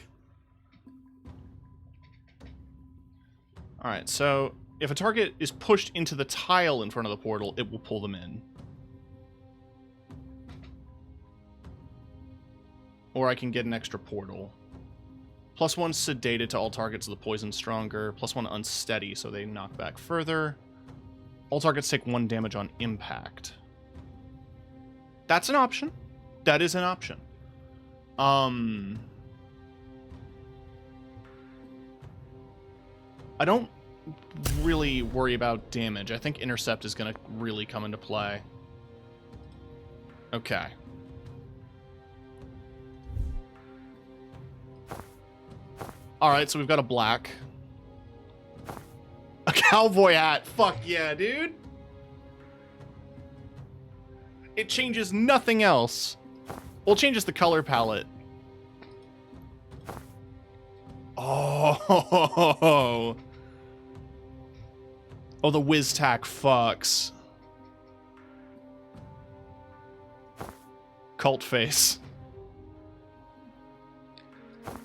Alright, so if a target is pushed into the tile in front of the portal, it will pull them in. Or I can get an extra portal. +1 sedated to all targets of the poison stronger. +1 unsteady, so they knock back further. All targets take 1 damage on impact. That's an option. That is an option. I don't really worry about damage. I think intercept is going to really come into play. Okay. Alright, so we've got a black. A cowboy hat. Fuck yeah, dude. It changes nothing else. Well, it changes the color palette. Oh. Oh, the WizTac fucks. Cult face.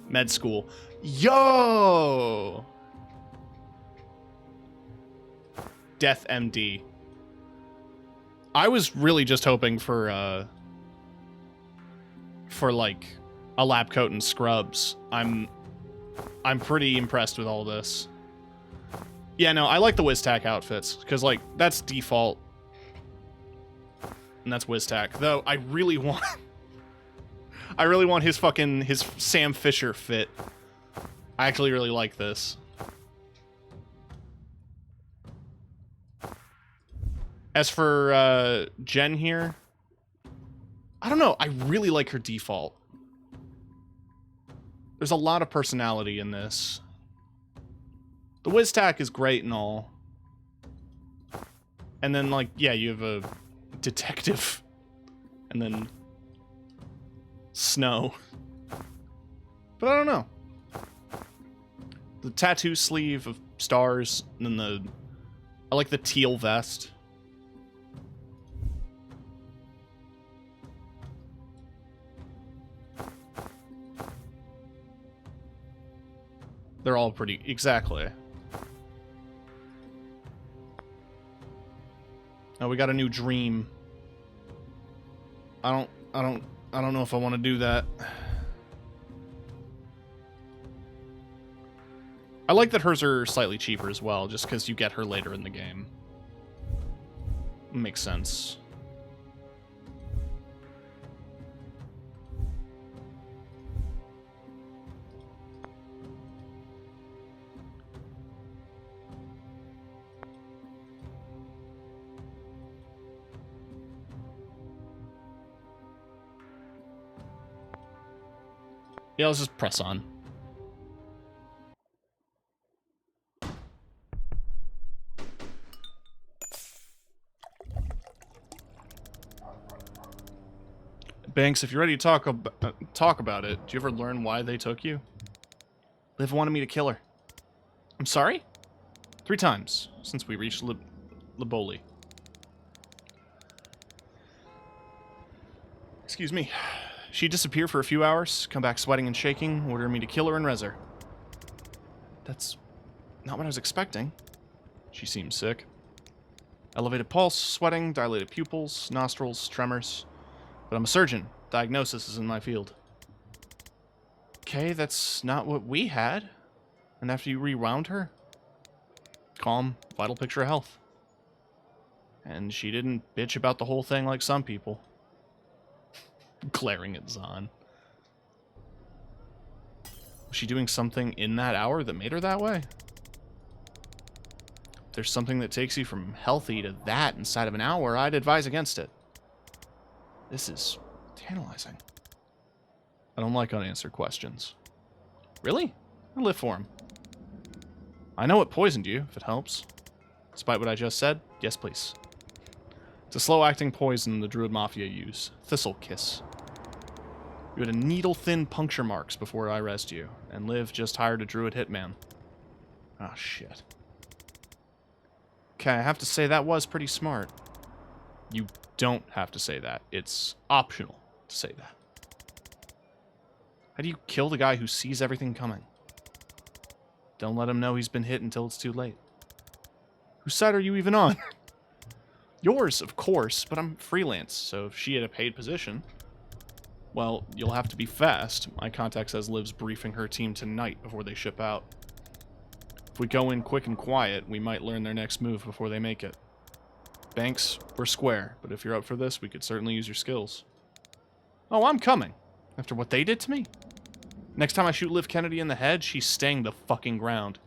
Med school. Yo! Death MD. I was really just hoping for like a lab coat and scrubs. I'm pretty impressed with all this. Yeah, no, I like the WizTac outfits because like that's default. And that's WizTac. Though I really want his Sam Fisher fit. I actually really like this. As for Jen here, I don't know. I really like her default. There's a lot of personality in this. The WizTac is great and all. And then, like, yeah, you have a detective. And then Snow. But I don't know. The tattoo sleeve of stars, and then I like the teal vest. They're all pretty, exactly. Oh, we got a new dream. I don't know if I want to do that. I like that hers are slightly cheaper as well, just because you get her later in the game. Makes sense. Yeah, let's just press on. Banks, if you're ready to talk about it, do you ever learn why they took you? Liv wanted me to kill her. I'm sorry? 3 times since we reached Liboli. Excuse me. She'd disappear for a few hours, come back sweating and shaking, order me to kill her and res her. That's not what I was expecting. She seems sick. Elevated pulse, sweating, dilated pupils, nostrils, tremors. But I'm a surgeon. Diagnosis is in my field. Okay, that's not what we had. And after you rewound her? Calm, vital picture of health. And she didn't bitch about the whole thing like some people. Glaring at Zahn. Was she doing something in that hour that made her that way? If there's something that takes you from healthy to that inside of an hour, I'd advise against it. This is tantalizing. I don't like unanswered questions. Really? I live for him. I know it poisoned you, if it helps. Despite what I just said, yes please. It's a slow-acting poison the Druid Mafia use. Thistle Kiss. You had a needle-thin puncture marks before I resed you, and Liv just hired a Druid hitman. Ah, shit. Okay, I have to say that was pretty smart. You don't have to say that. It's optional to say that. How do you kill the guy who sees everything coming? Don't let him know he's been hit until it's too late. Whose side are you even on? Yours, of course, but I'm freelance, so if she had a paid position... Well, you'll have to be fast. My contact says Liv's briefing her team tonight before they ship out. If we go in quick and quiet, we might learn their next move before they make it. Banks, we're square, but if you're up for this, we could certainly use your skills. Oh, I'm coming. After what they did to me? Next time I shoot Liv Kennedy in the head, she's staying the fucking ground.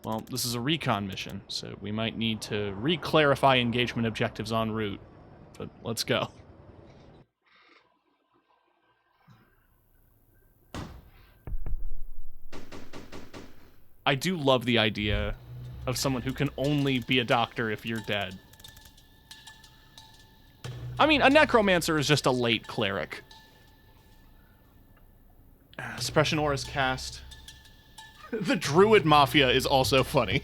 Well, this is a recon mission, so we might need to re-clarify engagement objectives en route. But let's go. I do love the idea of someone who can only be a doctor if you're dead. I mean, a necromancer is just a late cleric. Suppression Aura is cast. The Druid Mafia is also funny.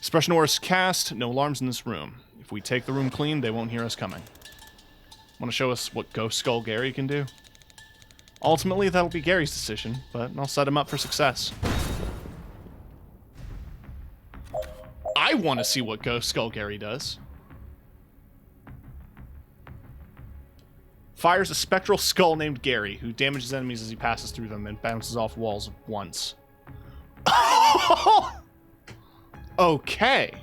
Suppression Aura is cast. No alarms in this room. If we take the room clean, they won't hear us coming. Want to show us what Ghost Skull Gary can do? Ultimately, that'll be Gary's decision, but I'll set him up for success. I want to see what Ghost Skull Gary does. Fires a spectral skull named Gary, who damages enemies as he passes through them and bounces off walls once. Okay.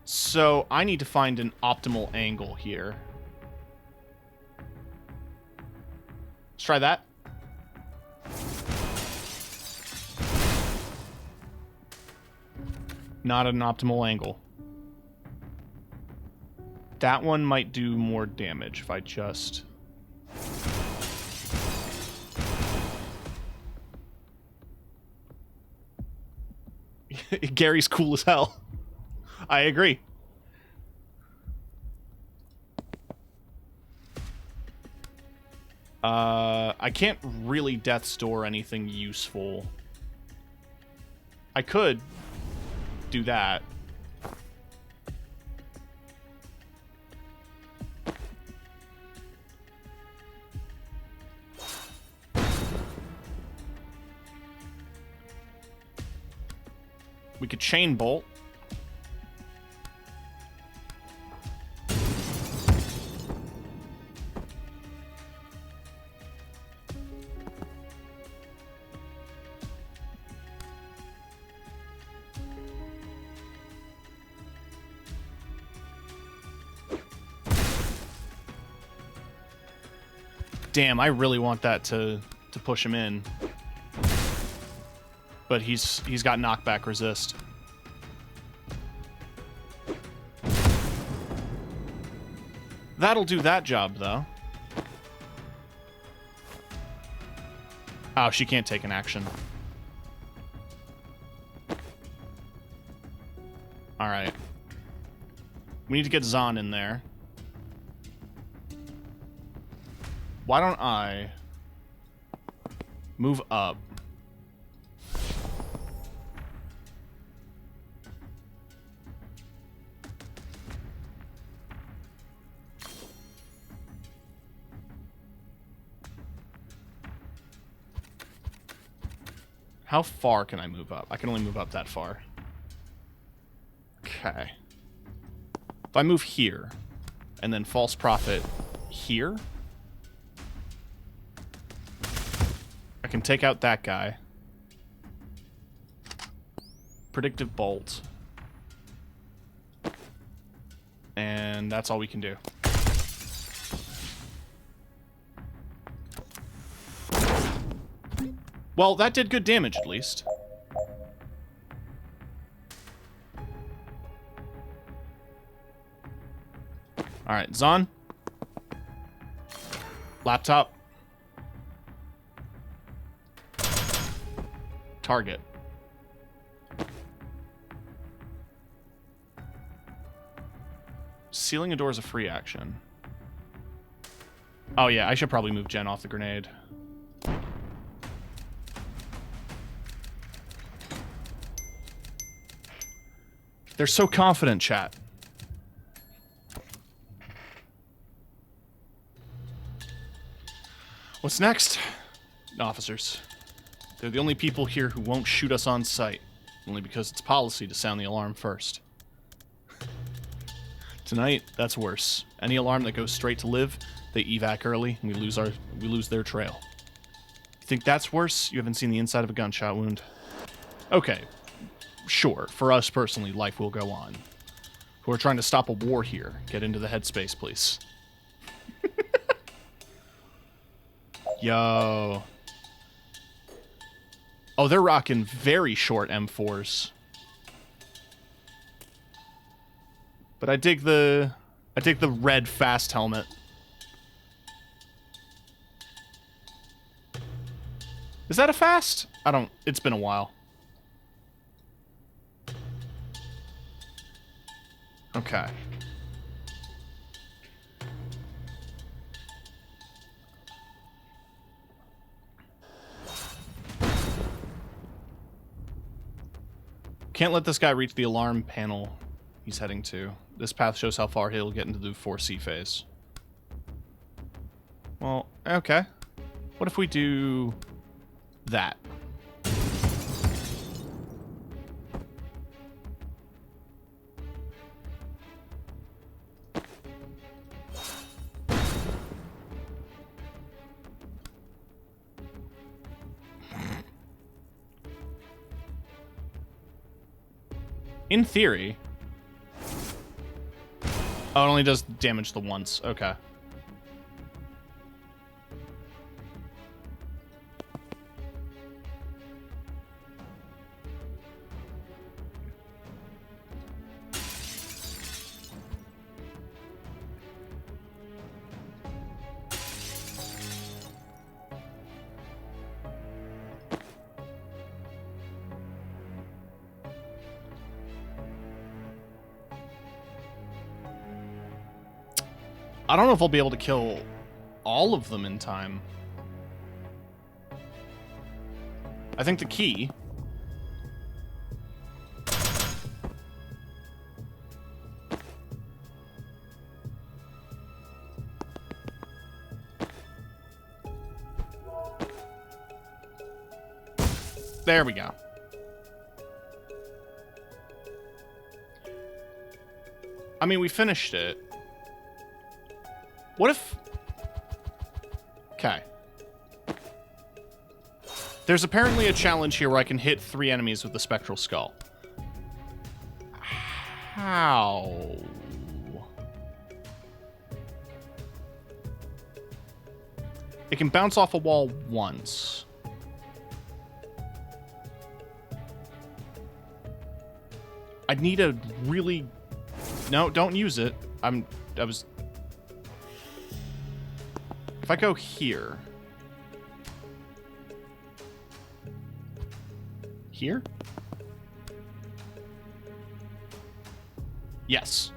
So, I need to find an optimal angle here. Let's try that. Not an optimal angle. That one might do more damage if I just... Gary's cool as hell. I agree. I can't really death's door anything useful. I could do that. We could chain bolt. Damn, I really want that to push him in. But he's got knockback resist. That'll do that job, though. Oh, she can't take an action. Alright. We need to get Zahn in there. Why don't I move up? How far can I move up? I can only move up that far. Okay. If I move here, and then False Prophet here, I can take out that guy. Predictive Bolt. And that's all we can do. Well, that did good damage, at least. Alright, Zahn. Laptop. Target. Sealing a door is a free action. Oh yeah, I should probably move Jen off the grenade. They're so confident, chat. What's next? Officers. They're the only people here who won't shoot us on sight, only because it's policy to sound the alarm first. Tonight, that's worse. Any alarm that goes straight to live, they evac early, and we lose their trail. You think that's worse? You haven't seen the inside of a gunshot wound. Okay. Sure, for us personally, life will go on. Who are trying to stop a war here, get into the headspace, please. Yo. Oh, they're rocking very short M4s. But I dig the red fast helmet. Is that a fast? It's been a while. Okay. Can't let this guy reach the alarm panel he's heading to. This path shows how far he'll get into the 4C phase. Well, okay. What if we do that? In theory... Oh, it only does damage the once. Okay. I don't know if I'll be able to kill all of them in time. I think the key... There we go. I mean, we finished it. What if... Okay. There's apparently a challenge here where I can hit 3 enemies with the Spectral Skull. How? It can bounce off a wall once. I'd need a really... No, don't use it. I was... If I go here... Here? Yes.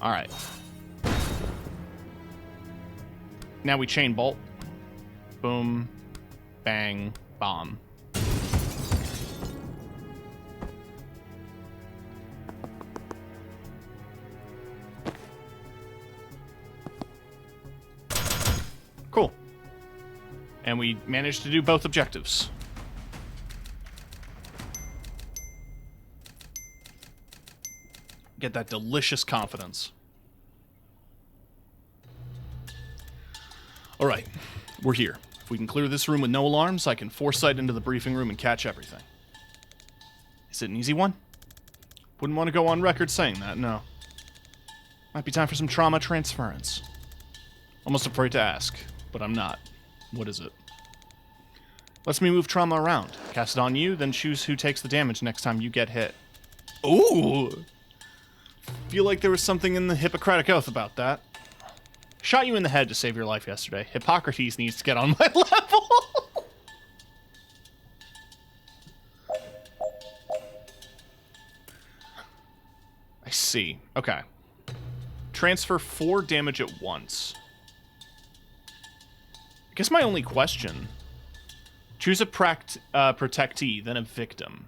All right. Now we chain bolt. Boom. Bang. Bomb. Cool. And we managed to do both objectives. Get that delicious confidence. All right, we're here. If we can clear this room with no alarms, I can foresight into the briefing room and catch everything. Is it an easy one? Wouldn't want to go on record saying that, no. Might be time for some trauma transference. Almost afraid to ask, but I'm not. What is it? Lets me move trauma around. Cast it on you, then choose who takes the damage next time you get hit. Ooh! Feel like there was something in the Hippocratic Oath about that. Shot you in the head to save your life yesterday. Hippocrates needs to get on my level. I see. Okay. Transfer 4 damage at once. I guess my only question. Choose a protectee, then a victim.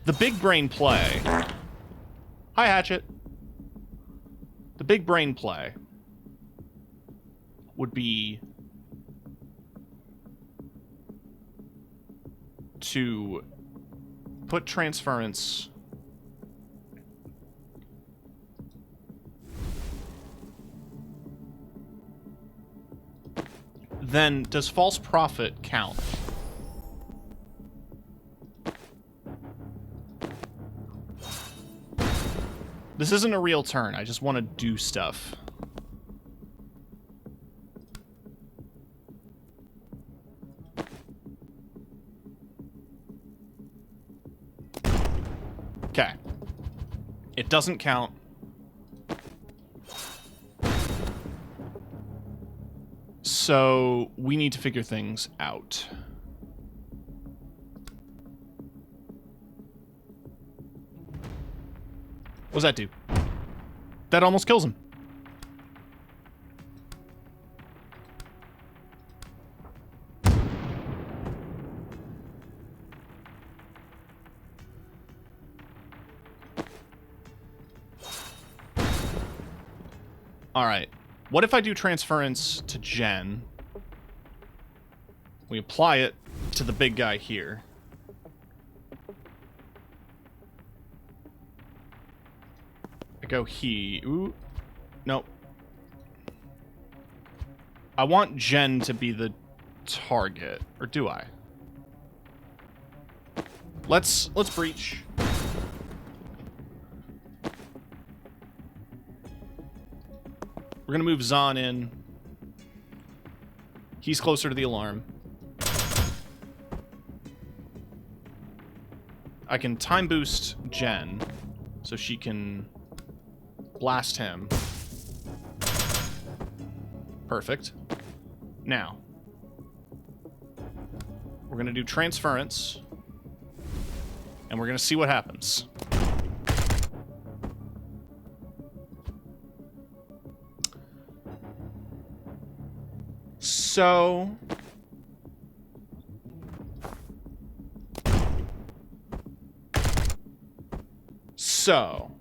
The big brain play. Hi, Hatchet. The big brain play would be to put transference then does false prophet count? This isn't a real turn. I just want to do stuff. Okay. It doesn't count. So we need to figure things out. What does that do? That almost kills him. All right. What if I do transference to Jen? We apply it to the big guy here. I go ooh. Nope. I want Jen to be the target. Or do I? Let's breach. We're gonna move Zahn in. He's closer to the alarm. I can time boost Jen so she can blast him. Perfect. Now, we're going to do transference, and we're going to see what happens. So... So...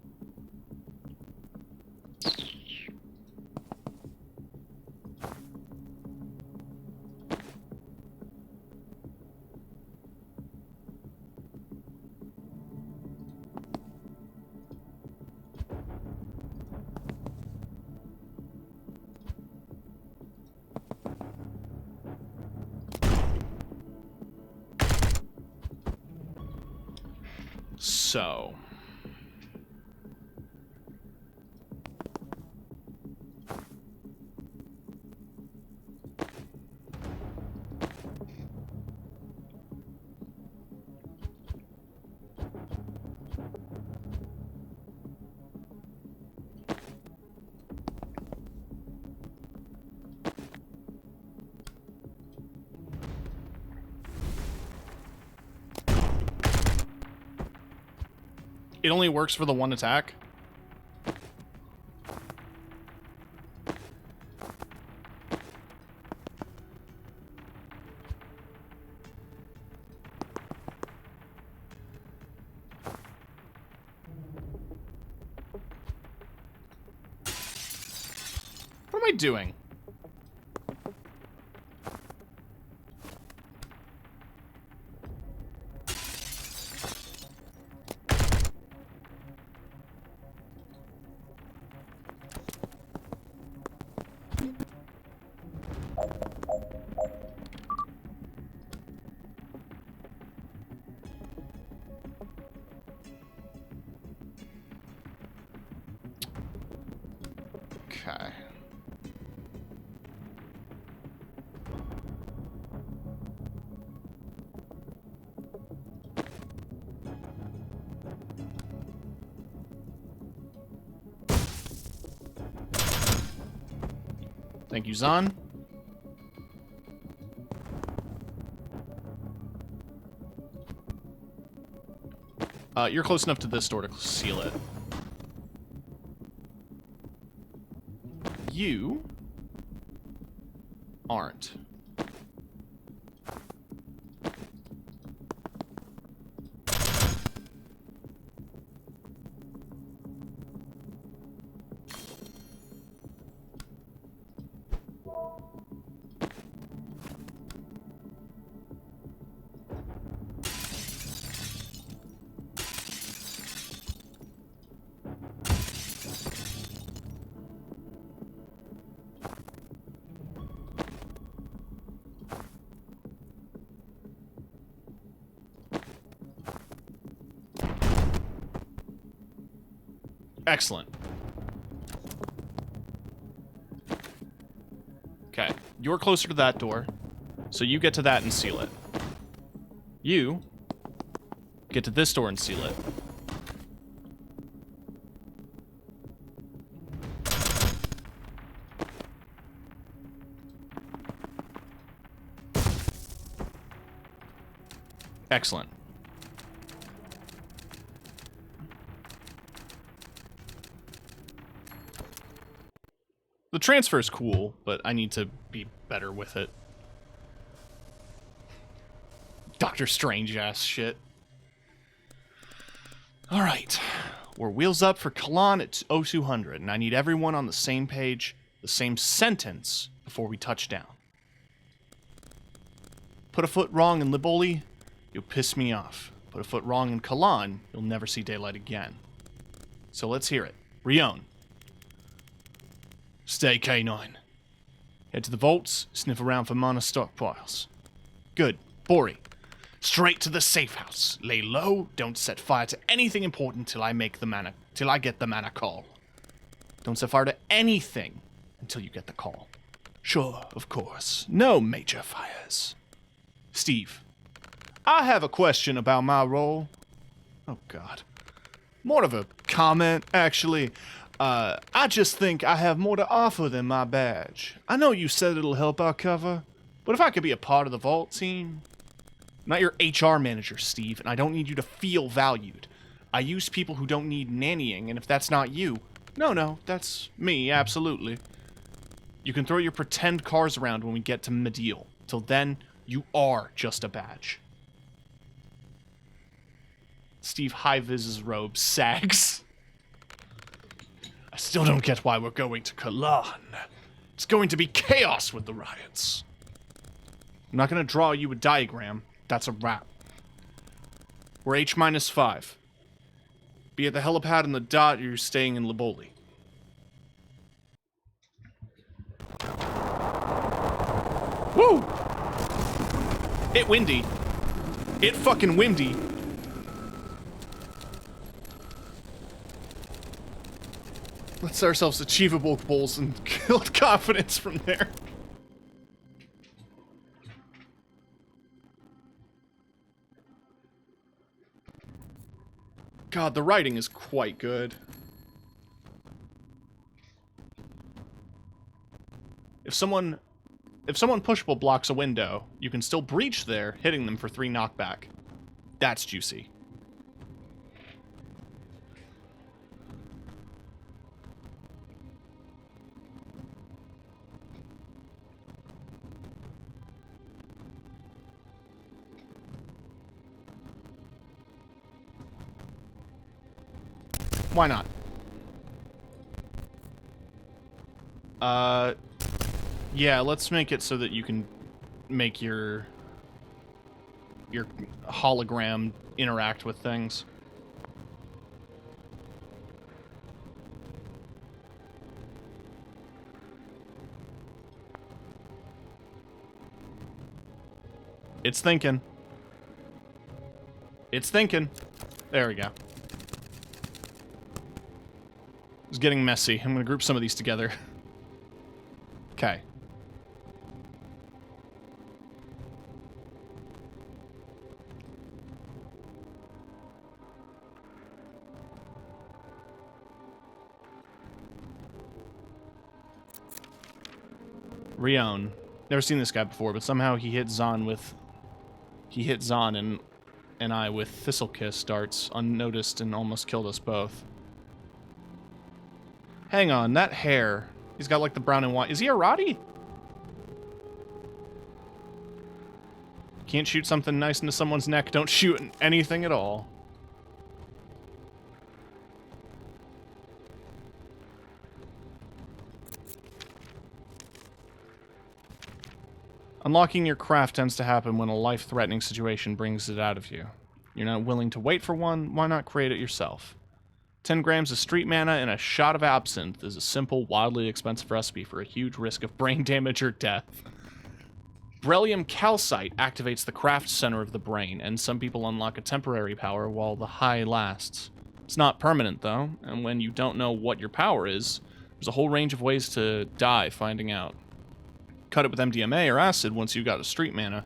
It only works for the one attack? What am I doing? Okay. Thank you, Zahn. You're close enough to this door to seal it. You aren't. Excellent. Okay, you're closer to that door, so you get to that and seal it. You get to this door and seal it. Excellent. The transfer is cool, but I need to be better with it. Doctor Strange-ass shit. Alright. We're wheels up for Kalan at 0200, and I need everyone on the same page, the same sentence, before we touch down. Put a foot wrong in Liboli, you'll piss me off. Put a foot wrong in Kalan, you'll never see daylight again. So let's hear it. Rion. Stay K9. Head to the vaults, sniff around for mana stockpiles. Good. Bori. Straight to the safe house. Lay low, don't set fire to anything important till I get the mana call. Don't set fire to anything until you get the call. Sure, of course. No major fires. Steve. I have a question about my role. Oh god. More of a comment, actually. I just think I have more to offer than my badge. I know you said it'll help our cover, but if I could be a part of the Vault team... I'm not your HR manager, Steve, and I don't need you to feel valued. I use people who don't need nannying, and if that's not you... No, that's me, absolutely. You can throw your pretend cars around when we get to Medeal. Till then, you are just a badge. Steve High-Viz's robe sags. I still don't get why we're going to Kalan. It's going to be chaos with the riots. I'm not going to draw you a diagram. That's a wrap. We're H-5. Be at the helipad in the dot, you're staying in Liboli. Woo! It windy. It fucking windy. Let's set ourselves achievable goals and build confidence from there. God, the writing is quite good. If someone pushable blocks a window, you can still breach there, hitting them for 3 knockback. That's juicy. Why not? Yeah, let's make it so that you can make your hologram interact with things. It's thinking. It's thinking. There we go. It's getting messy. I'm gonna group some of these together. Okay. Rion. Never seen this guy before, but somehow he hit Zahn and I with Thistlekiss darts unnoticed and almost killed us both. Hang on, that hair. He's got like the brown and white. Is he a Roddy? Can't shoot something nice into someone's neck. Don't shoot anything at all. Unlocking your craft tends to happen when a life-threatening situation brings it out of you. You're not willing to wait for one, why not create it yourself? 10 grams of street mana and a shot of absinthe is a simple, wildly expensive recipe for a huge risk of brain damage or death. Beryllium calcite activates the craft center of the brain, and some people unlock a temporary power while the high lasts. It's not permanent, though, and when you don't know what your power is, there's a whole range of ways to die finding out. Cut it with MDMA or acid once you've got a street mana.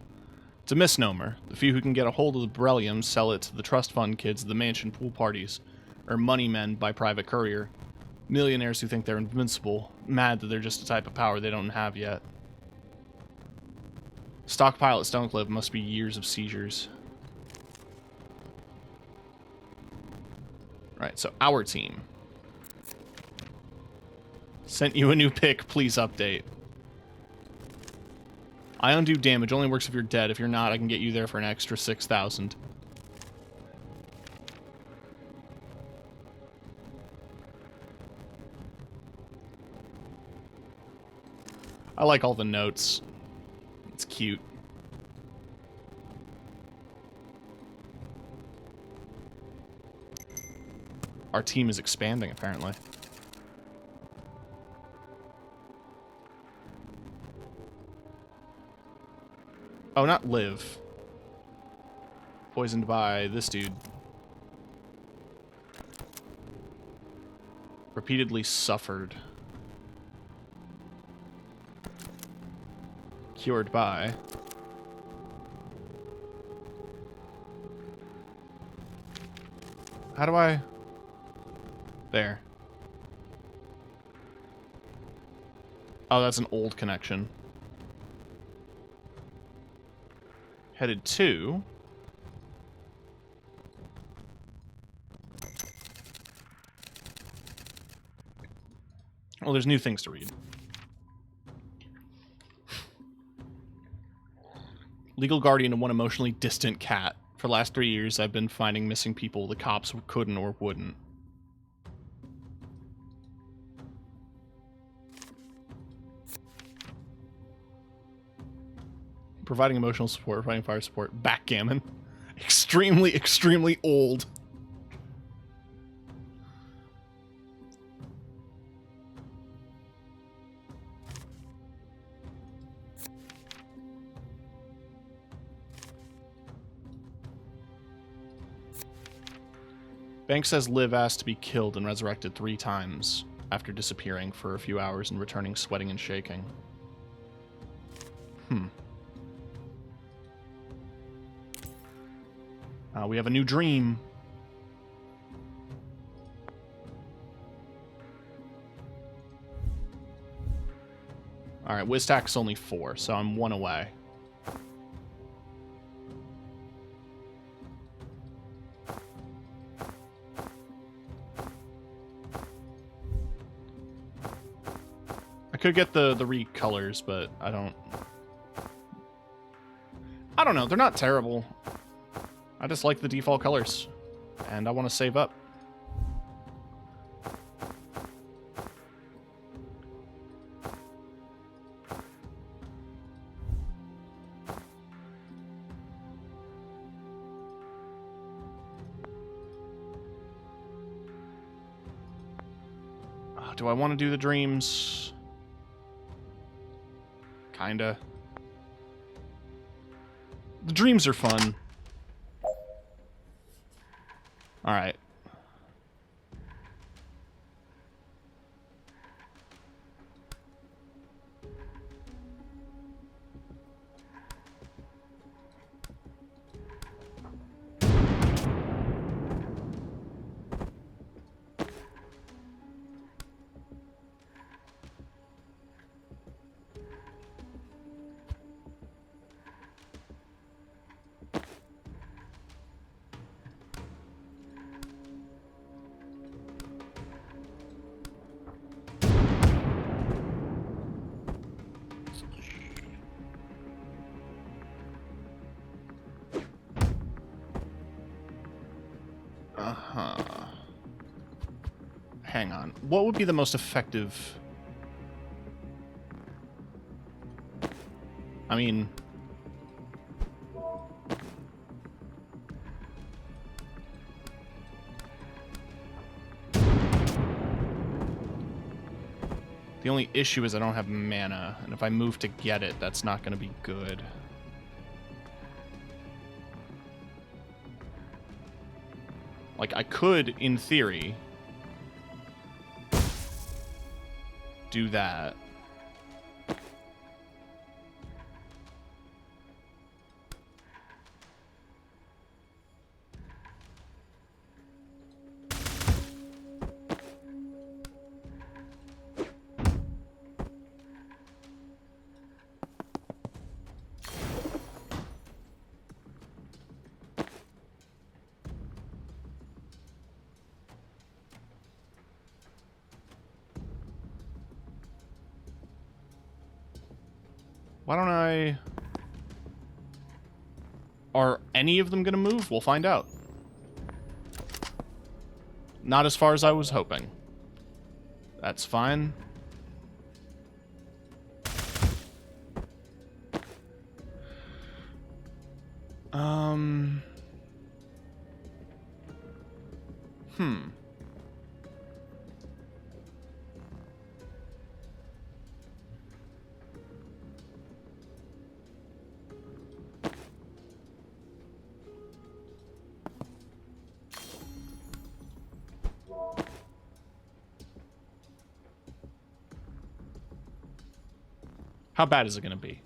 It's a misnomer. The few who can get a hold of the beryllium sell it to the trust fund kids at the mansion pool parties, or money men by private courier. Millionaires who think they're invincible, mad that they're just a type of power they don't have yet. Stockpile at Stonecliff must be years of seizures. Right, so our team. Sent you a new pick, please update. I undo damage, only works if you're dead. If you're not, I can get you there for an extra 6,000. I like all the notes. It's cute. Our team is expanding, apparently. Oh, not live. Poisoned by this dude. Repeatedly suffered. Cured by. How do I... There. Oh, that's an old connection. Headed to... Well, there's new things to read. Legal guardian of one emotionally distant cat. For the last 3 years, I've been finding missing people the cops couldn't or wouldn't. Providing emotional support, providing fire support. Backgammon. Extremely, extremely old. Banks says Liv asked to be killed and resurrected 3 times after disappearing for a few hours and returning sweating and shaking. We have a new dream. Alright, Wiztak's only 4, so I'm 1 away. I could get the recolors, but I don't know. They're not terrible. I just like the default colors, and I want to save up. Do I want to do the dreams? Kinda. The dreams are fun. Alright. Hang on. What would be the most effective... I mean... The only issue is I don't have mana, and if I move to get it, that's not going to be good. Like, I could, in theory, do that. Why don't I... Are any of them going to move? We'll find out. Not as far as I was hoping. That's fine. How bad is it going to be?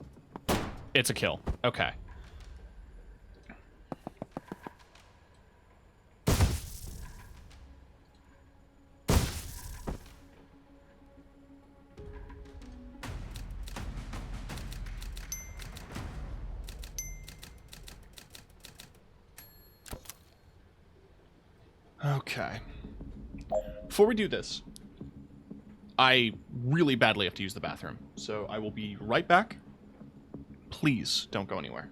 It's a kill. Okay. Okay. Before we do this, I really badly have to use the bathroom, so I will be right back. Please don't go anywhere.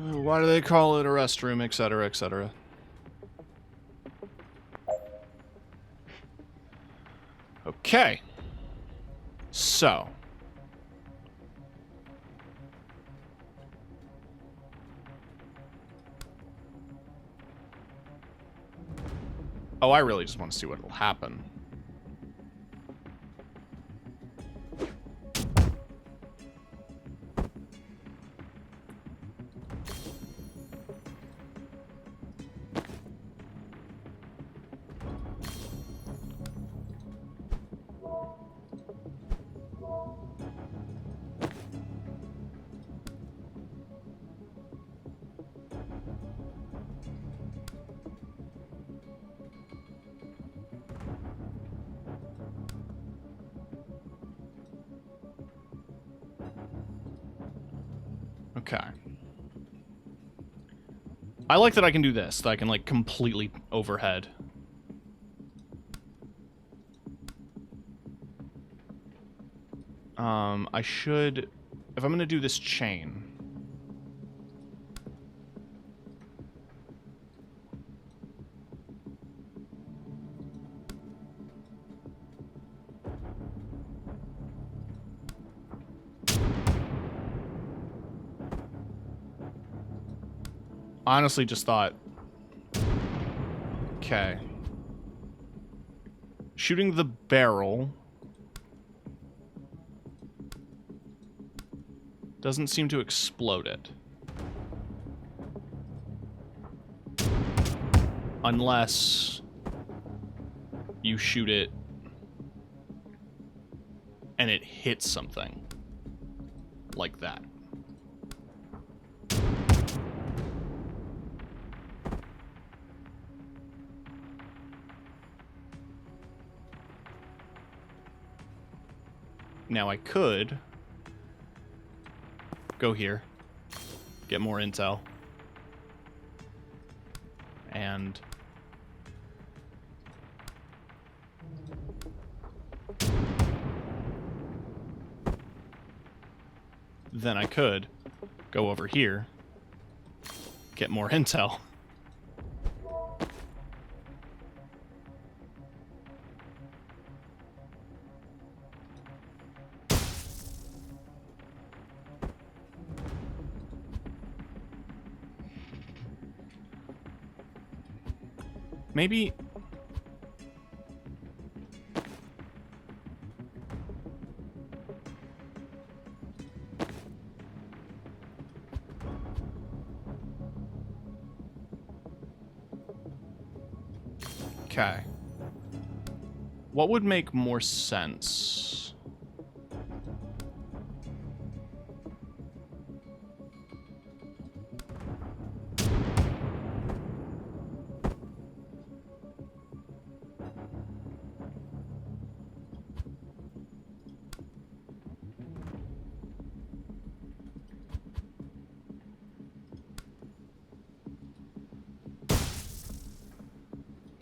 Why do they call it a restroom, etc., etc.? Okay. So. Oh, I really just want to see what will happen. Okay. I like that I can do this, that I can, like, completely overhead. I should... If I'm gonna do this chain... honestly just thought... Okay. Shooting the barrel... doesn't seem to explode it. Unless... you shoot it... and it hits something. Like that. Now I could go here, get more intel, and then I could go over here, get more intel. Maybe... okay. What would make more sense?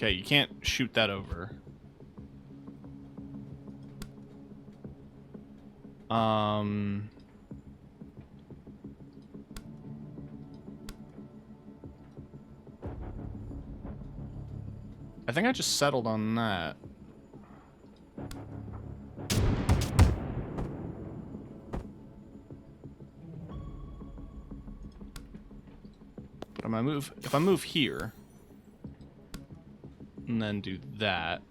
Okay, you can't shoot that over. I think I just settled on that. But if I move here, and then do that.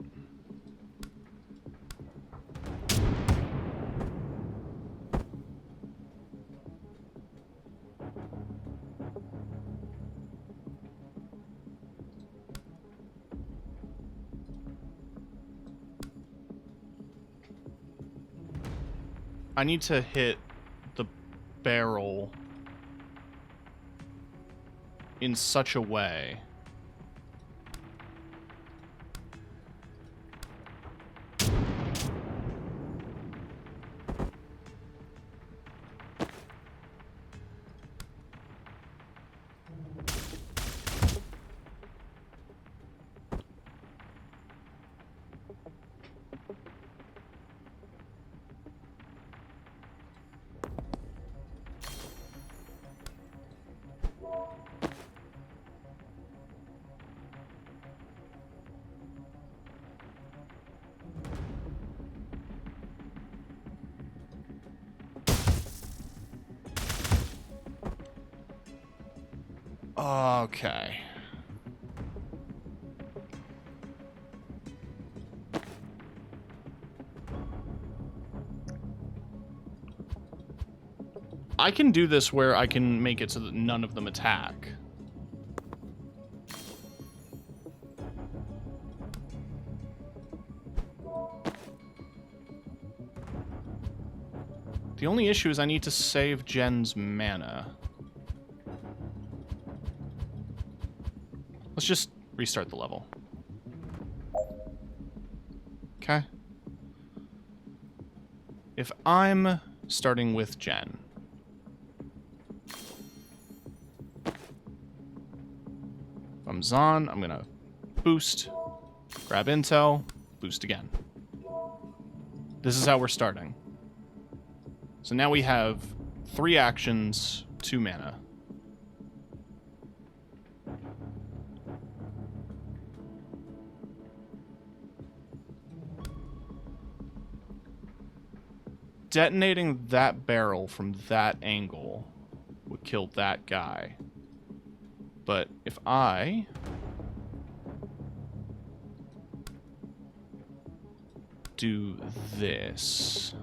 I need to hit the barrel in such a way okay. I can do this where I can make it so that none of them attack. The only issue is I need to save Jen's mana. Let's just restart the level. Okay. If I'm starting with Jen, if I'm Zahn, I'm gonna boost, grab intel, boost again. This is how we're starting. So now we have 3 actions, 2 mana. Detonating that barrel from that angle would kill that guy. But if I do this...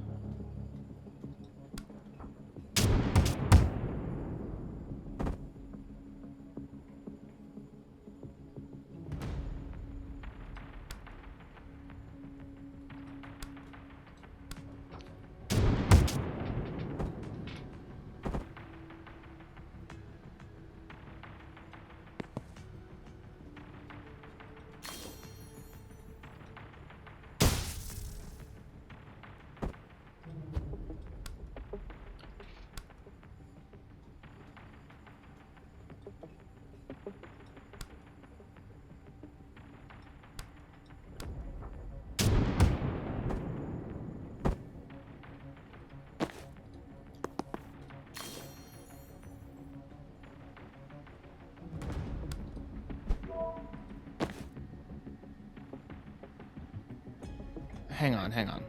Hang on, hang on.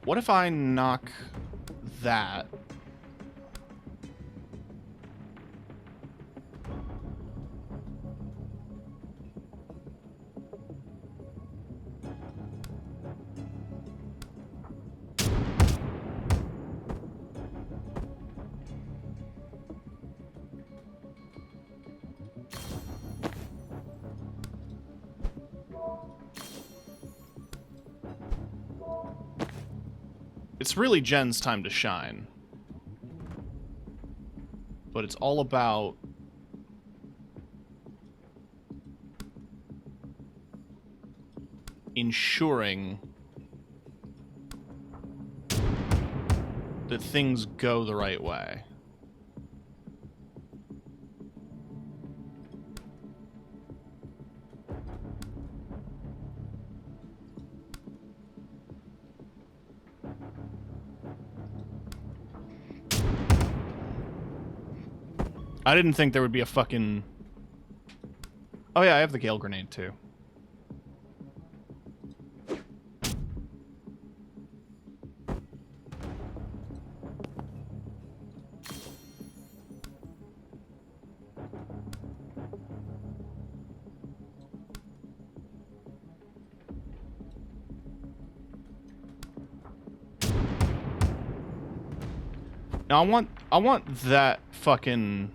What if I knock that? It's really Jen's time to shine. But it's all about ensuring that things go the right way. I didn't think there would be a fucking... Oh yeah, I have the Gale Grenade too. Now I want that fucking...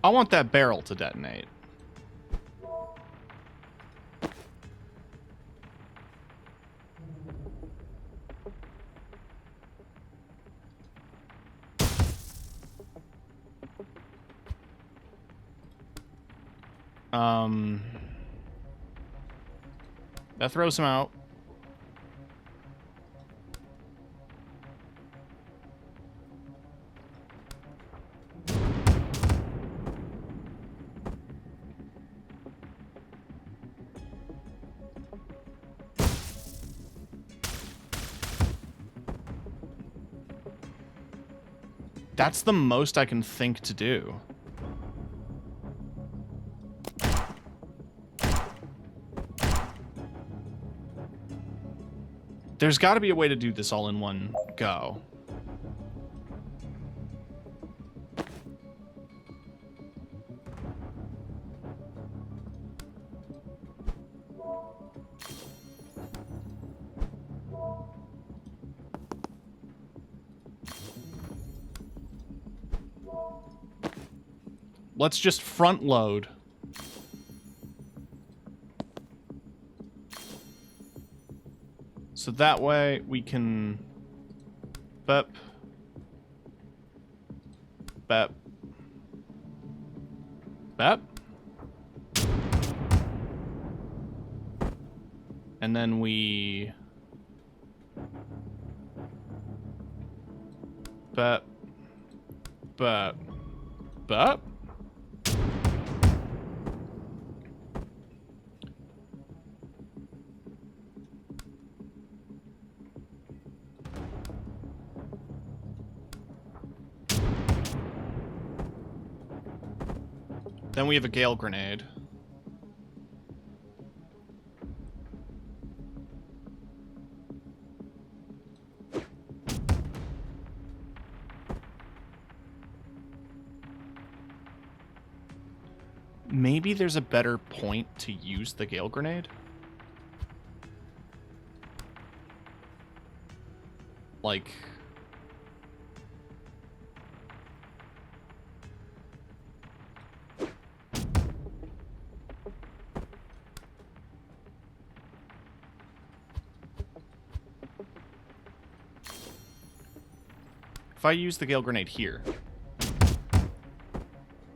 I want that barrel to detonate. That throws him out. That's the most I can think to do. There's got to be a way to do this all in one go. Let's just front load. So that way we can... Bep. Bep. Bep. And then we... Bep. Bep. Bep. Then we have a Gale Grenade. Maybe there's a better point to use the Gale Grenade? Like... If I use the Gale Grenade here...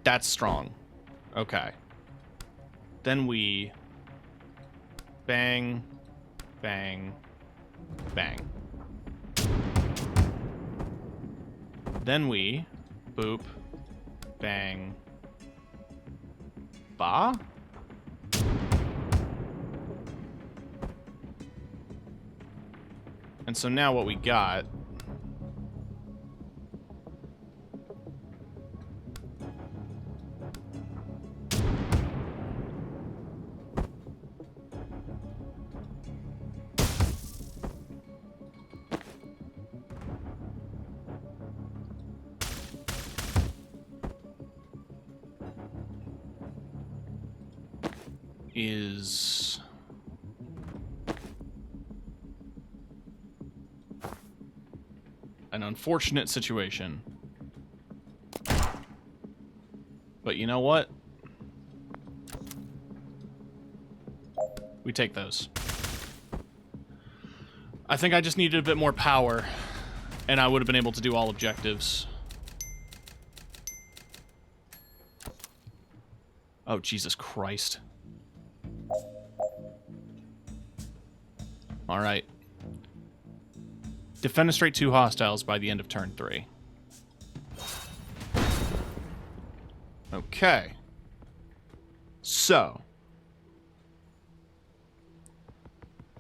That's strong. Okay. Then we... Bang. Bang. Bang. Then we... Boop. Bang. Ba? And so now what we got... is an unfortunate situation. But you know what? We take those. I think I just needed a bit more power, and I would have been able to do all objectives. Oh, Jesus Christ. Alright. Defenestrate 2 hostiles by the end of turn 3. Okay. So.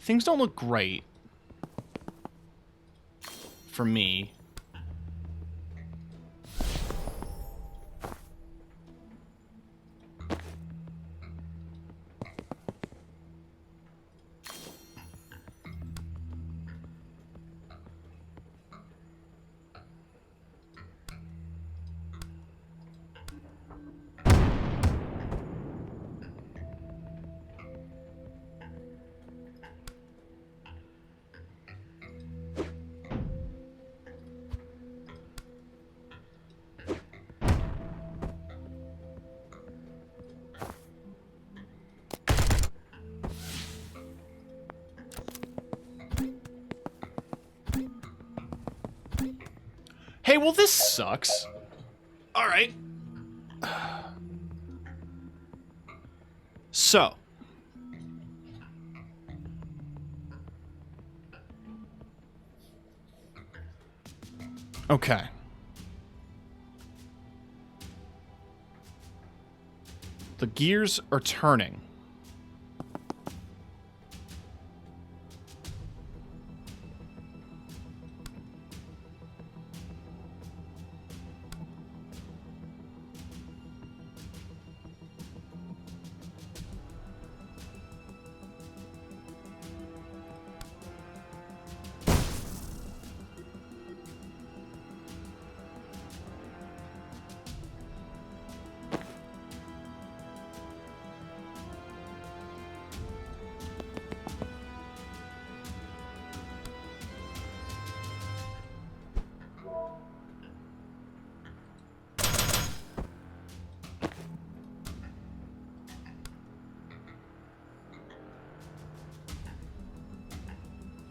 Things don't look great. For me. Hey, well, this sucks. All right. So. Okay. The gears are turning.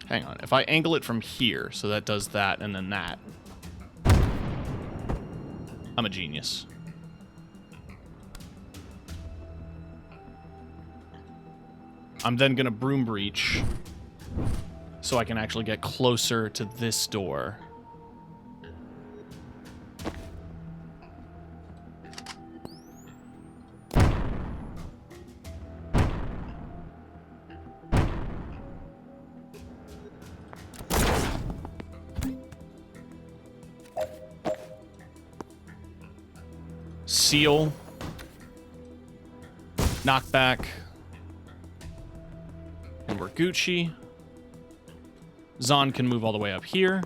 Hang on. If I angle it from here, so that does that and then that. I'm a genius. I'm then going to broom breach so I can actually get closer to this door. Seal. Knockback. And we're Gucci. Zahn can move all the way up here.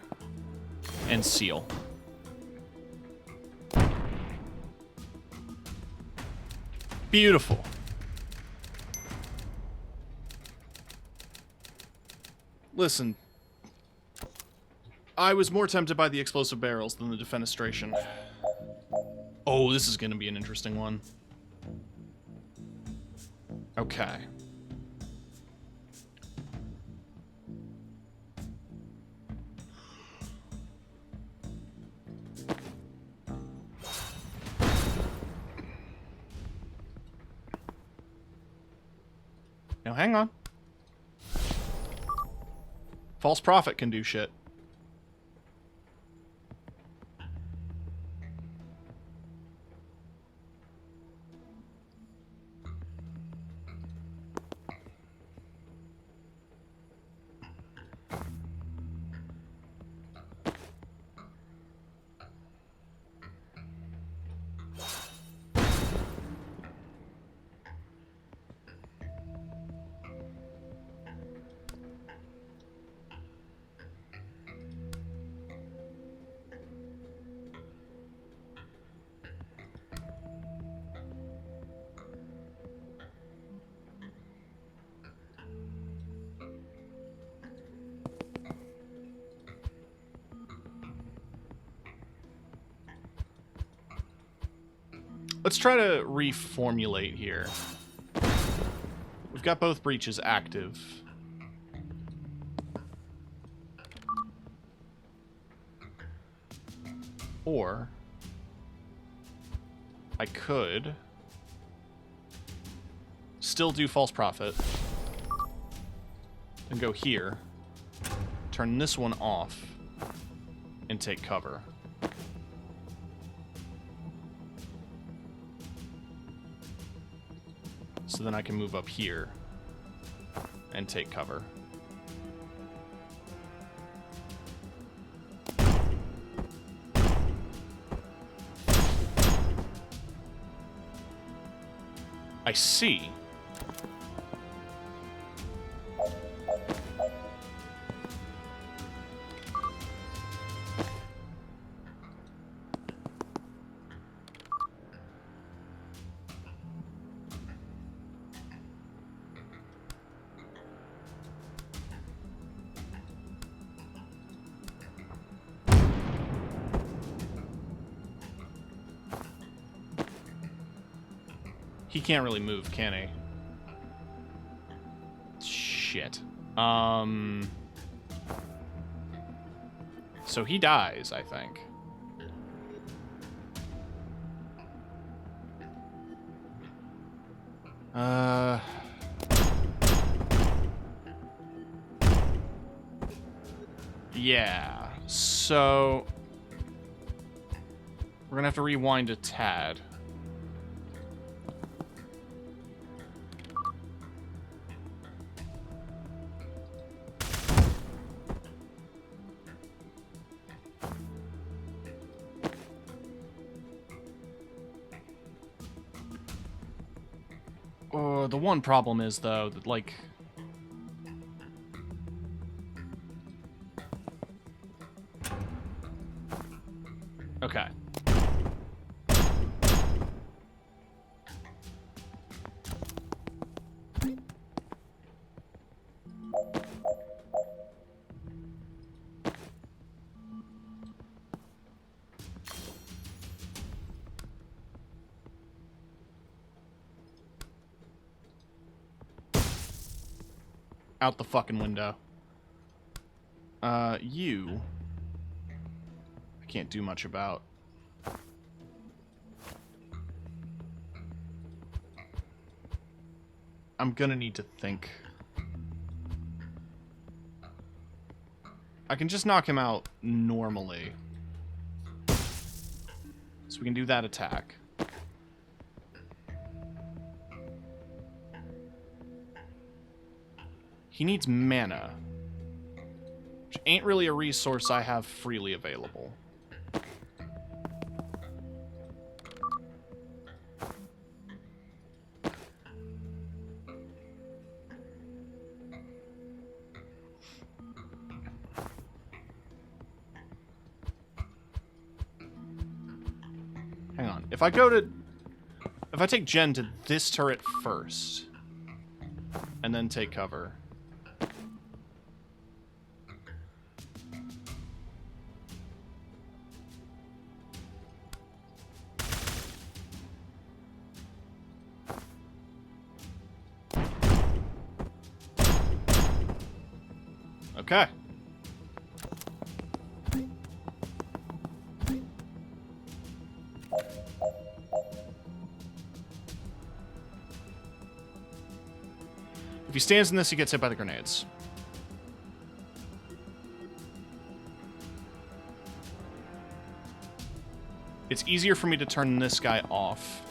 And seal. Beautiful. Listen, I was more tempted by the explosive barrels than the defenestration. Oh, this is going to be an interesting one. Okay. Now, hang on. False Prophet can do shit. Let's try to reformulate here. We've got both breaches active. Or I could still do False Prophet and go here, turn this one off, and take cover. So then I can move up here and take cover. I see. He can't really move, can he? Shit. So he dies, I think. Yeah. So we're gonna have to rewind a tad. The one problem is, though, that, like... Okay. Out the fucking window. You... I can't do much about. I'm gonna need to think. I can just knock him out normally. So we can do that attack. He needs mana, which ain't really a resource I have freely available. Hang on. If I go to If I take Jen to this turret first, and then take cover... Okay. If he stands in this, he gets hit by the grenades. It's easier for me to turn this guy off.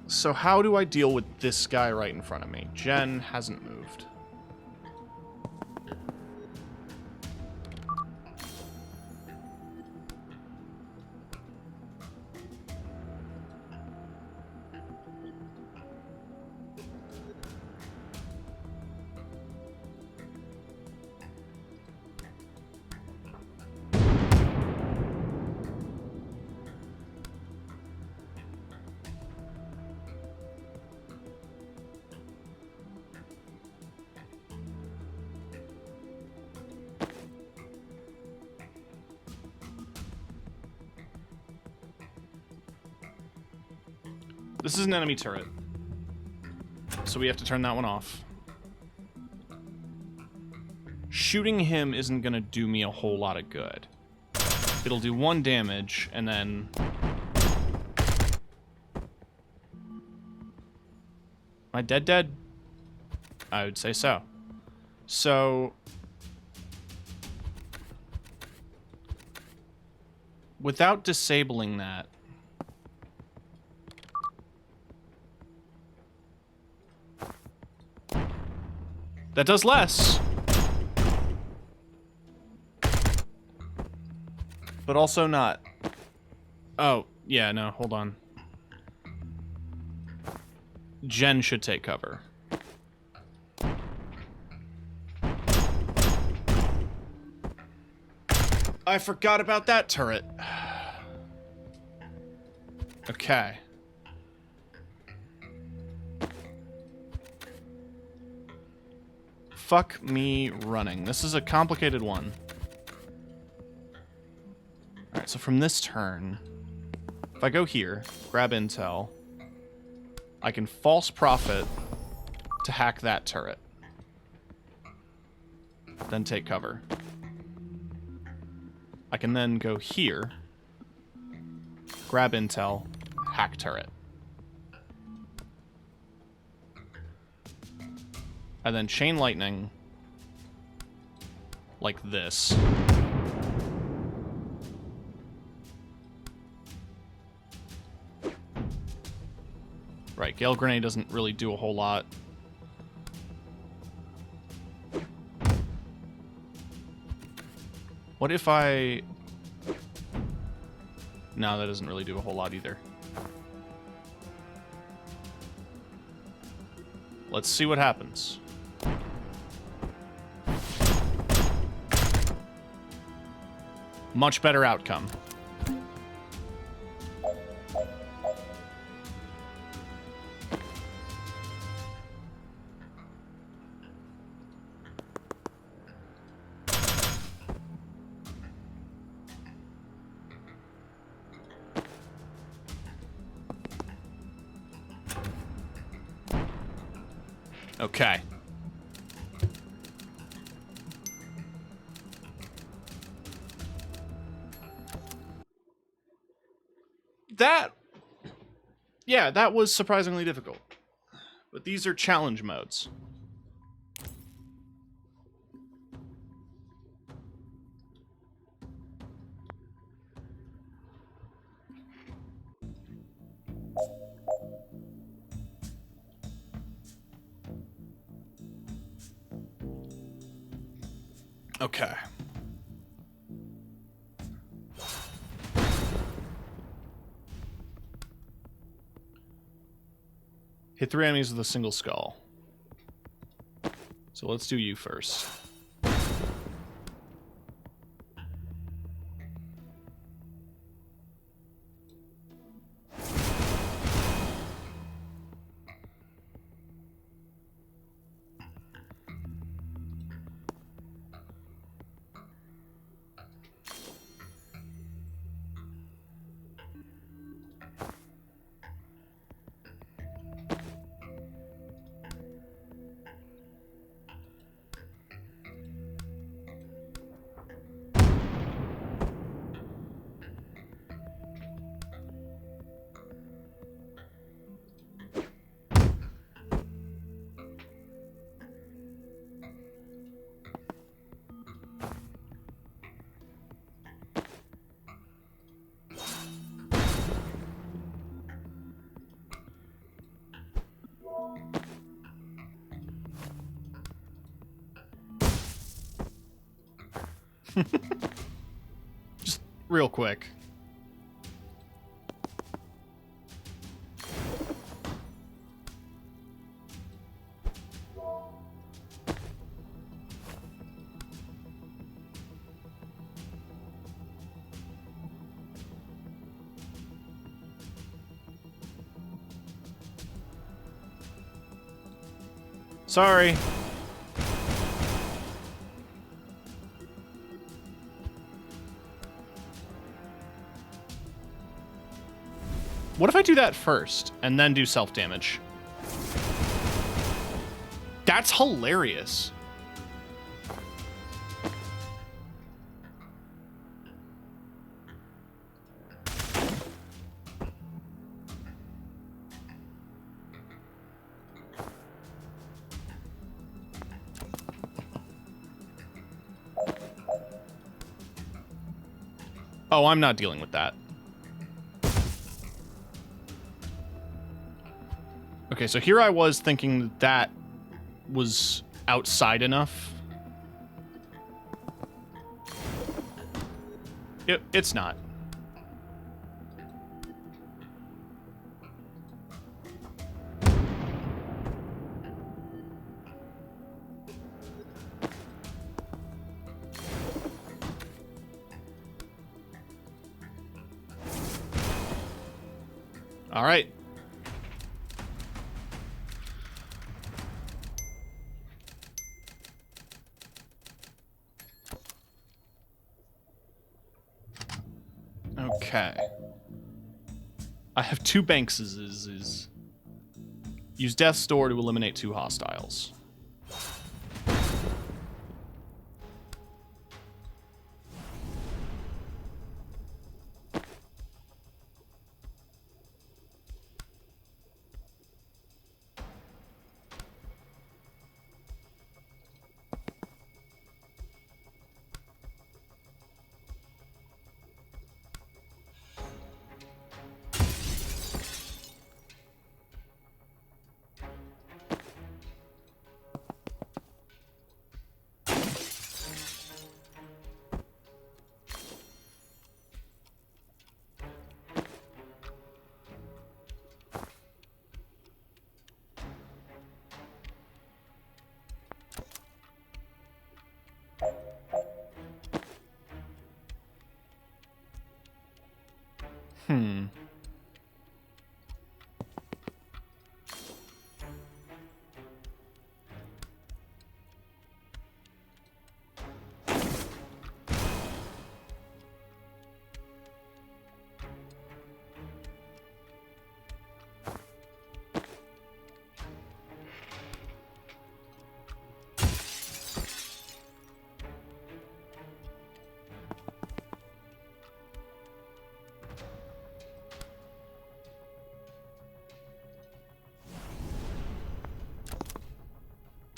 So how do I deal with this guy right in front of me? Jen hasn't moved. This is an enemy turret, so we have to turn that one off. Shooting him isn't going to do me a whole lot of good. It'll do 1 damage, and then... Am I dead? I would say so. So... without disabling that... That does less. But also not. Oh, yeah, no, hold on. Jen should take cover. I forgot about that turret. Okay. Fuck me running. This is a complicated one. Alright, so from this turn, if I go here, grab intel, I can false profit to hack that turret. Then take cover. I can then go here, grab intel, hack turret. And then chain lightning, like this. Right, Gale Grenade doesn't really do a whole lot. What if I... No, that doesn't really do a whole lot either. Let's see what happens. Much better outcome. Okay. Yeah, that was surprisingly difficult. But these are challenge modes. Okay. Hit 3 enemies with a single skull. So let's do you first. Just real quick. Sorry. What if I do that first and then do self-damage? That's hilarious. Oh, I'm not dealing with that. Okay, so here I was thinking that was outside enough. It's not. All right. Okay. I have 2 Bankses. Use Death's Door to eliminate 2 hostiles.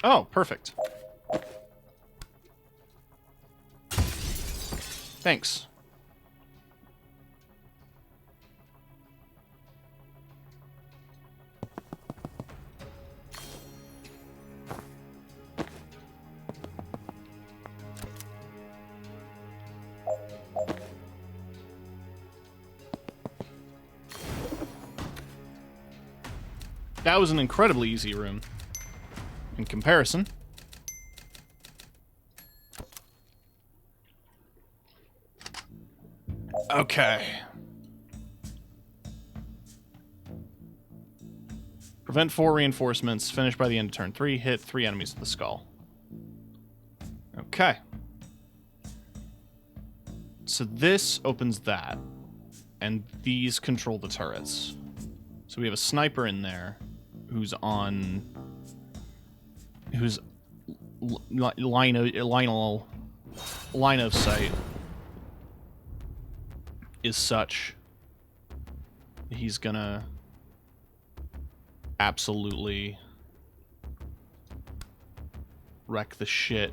Oh, perfect. Thanks. That was an incredibly easy room. In comparison. Okay. Prevent 4 reinforcements. Finish by the end of turn 3. Hit 3 enemies with the skull. Okay. So this opens that. And these control the turrets. So we have a sniper in there who's on... whose line of sight is such he's gonna absolutely wreck the shit.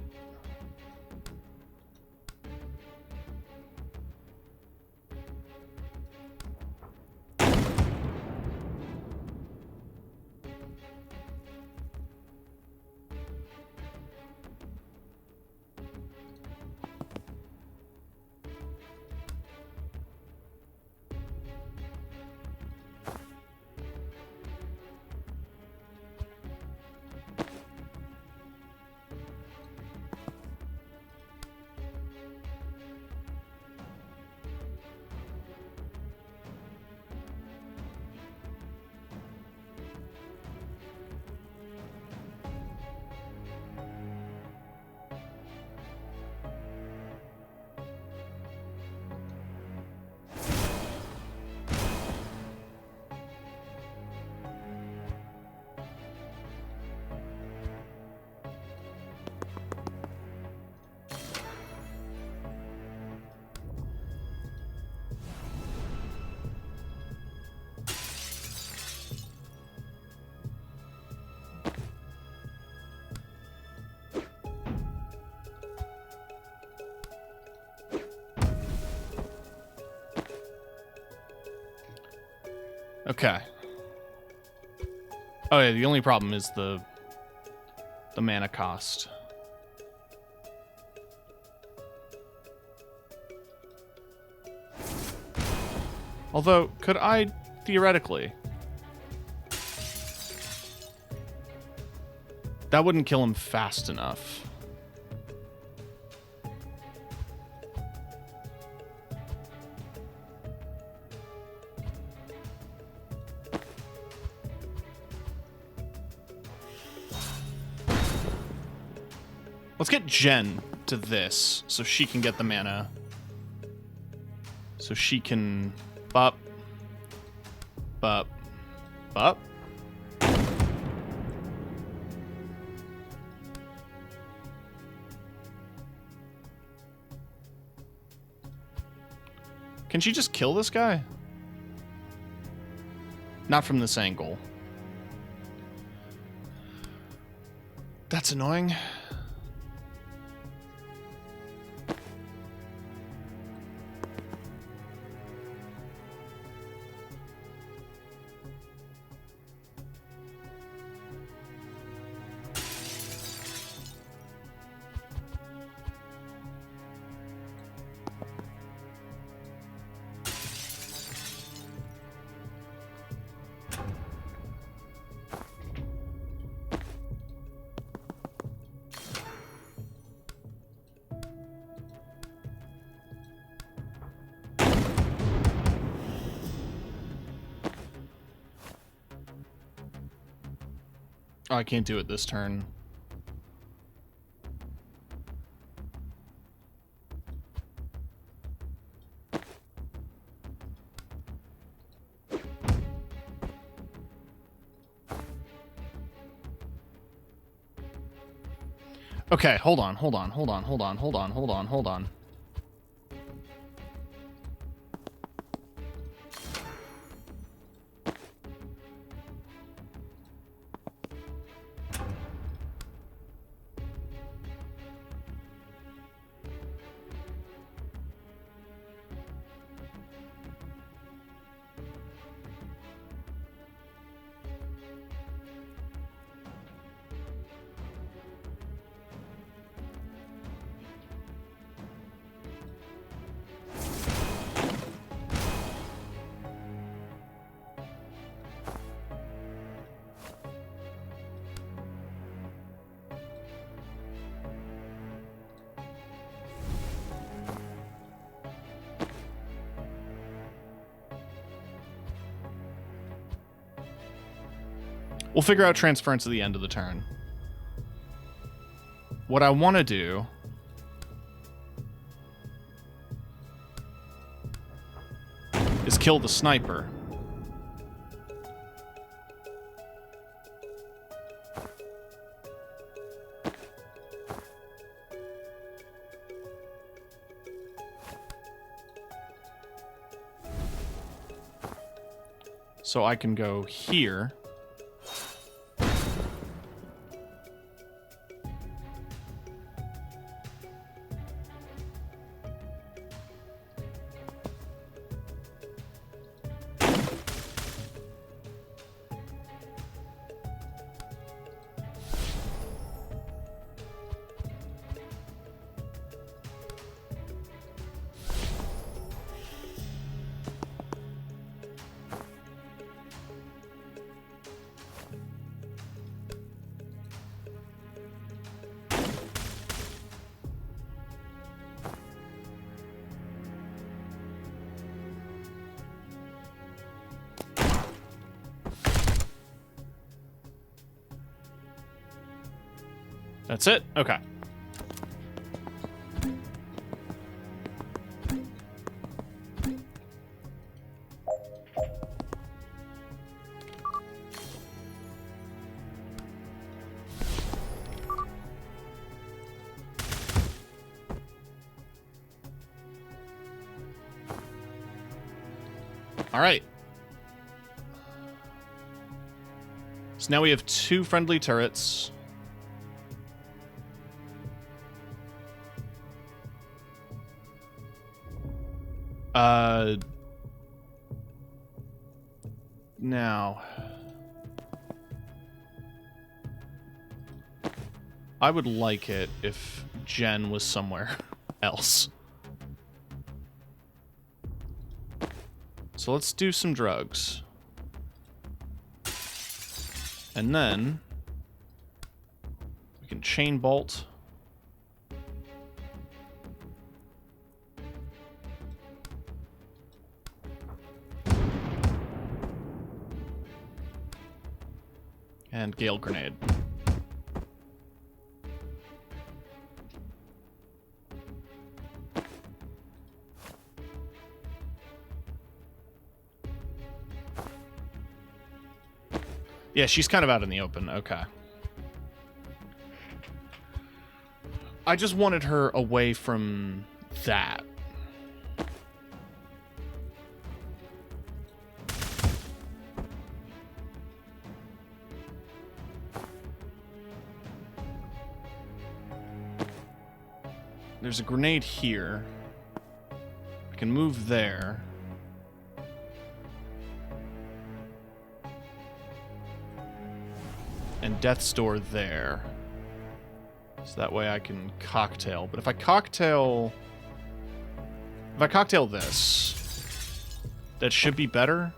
Okay. Oh yeah, the only problem is the mana cost. Although, could I theoretically? That wouldn't kill him fast enough. Let's get Jen to this, so she can get the mana. So she can... Bop. Bop. Bop. Can she just kill this guy? Not from this angle. That's annoying. Oh, I can't do it this turn. Okay, hold on. We'll figure out transference at the end of the turn. What I want to do is kill the sniper. So I can go here. That's it? Okay. All right. So now we have 2 friendly turrets. Now, I would like it if Jen was somewhere else. So let's do some drugs. And then we can chain bolt. And Gale Grenade. Yeah, she's kind of out in the open. Okay. I just wanted her away from that. There's a grenade here. I can move there. And Death's Door there. So that way I can cocktail. But if I cocktail this, that should be better.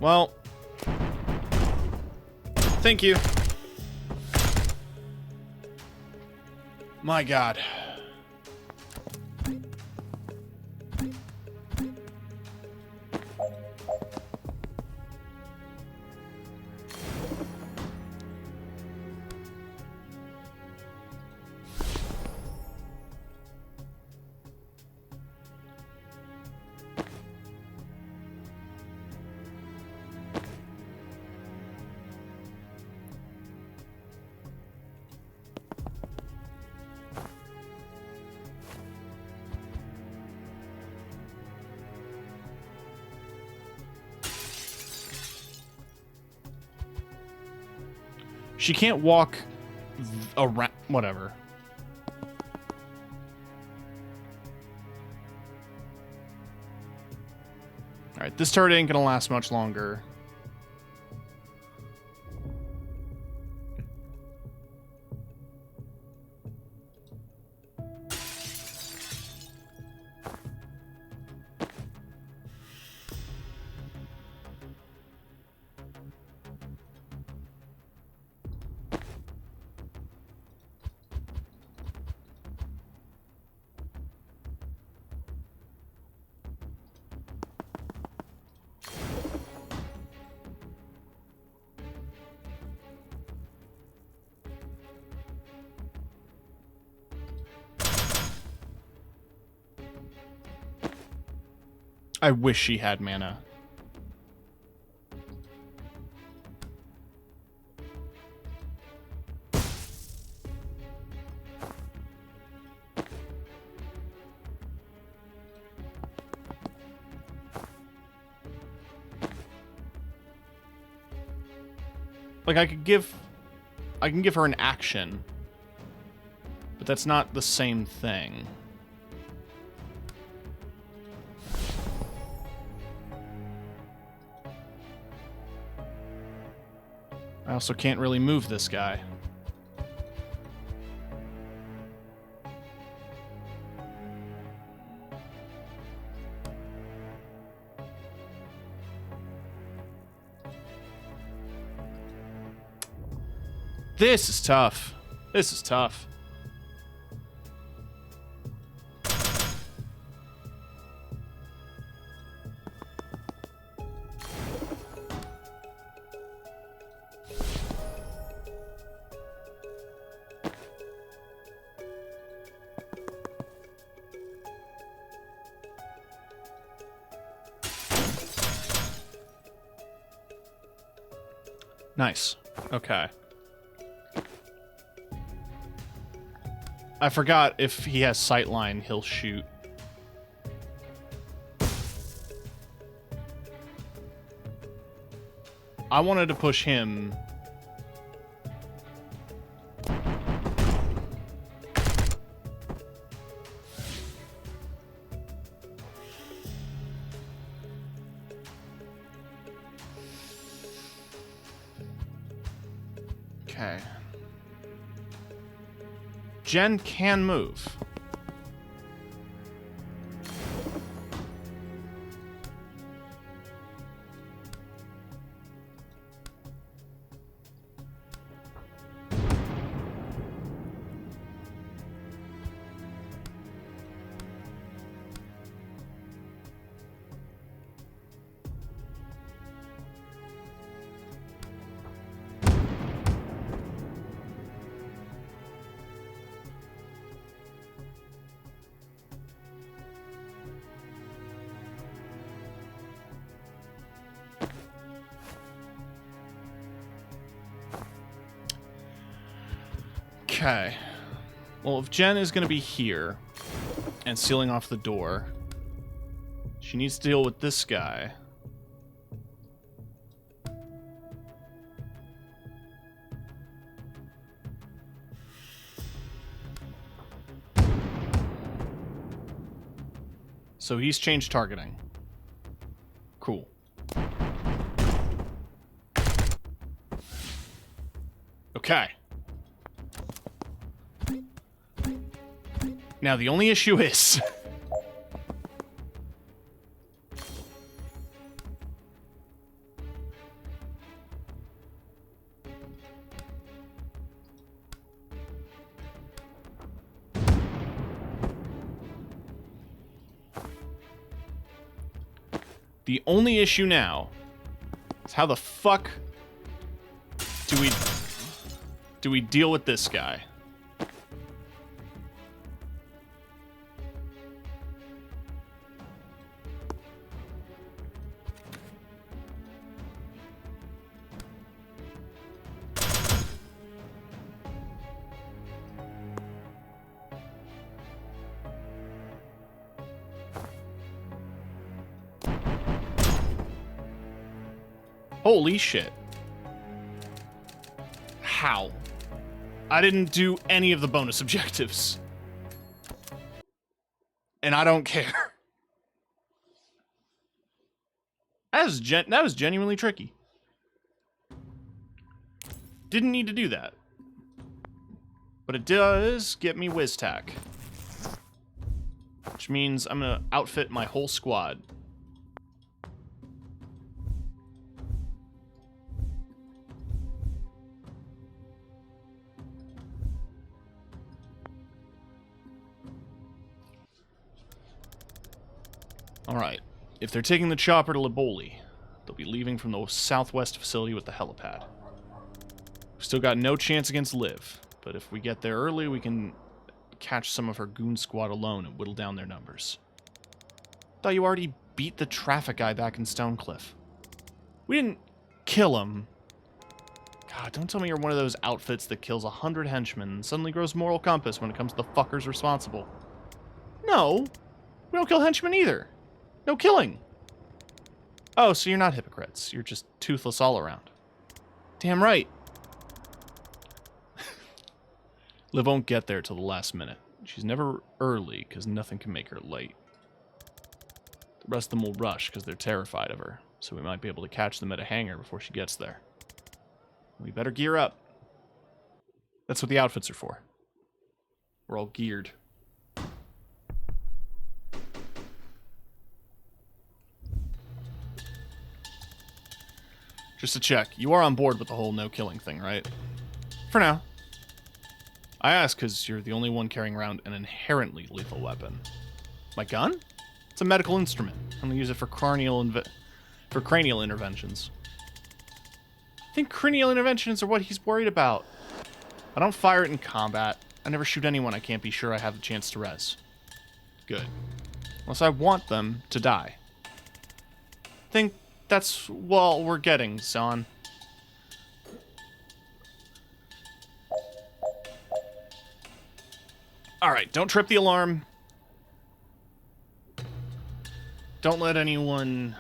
Well, thank you. My God. She can't walk around. Whatever. Alright, this turret ain't gonna last much longer. I wish she had mana. Like, I can give her an action, but that's not the same thing. I also can't really move this guy. This is tough. This is tough. Nice. Okay. I forgot if he has sightline, he'll shoot. I wanted to push him. Okay. Jen can move. Okay. Well, if Jen is going to be here and sealing off the door, she needs to deal with this guy. So he's changed targeting. Cool. Okay. Now, the only issue is... the only issue now is how the fuck do we deal with this guy? Holy shit. How? I didn't do any of the bonus objectives. And I don't care. That was genuinely tricky. Didn't need to do that. But it does get me WizTac. Which means I'm gonna outfit my whole squad. Alright, if they're taking the chopper to Liboli, they'll be leaving from the southwest facility with the helipad. We've still got no chance against Liv, but if we get there early, we can catch some of her goon squad alone and whittle down their numbers. Thought you already beat the traffic guy back in Stonecliff. We didn't kill him. God, don't tell me you're one of those outfits that kills 100 henchmen and suddenly grows moral compass when it comes to the fuckers responsible. No, we don't kill henchmen either. No killing. Oh, so you're not hypocrites. You're just toothless all around. Damn right. Liv won't get there till the last minute. She's never early, because nothing can make her late. The rest of them will rush, because they're terrified of her, so we might be able to catch them at a hangar before she gets there. We better gear up. That's what the outfits are for. We're all geared. Just to check, you are on board with the whole no-killing thing, right? For now. I ask because you're the only one carrying around an inherently lethal weapon. My gun? It's a medical instrument. I'm going to use it for cranial interventions. I think cranial interventions are what he's worried about. I don't fire it in combat. I never shoot anyone I can't be sure I have the chance to res. Good. Unless I want them to die. Think that's what we're getting, son. Alright, don't trip the alarm. Don't let anyone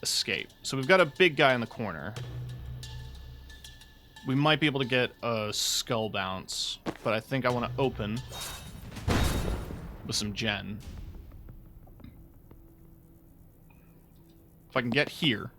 escape. So we've got a big guy in the corner. We might be able to get a skull bounce, but I think I want to open with some gen. If I can get here.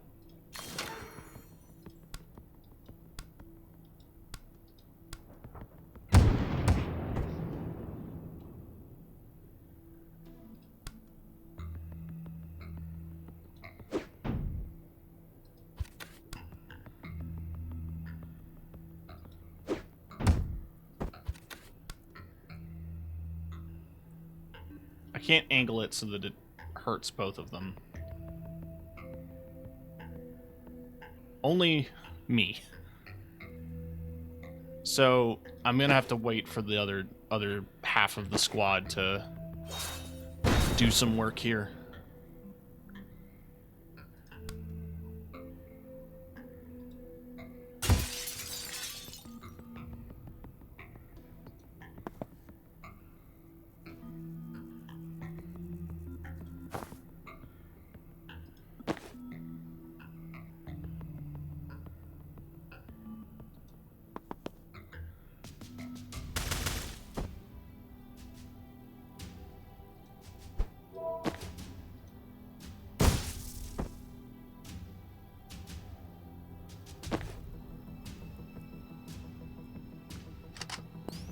I can't angle it so that it hurts both of them. Only me. So I'm gonna have to wait for the other half of the squad to do some work here.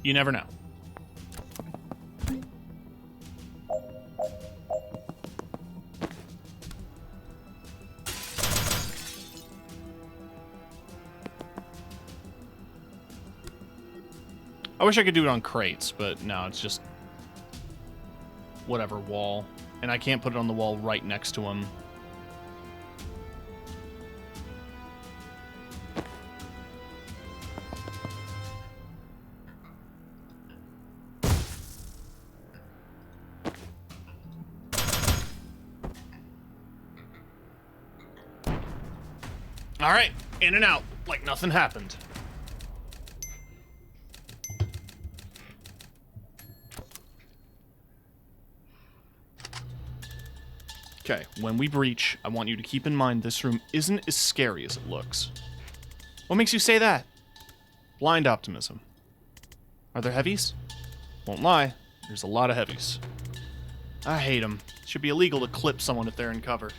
You never know. I wish I could do it on crates, but no, it's just whatever wall. And I can't put it on the wall right next to him. All right, in and out, like nothing happened. Okay, when we breach, I want you to keep in mind this room isn't as scary as it looks. What makes you say that? Blind optimism. Are there heavies? Won't lie, there's a lot of heavies. I hate them. It should be illegal to clip someone if they're in cover.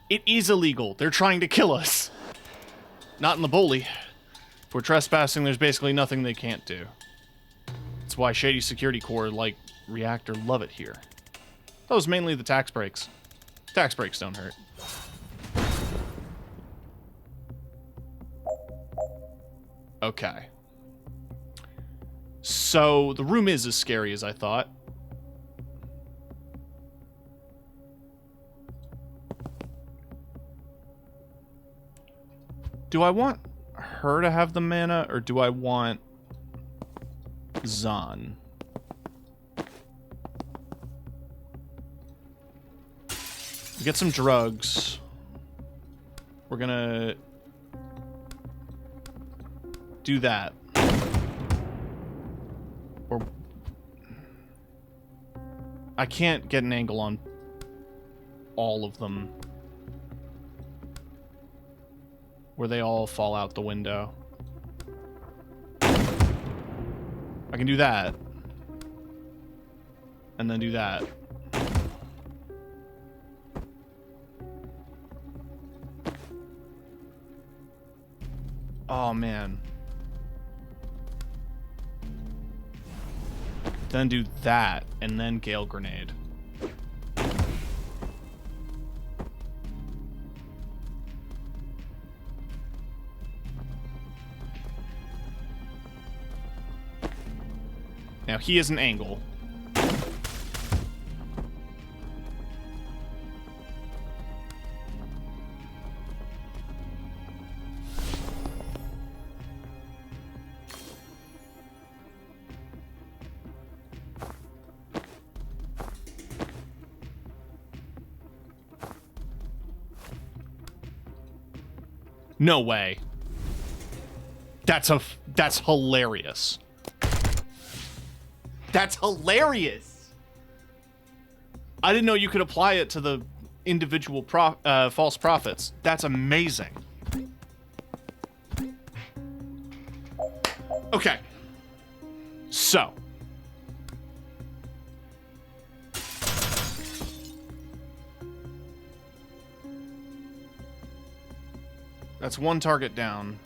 It is illegal. They're trying to kill us. Not in the bully. If we're trespassing, there's basically nothing they can't do. That's why Shady Security Corps, like Reactor, love it here. That was mainly the tax breaks. Tax breaks don't hurt. Okay. So, the room is as scary as I thought. Do I want her to have the mana, or do I want Zahn? Get some drugs. We're gonna do that. Or I can't get an angle on all of them where they all fall out the window. I can do that. And then do that. Oh, man. Then do that, and then Gale Grenade. Now, he is an angle. No way. That's hilarious. That's hilarious. I didn't know you could apply it to the individual false prophets. That's amazing. Okay. So. That's one target down.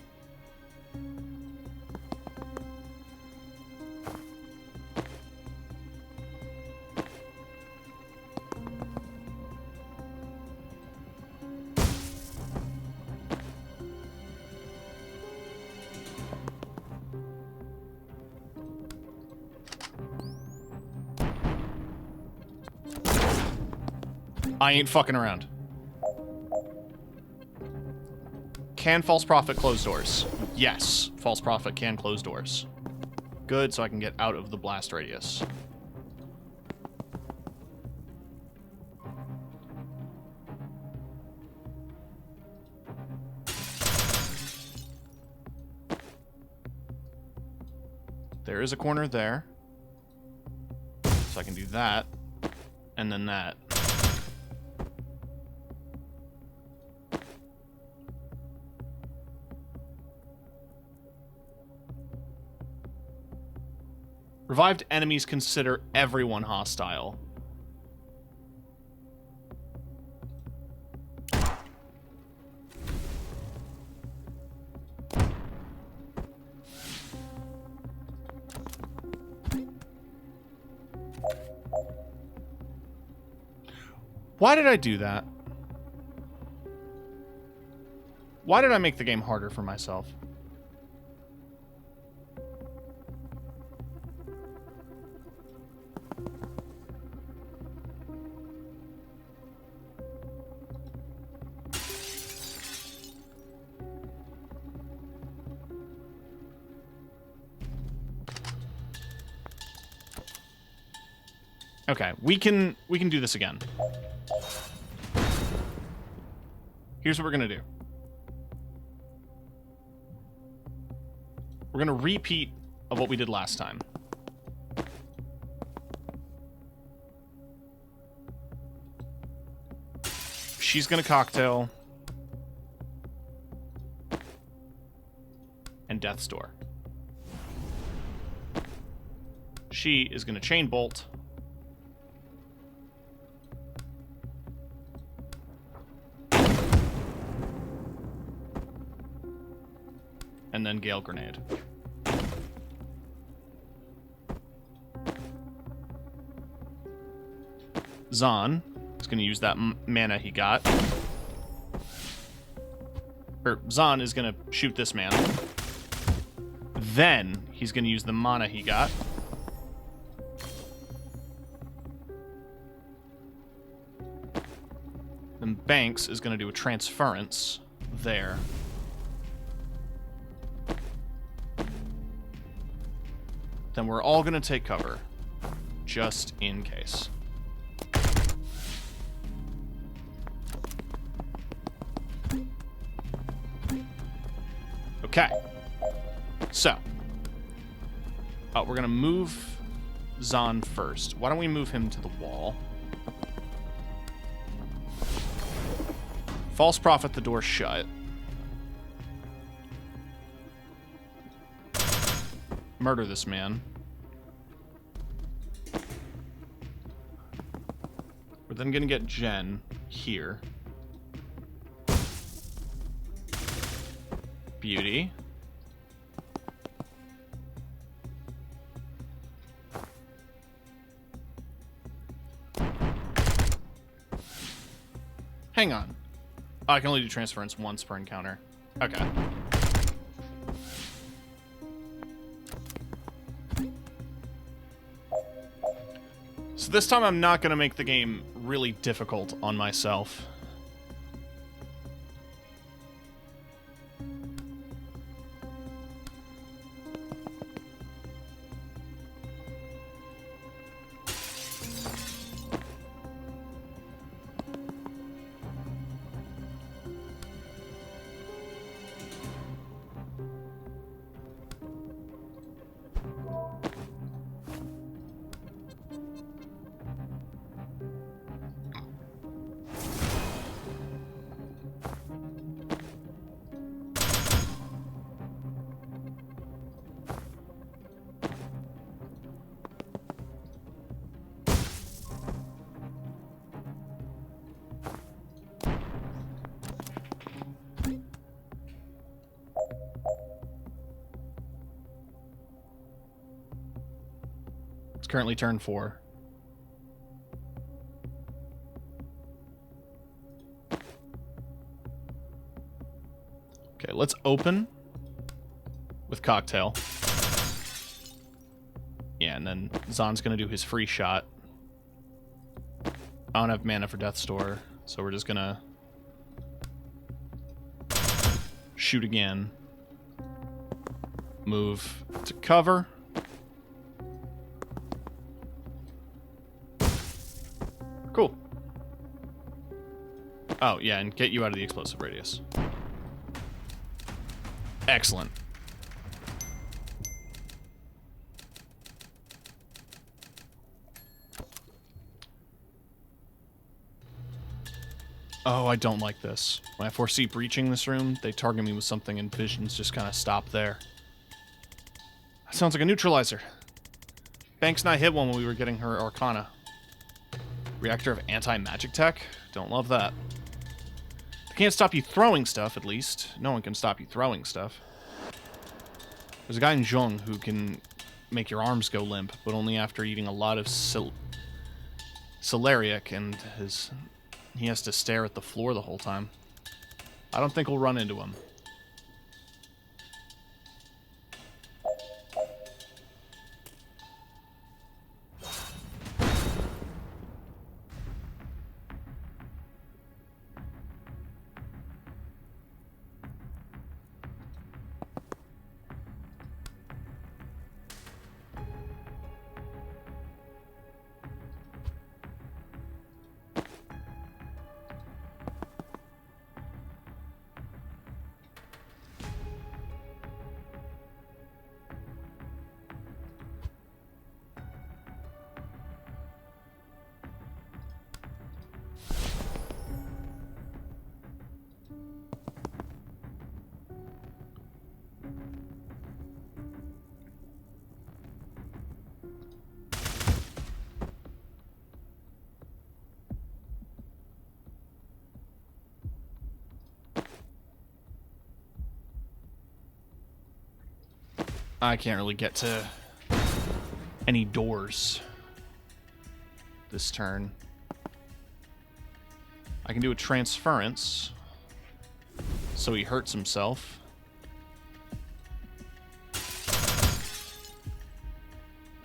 I ain't fucking around. Can False Prophet close doors? Yes, False Prophet can close doors. Good, so I can get out of the blast radius. There is a corner there. So I can do that. And then that. Revived enemies consider everyone hostile. Why did I do that? Why did I make the game harder for myself? Okay, we can do this again. Here's what we're gonna do. We're gonna repeat of what we did last time. She's gonna cocktail. And Death's Door. She is going to Chain Bolt. And then Gale Grenade. Zahn is going to use that mana he got. Or Zahn is going to shoot this man. Then he's going to use the mana he got. Then Banks is going to do a transference there. Then we're all going to take cover, just in case. Okay. So. Oh, we're going to move Zahn first. Why don't we move him to the wall? False Prophet, the door shut. Murder this man. We're then going to get Jen here. Beauty. Hang on. Oh, I can only do transference once per encounter. Okay. So this time I'm not going to make the game really difficult on myself. Currently turn 4. Okay, let's open with Cocktail. Yeah, and then Zahn's gonna do his free shot. I don't have mana for Death's Door, so we're just gonna shoot again. Move to cover. Cool. Oh, yeah, and get you out of the explosive radius. Excellent. Oh, I don't like this. When I foresee breaching this room, they target me with something and visions just kind of stop there. That sounds like a neutralizer. Banks and I hit one when we were getting her Arcana. Reactor of anti-magic tech? Don't love that. They can't stop you throwing stuff, at least. No one can stop you throwing stuff. There's a guy in Zhong who can make your arms go limp, but only after eating a lot of celeriac, and he has to stare at the floor the whole time. I don't think we'll run into him. I can't really get to any doors this turn. I can do a transference, so he hurts himself.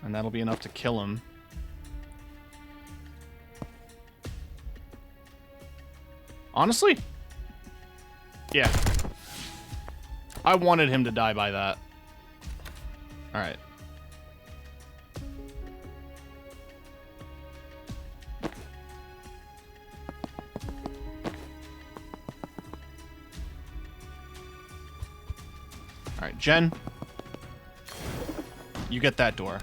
And that'll be enough to kill him. Honestly? Yeah. I wanted him to die by that. Alright. Alright, Jen. You get that door.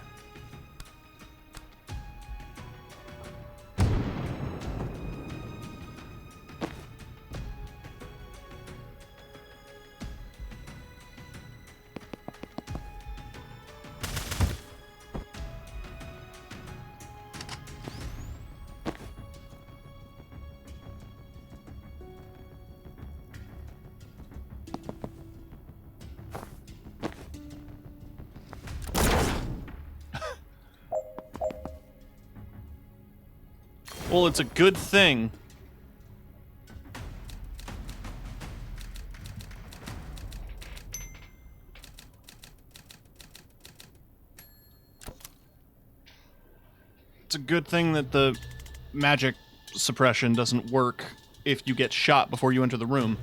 Well, it's a good thing. It's a good thing that the magic suppression doesn't work if you get shot before you enter the room.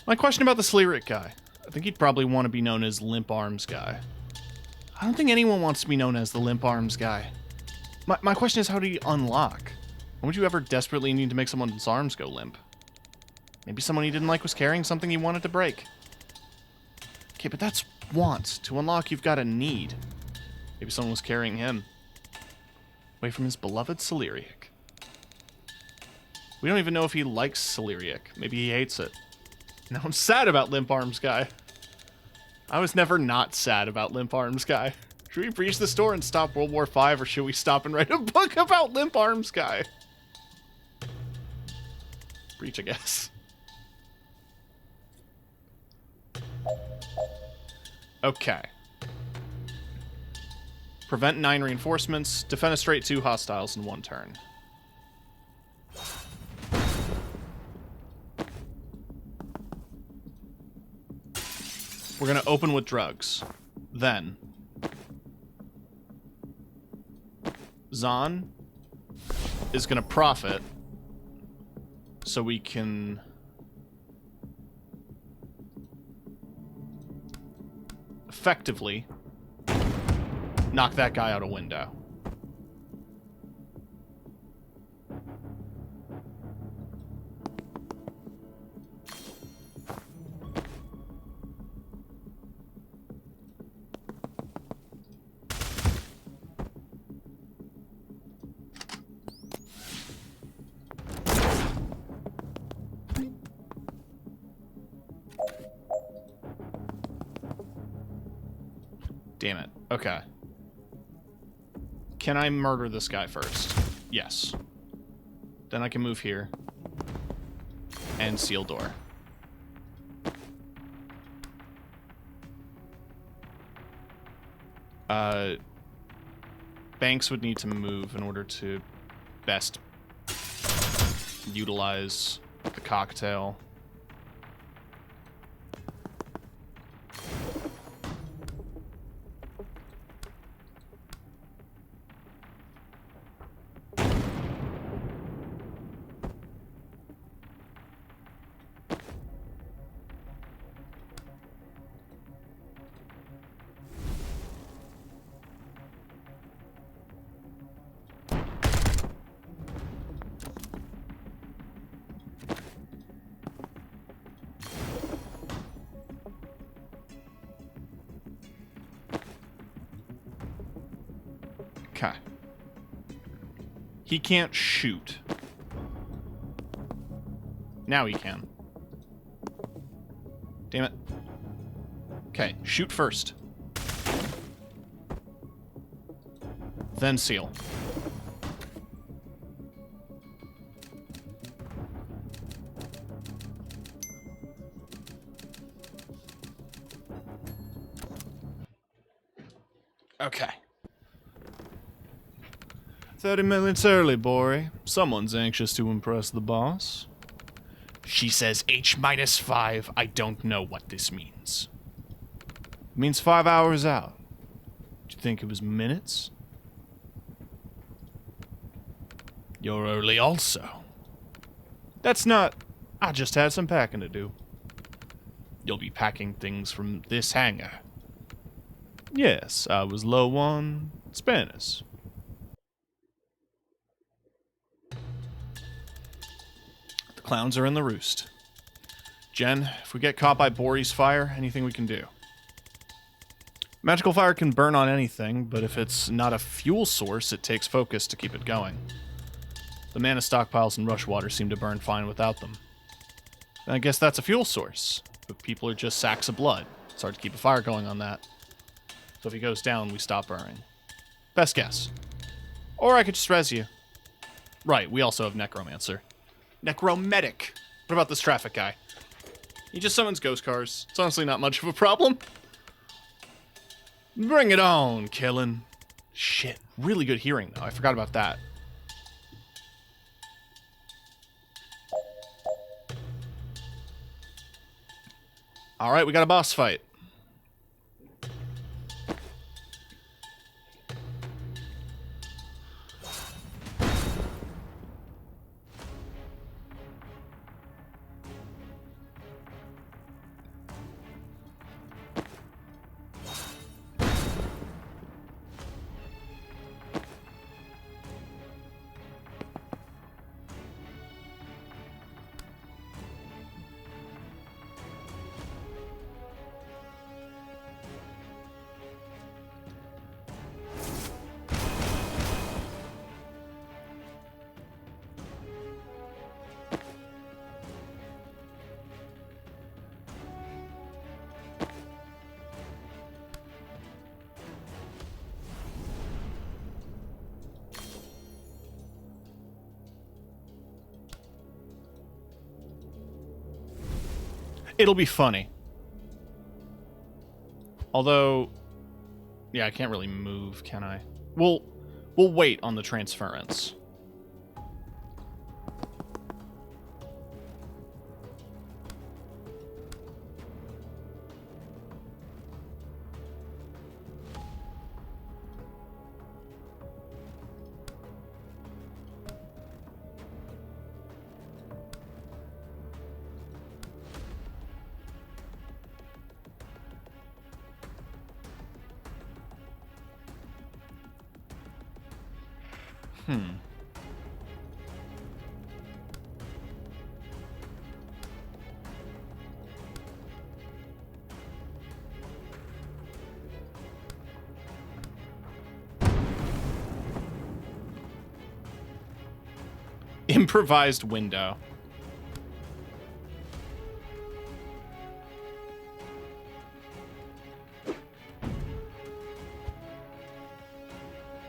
My question about the Celeriac guy. I think he'd probably want to be known as Limp Arms Guy. I don't think anyone wants to be known as the Limp Arms Guy. My question is, how do you unlock? When would you ever desperately need to make someone's arms go limp? Maybe someone he didn't like was carrying something he wanted to break. Okay, but that's want. To unlock, you've got a need. Maybe someone was carrying him away from his beloved Celeriac. We don't even know if he likes Celeriac. Maybe he hates it. Now I'm sad about Limp Arms Guy. I was never not sad about Limp Arms Guy. Should we breach the store and stop World War V, or should we stop and write a book about Limp Arms Guy? Breach, I guess. Okay. Prevent 9 reinforcements. Defenestrate 2 hostiles in 1 turn. We're going to open with drugs. Then Zaan is going to profit so we can effectively knock that guy out a window. Damn it. Okay. Can I murder this guy first? Yes. Then I can move here. And seal door. Banks would need to move in order to best utilize the cocktail. Okay. He can't shoot. Now he can. Damn it. Okay, shoot first. Then seal. Okay. 30 minutes early, Bori. Someone's anxious to impress the boss. She says H-5. I don't know what this means. It means 5 hours out. Do you think it was minutes? You're early also. That's not... I just had some packing to do. You'll be packing things from this hangar. Yes, I was low on Spanish. The clowns are in the roost. Jen, if we get caught by Bori's fire, anything we can do? Magical fire can burn on anything, but if it's not a fuel source, it takes focus to keep it going. The mana stockpiles and rush water seem to burn fine without them. I guess that's a fuel source, but people are just sacks of blood. It's hard to keep a fire going on that. So if he goes down, we stop burning. Best guess. Or I could just res you. Right, we also have Necromancer. Necromedic. What about this traffic guy? He just summons ghost cars. It's honestly not much of a problem. Bring it on, Kellen. Shit, really good hearing, though. I forgot about that. Alright, we got a boss fight. It'll be funny. Although, yeah, I can't really move, can I? We'll wait on the transference. Improvised window.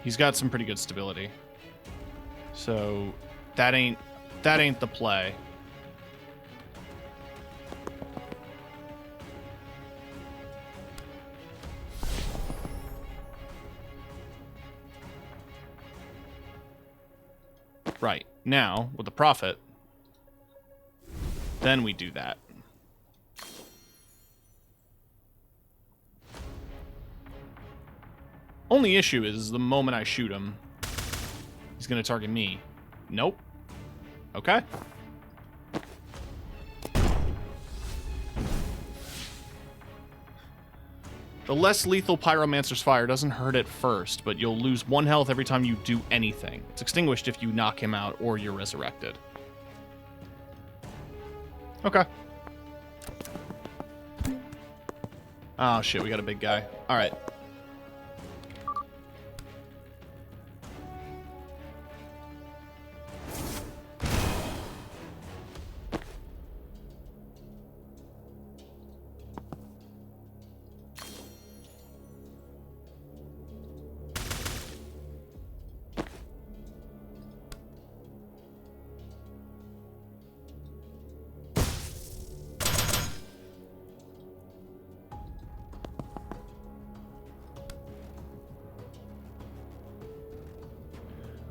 He's got some pretty good stability. So that ain't the play. Right. Now, with the Prophet, then we do that. Only issue is the moment I shoot him, he's going to target me. Nope. Okay. The less lethal Pyromancer's fire doesn't hurt at first, but you'll lose 1 health every time you do anything. It's extinguished if you knock him out or you're resurrected. Okay. Oh shit, we got a big guy. Alright.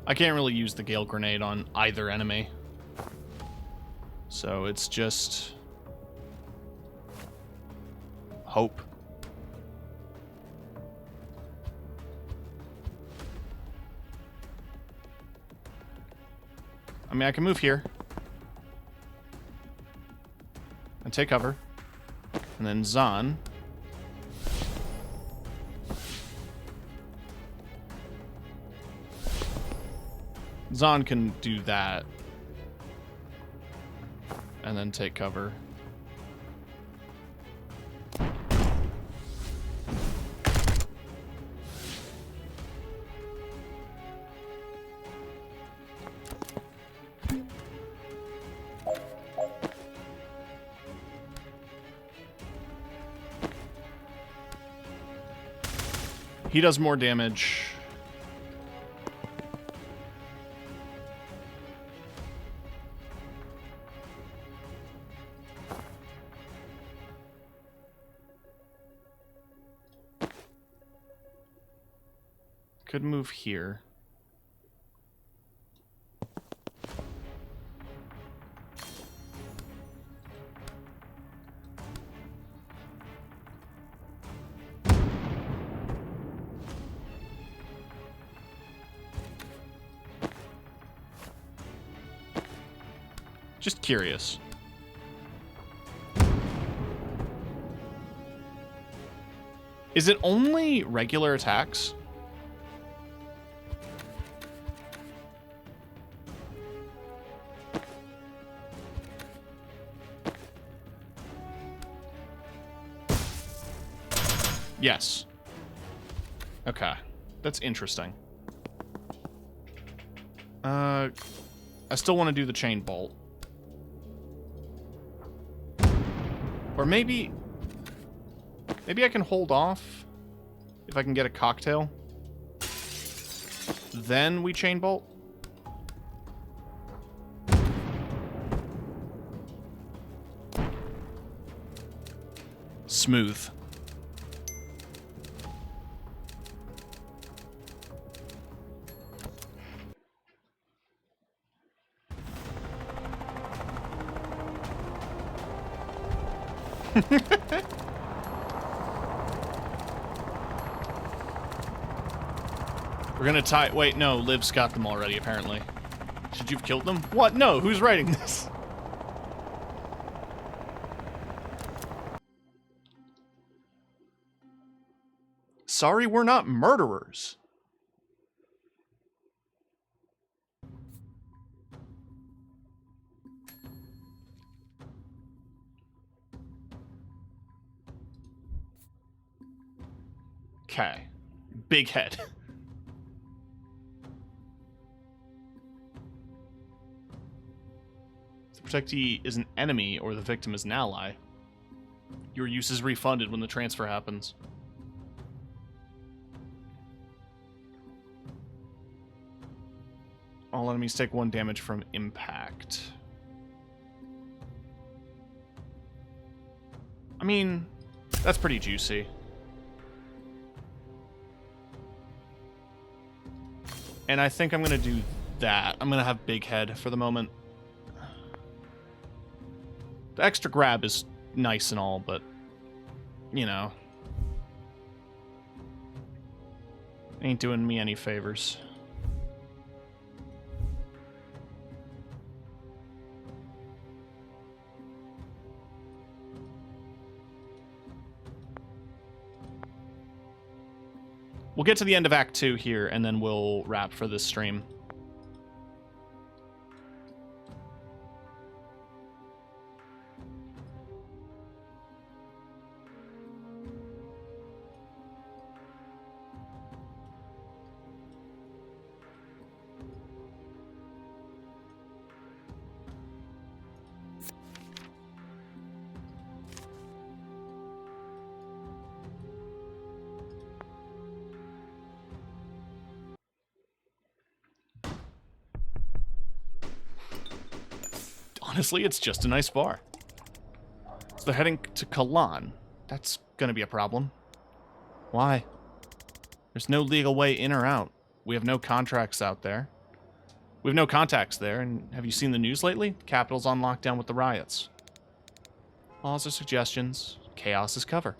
I can't really use the Gale Grenade on either enemy. So it's just... hope. I mean, I can move here. And take cover. And then Zaan. Zaan can do that. And then take cover. He does more damage. Could move here. Just curious. Is it only regular attacks? Yes. Okay. That's interesting. I still want to do the chain bolt. Or maybe I can hold off if I can get a cocktail. Then we chain bolt. Smooth. We're gonna tie... Wait, no, Liv's got them already, apparently. Should you have killed them? What? No, who's writing this? Sorry, we're not murderers. Okay. Big head. If the protectee is an enemy or the victim is an ally, your use is refunded when the transfer happens. All enemies take 1 damage from impact. I mean, that's pretty juicy. And I think I'm going to do that. I'm going to have big head for the moment. The extra grab is nice and all, but, you know, ain't doing me any favors. We'll get to the end of Act 2 here, and then we'll wrap for this stream. Honestly, it's just a nice bar. So they're heading to Kalan. That's gonna be a problem. Why? There's no legal way in or out. We have no contracts out there. We have no contacts there, and have you seen the news lately? The capital's on lockdown with the riots. Laws are suggestions. Chaos is cover.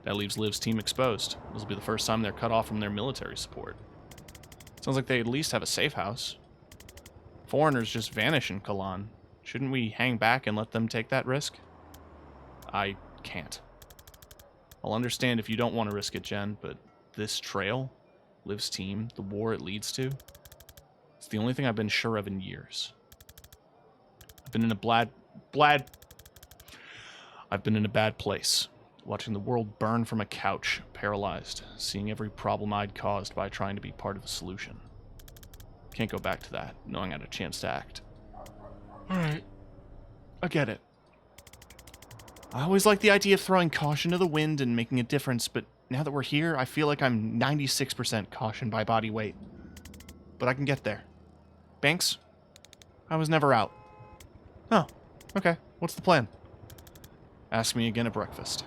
That leaves Liv's team exposed. This will be the first time they're cut off from their military support. Sounds like they at least have a safe house. Foreigners just vanish in Kalan. Shouldn't we hang back and let them take that risk? I can't. I'll understand if you don't want to risk it, Jen, but this trail, Liv's team, the war it leads to, it's the only thing I've been sure of in years. I've been in a bad place, watching the world burn from a couch, paralyzed, seeing every problem I'd caused by trying to be part of the solution. Can't go back to that, knowing I had a chance to act. Alright. I get it. I always like the idea of throwing caution to the wind and making a difference, but now that we're here, I feel like I'm 96% caution by body weight. But I can get there. Banks? I was never out. Oh, okay. What's the plan? Ask me again at breakfast.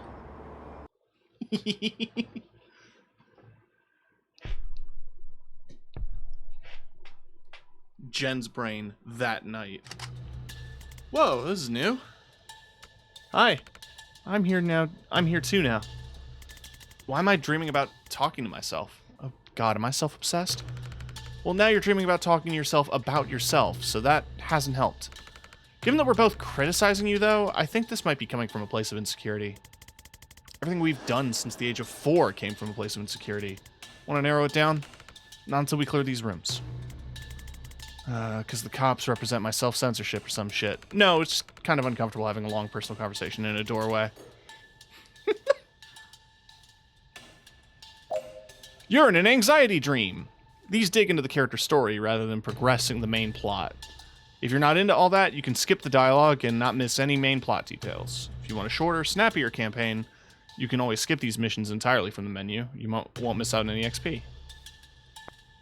Jen's brain that night. Whoa, this is new. Hi. I'm here now. I'm here too now. Why am I dreaming about talking to myself? Oh god, am I self-obsessed? Well, now you're dreaming about talking to yourself about yourself, so that hasn't helped. Given that we're both criticizing you, though, I think this might be coming from a place of insecurity. Everything we've done since the age of 4 came from a place of insecurity. Want to narrow it down? Not until we clear these rooms. Because the cops represent my self-censorship or some shit. No, it's just kind of uncomfortable having a long personal conversation in a doorway. You're in an anxiety dream. These dig into the character's story rather than progressing the main plot. If you're not into all that, you can skip the dialogue and not miss any main plot details. If you want a shorter, snappier campaign, you can always skip these missions entirely from the menu. You won't miss out on any XP.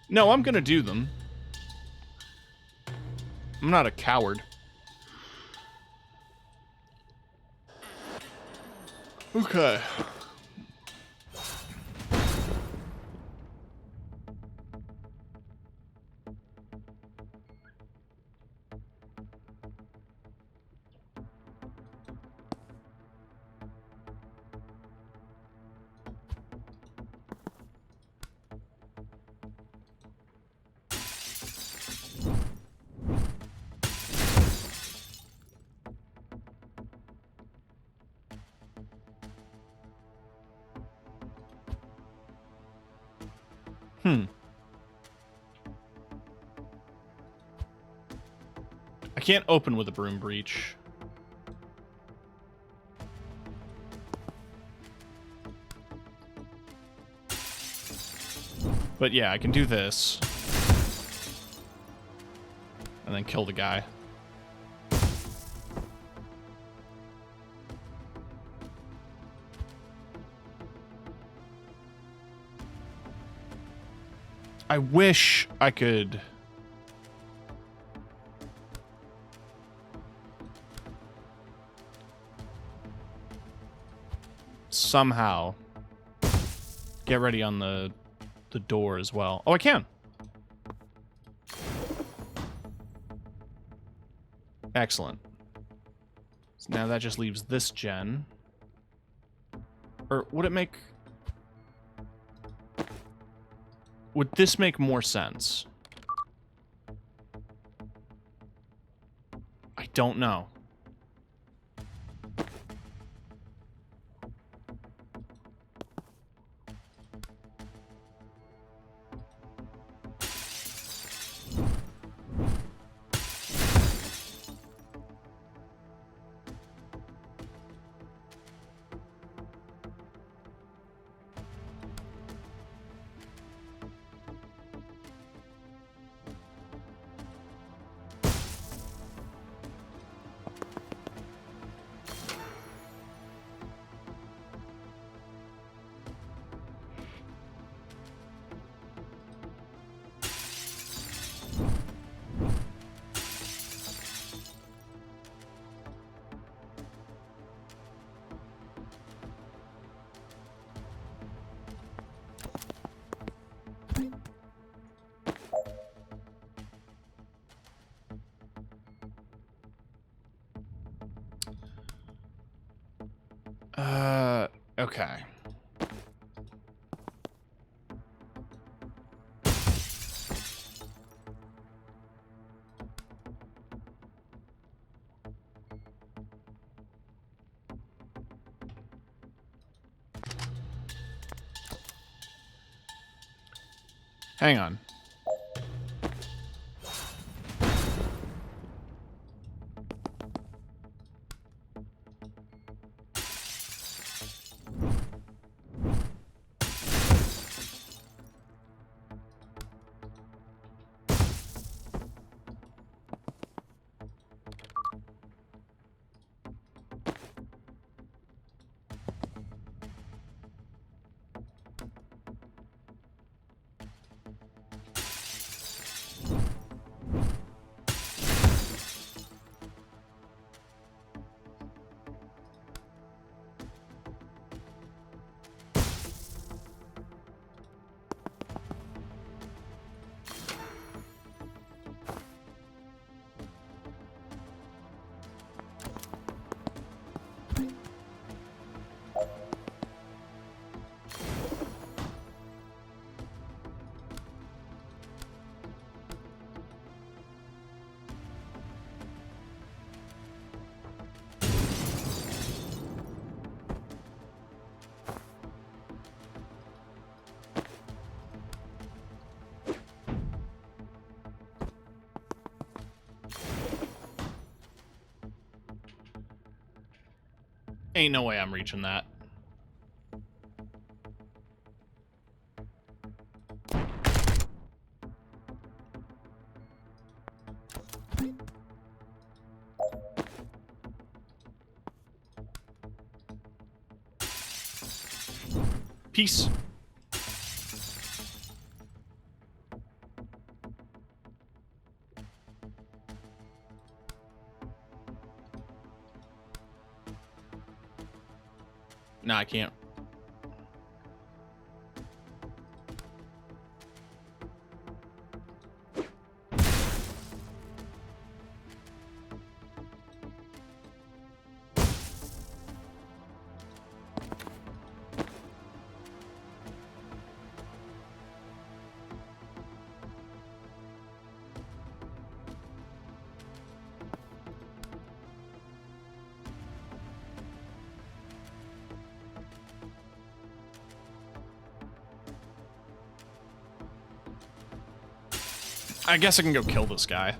No, I'm gonna do them. I'm not a coward. Okay. I can't open with a broom breach. But yeah, I can do this. And then kill the guy. I wish I could... somehow get ready on the door as well. Oh, I can. Excellent. So now that just leaves this gen. Or would it make... would this make more sense? I don't know. Okay. Hang on. Ain't no way I'm reaching that. Peace. Nah, I can't. I guess I can go kill this guy.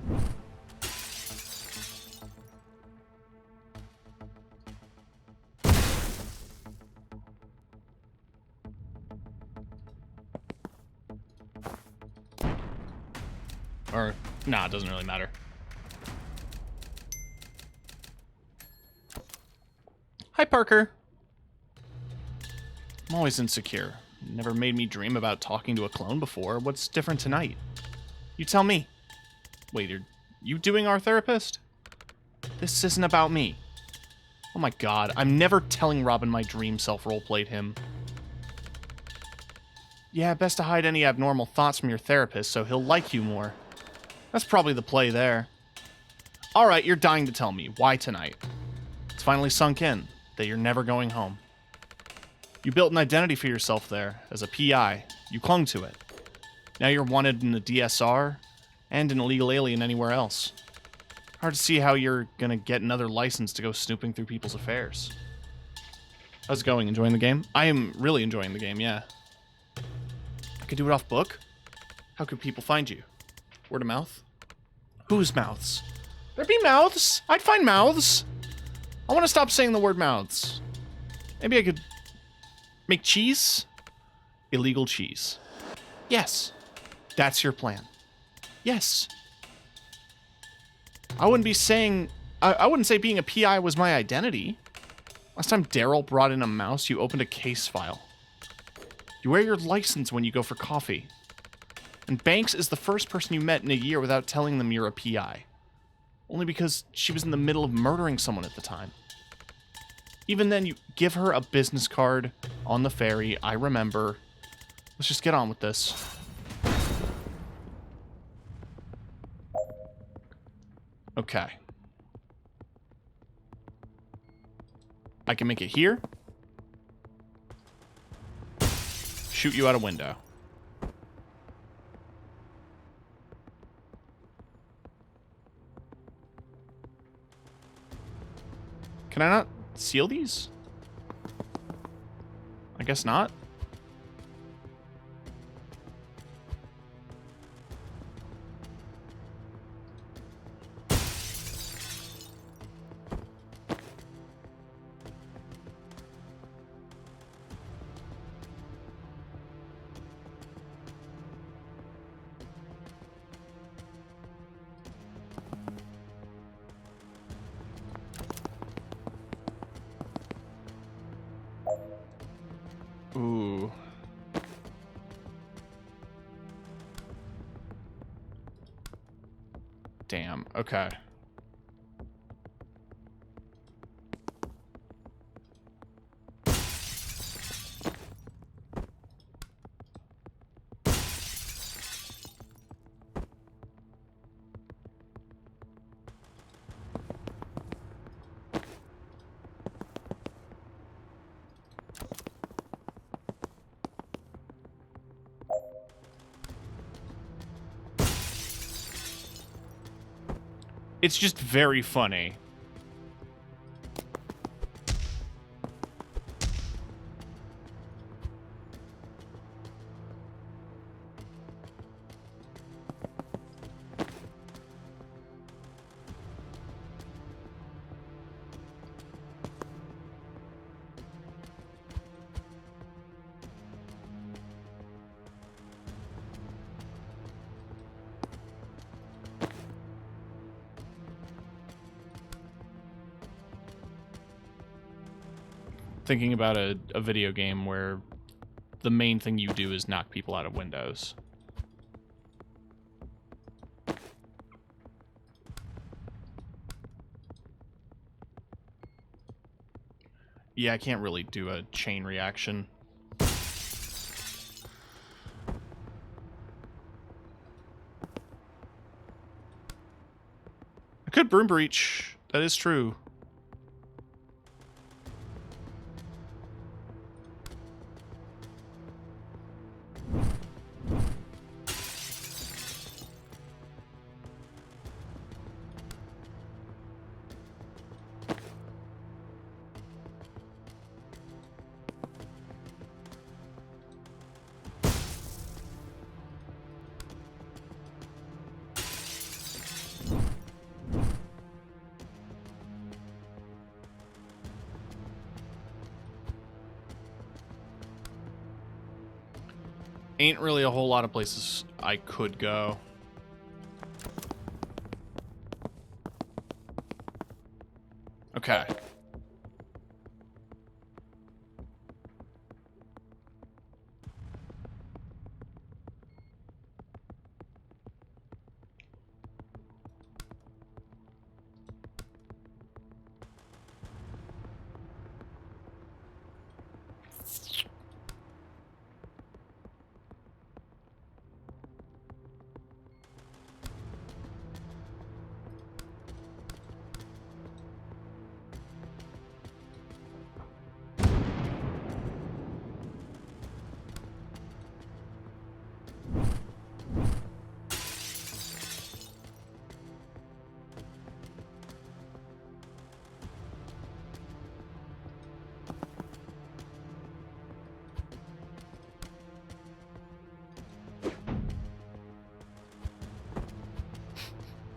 Or, nah, it doesn't really matter. Hi, Parker. I'm always insecure. Never made me dream about talking to a clone before. What's different tonight? You tell me. Wait, are you doing our therapist? This isn't about me. Oh my god, I'm never telling Robin my dream self roleplayed him. Yeah, best to hide any abnormal thoughts from your therapist so he'll like you more. That's probably the play there. Alright, you're dying to tell me. Why tonight? It's finally sunk in that you're never going home. You built an identity for yourself there. As a PI, you clung to it. Now you're wanted in the DSR and an illegal alien anywhere else. Hard to see how you're gonna get another license to go snooping through people's affairs. How's it going? Enjoying the game? I am really enjoying the game, yeah. I could do it off book? How could people find you? Word of mouth? Whose mouths? There'd be mouths. I'd find mouths. I want to stop saying the word mouths. Maybe I could make cheese? Illegal cheese. Yes. That's your plan. Yes. I wouldn't be saying... I wouldn't say being a PI was my identity. Last time Daryl brought in a mouse, you opened a case file. You wear your license when you go for coffee. And Banks is the first person you met in a year without telling them you're a PI. Only because she was in the middle of murdering someone at the time. Even then, you give her a business card on the ferry. I remember. Let's just get on with this. Okay. I can make it here. shoot you out a window. Can I not seal these? I guess not. Ooh. Damn, okay. It's just very funny. Thinking about a video game where the main thing you do is knock people out of windows. Yeah, I can't really do a chain reaction. I could broom breach. That is true. Ain't really a whole lot of places I could go. Okay.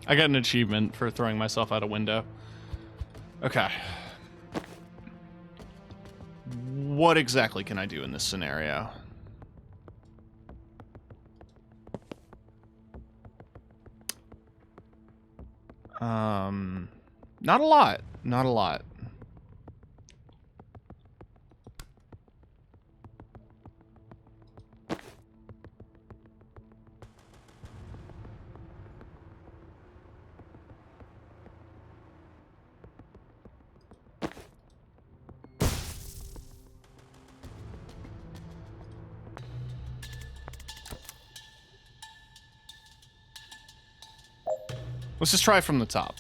I got an achievement for throwing myself out a window. Okay. What exactly can I do in this scenario? Not a lot. Not a lot. Let's just try from the top.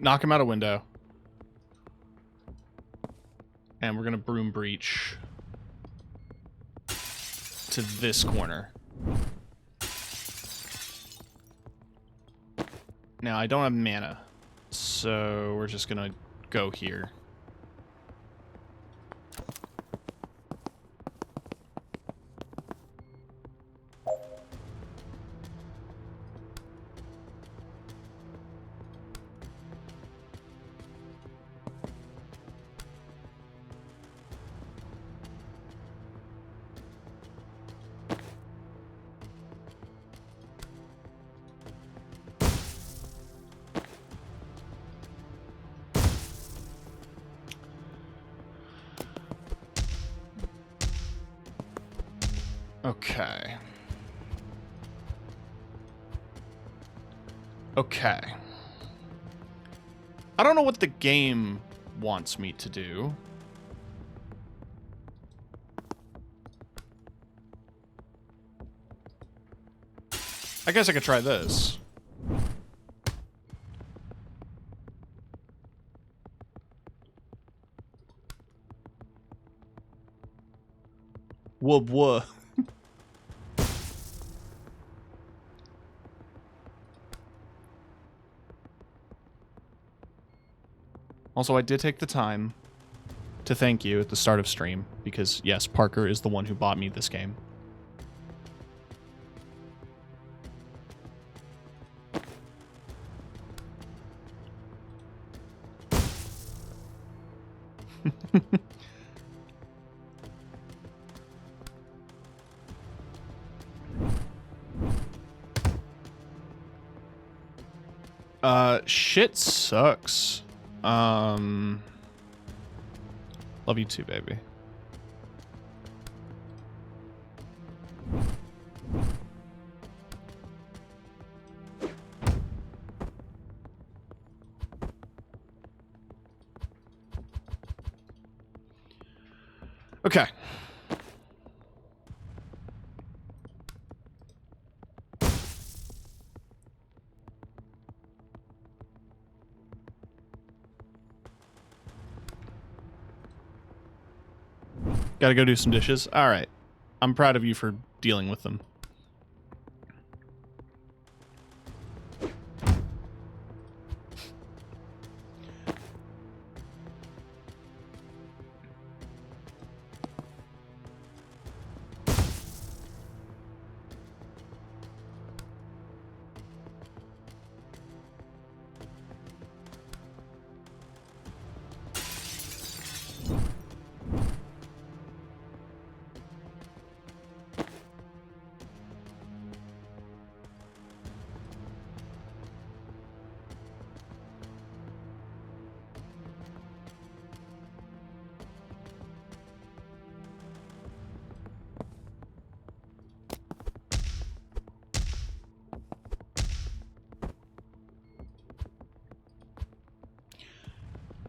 knock him out a window. And we're gonna broom breach to this corner. Now, I don't have mana, so we're just gonna go here. Okay. Okay. I don't know what the game wants me to do. I guess I could try this. Whoop whoop. Also, I did take the time to thank you at the start of stream, because, yes, Parker is the one who bought me this game. Shit sucks. Love you too, baby. Okay. Gotta go do some dishes. Alright. I'm proud of you for dealing with them.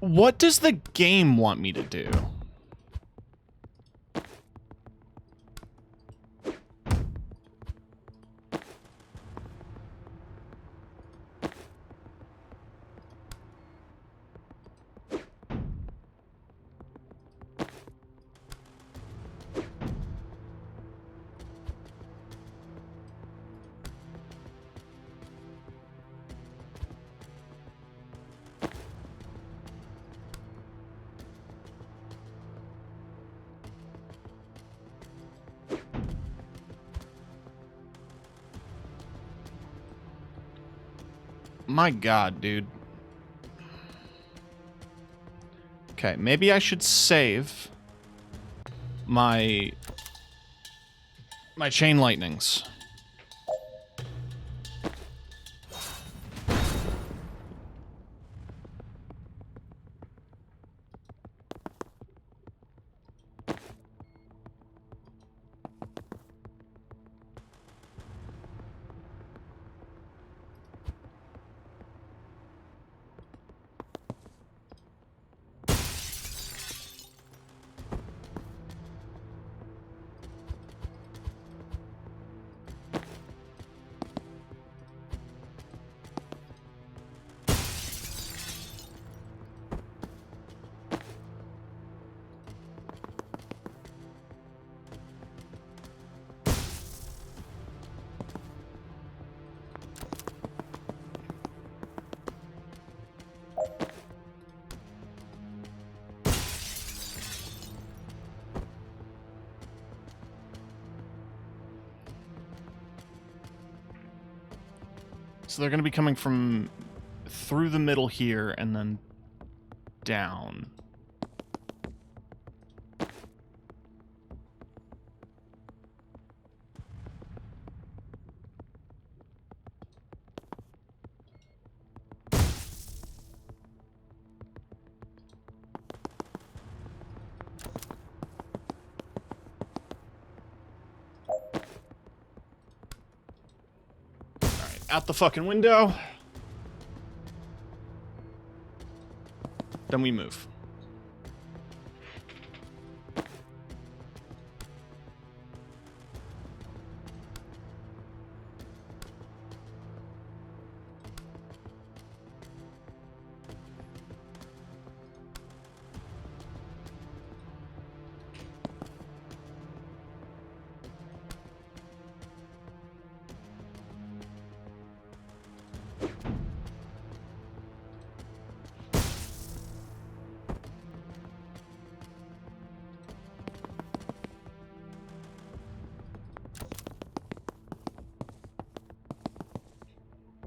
What does the game want me to do? My god, dude. Okay, maybe I should save my chain lightnings. So they're going to be coming from through the middle here and then down. Out the fucking window. Then we move.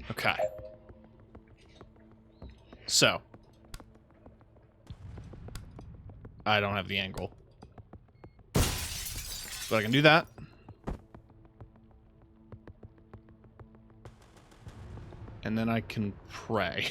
Okay. So. I don't have the angle. But I can do that. And then I can pray.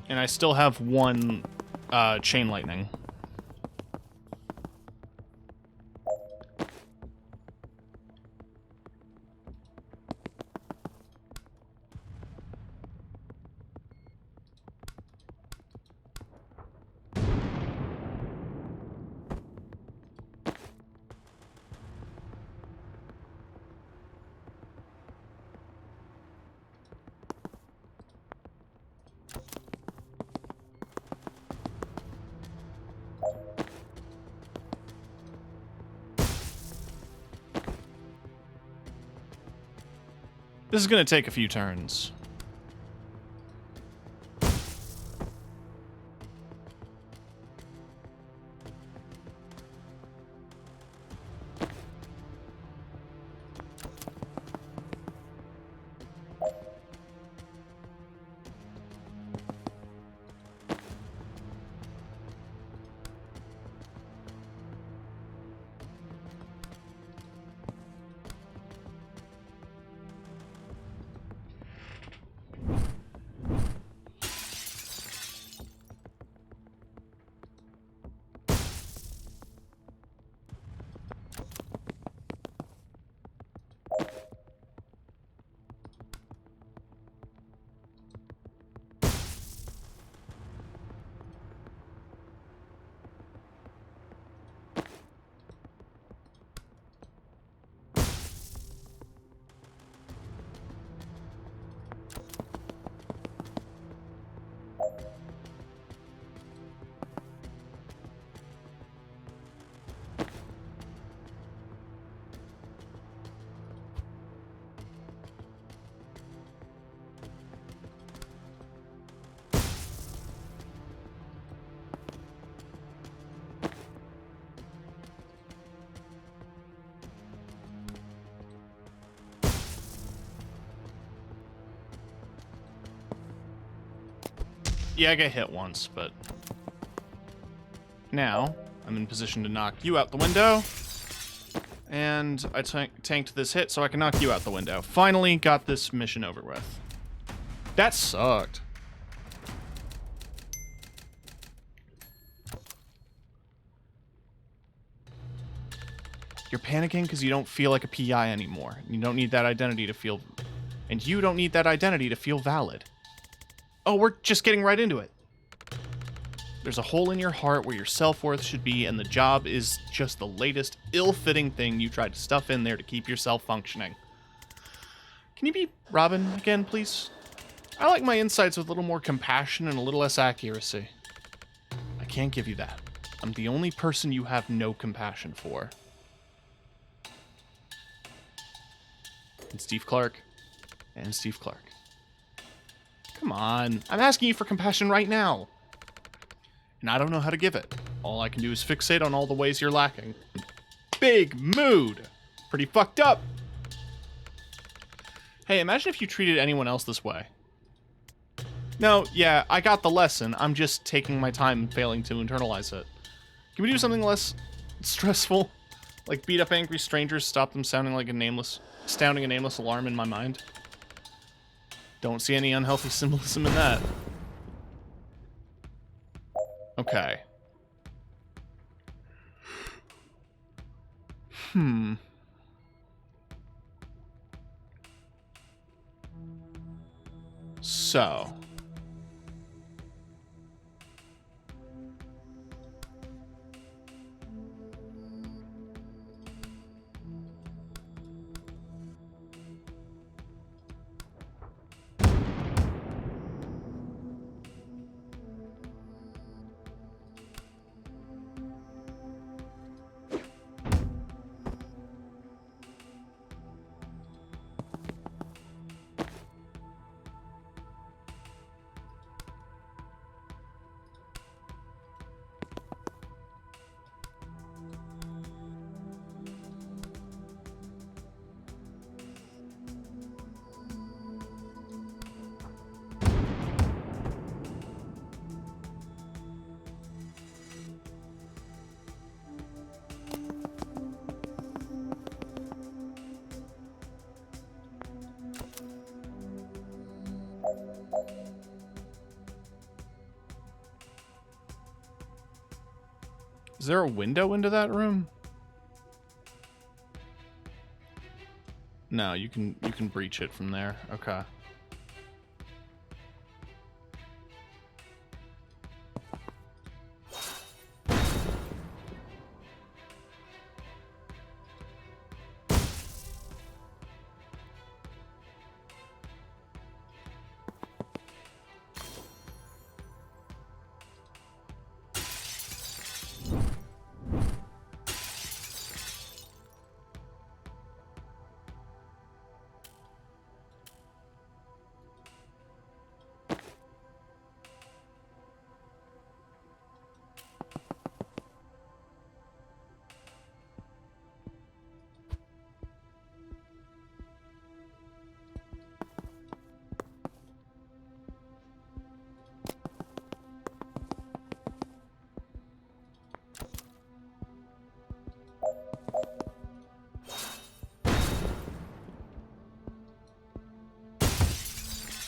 And I still have one chain lightning. This is going to take a few turns. Yeah, I got hit once, but now I'm in position to knock you out the window. And I tanked this hit so I can knock you out the window. Finally got this mission over with. That sucked. You're panicking because you don't feel like a PI anymore. You don't need that identity to feel... And you don't need that identity to feel valid. Oh, we're just getting right into it. There's a hole in your heart where your self-worth should be, and the job is just the latest ill-fitting thing you tried to stuff in there to keep yourself functioning. Can you be Robin again, please? I like my insights with a little more compassion and a little less accuracy. I can't give you that. I'm the only person you have no compassion for. And Steve Clark. And Steve Clark. Come on. I'm asking you for compassion right now. And I don't know how to give it. All I can do is fixate on all the ways you're lacking. Big mood. Pretty fucked up. Hey, imagine if you treated anyone else this way. No, yeah, I got the lesson. I'm just taking my time and failing to internalize it. Can we do something less stressful? Like beat up angry strangers, stop them sounding a nameless alarm in my mind? Don't see any unhealthy symbolism in that. Okay. So. Is there a window into that room? No, you can breach it from there. Okay.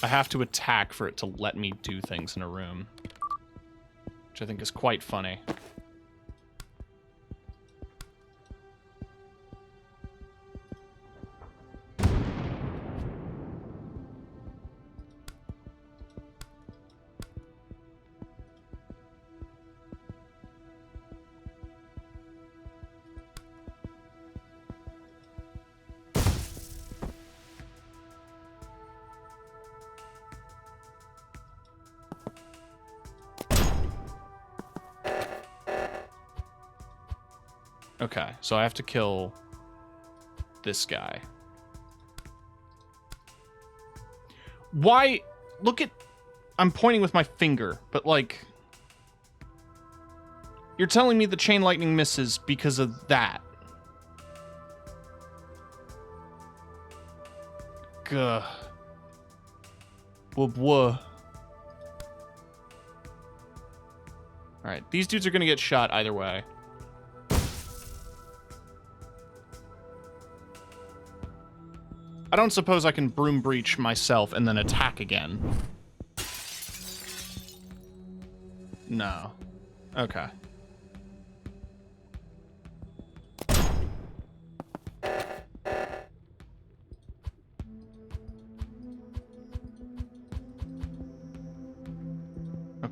I have to attack for it to let me do things in a room, which I think is quite funny. Okay, so I have to kill this guy. Why? Look at... I'm pointing with my finger, but like... You're telling me the chain lightning misses because of that. Gah. Whoop whoop. Alright, these dudes are gonna get shot either way. I don't suppose I can broom breach myself and then attack again. No. Okay.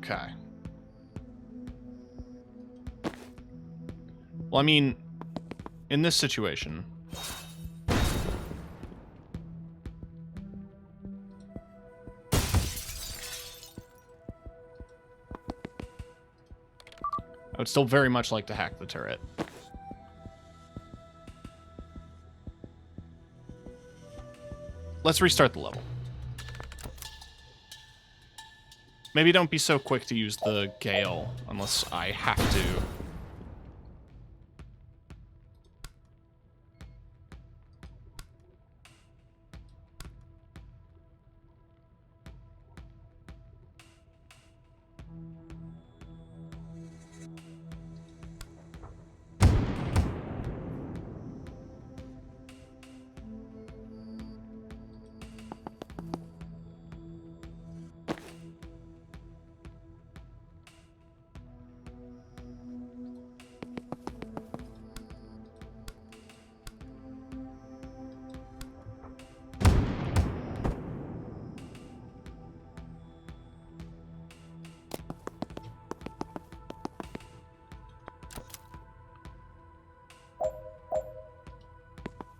Okay. Well, I mean, in this situation... I would still very much like to hack the turret. Let's restart the level. Maybe don't be so quick to use the Gale unless I have to.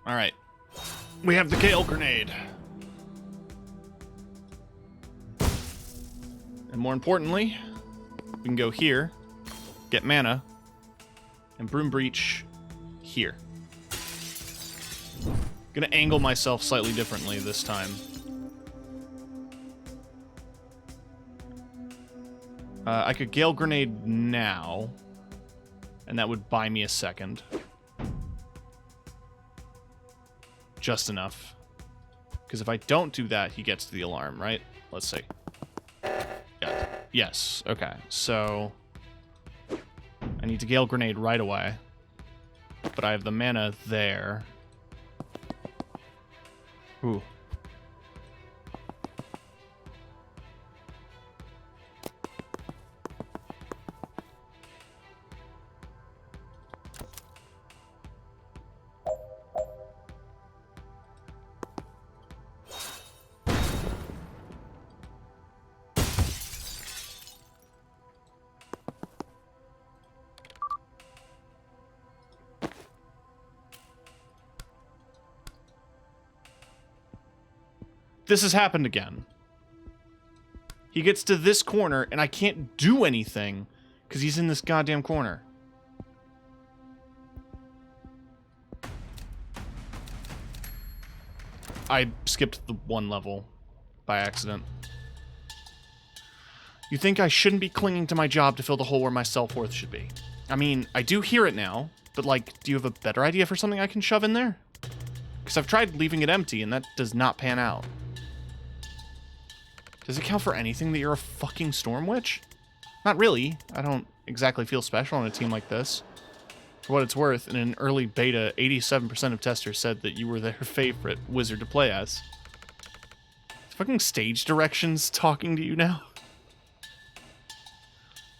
Alright. We have the Gale Grenade. And more importantly, we can go here, get mana, and Broom Breach here. Gonna angle myself slightly differently this time. I could Gale Grenade now, and that would buy me a second. Just enough. Because if I don't do that, he gets to the alarm, right? Let's see. Yeah. Yes. Okay. So I need to Gale Grenade right away. But I have the mana there. Ooh. This has happened again. He gets to this corner, and I can't do anything because he's in this goddamn corner. I skipped the one level by accident. You think I shouldn't be clinging to my job to fill the hole where my self-worth should be? I mean, I do hear it now, but, like, do you have a better idea for something I can shove in there? Because I've tried leaving it empty, and that does not pan out. Does it count for anything that you're a fucking Storm Witch? Not really. I don't exactly feel special on a team like this. For what it's worth, in an early beta, 87% of testers said that you were their favorite wizard to play as. Is fucking stage directions talking to you now?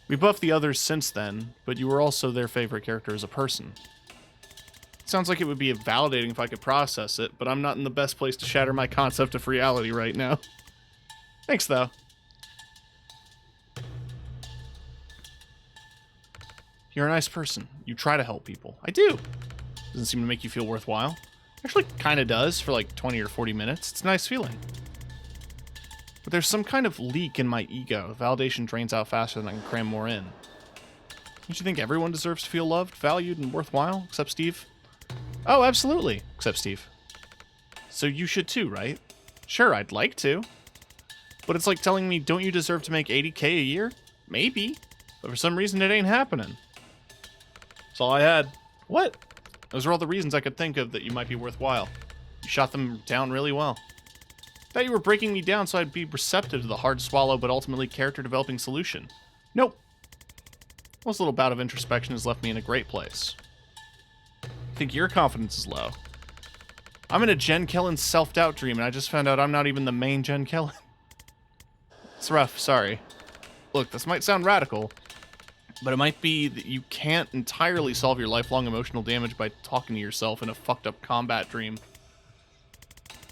We buffed the others since then, but you were also their favorite character as a person. It sounds like it would be validating if I could process it, but I'm not in the best place to shatter my concept of reality right now. Thanks, though. You're a nice person. You try to help people. I do. Doesn't seem to make you feel worthwhile. Actually, kind of does for like 20 or 40 minutes. It's a nice feeling. But there's some kind of leak in my ego. Validation drains out faster than I can cram more in. Don't you think everyone deserves to feel loved, valued, and worthwhile, except Steve? Oh, absolutely, except Steve. So you should too, right? Sure, I'd like to. But it's like telling me, don't you deserve to make 80K a year? Maybe. But for some reason, it ain't happening. That's all I had. What? Those are all the reasons I could think of that you might be worthwhile. You shot them down really well. Thought you were breaking me down so I'd be receptive to the hard-to-swallow but ultimately character-developing solution. Nope. This little bout of introspection has left me in a great place. I think your confidence is low. I'm in a Jen Kellen self-doubt dream, and I just found out I'm not even the main Jen Kellen. It's rough, sorry. Look, this might sound radical, but it might be that you can't entirely solve your lifelong emotional damage by talking to yourself in a fucked up combat dream.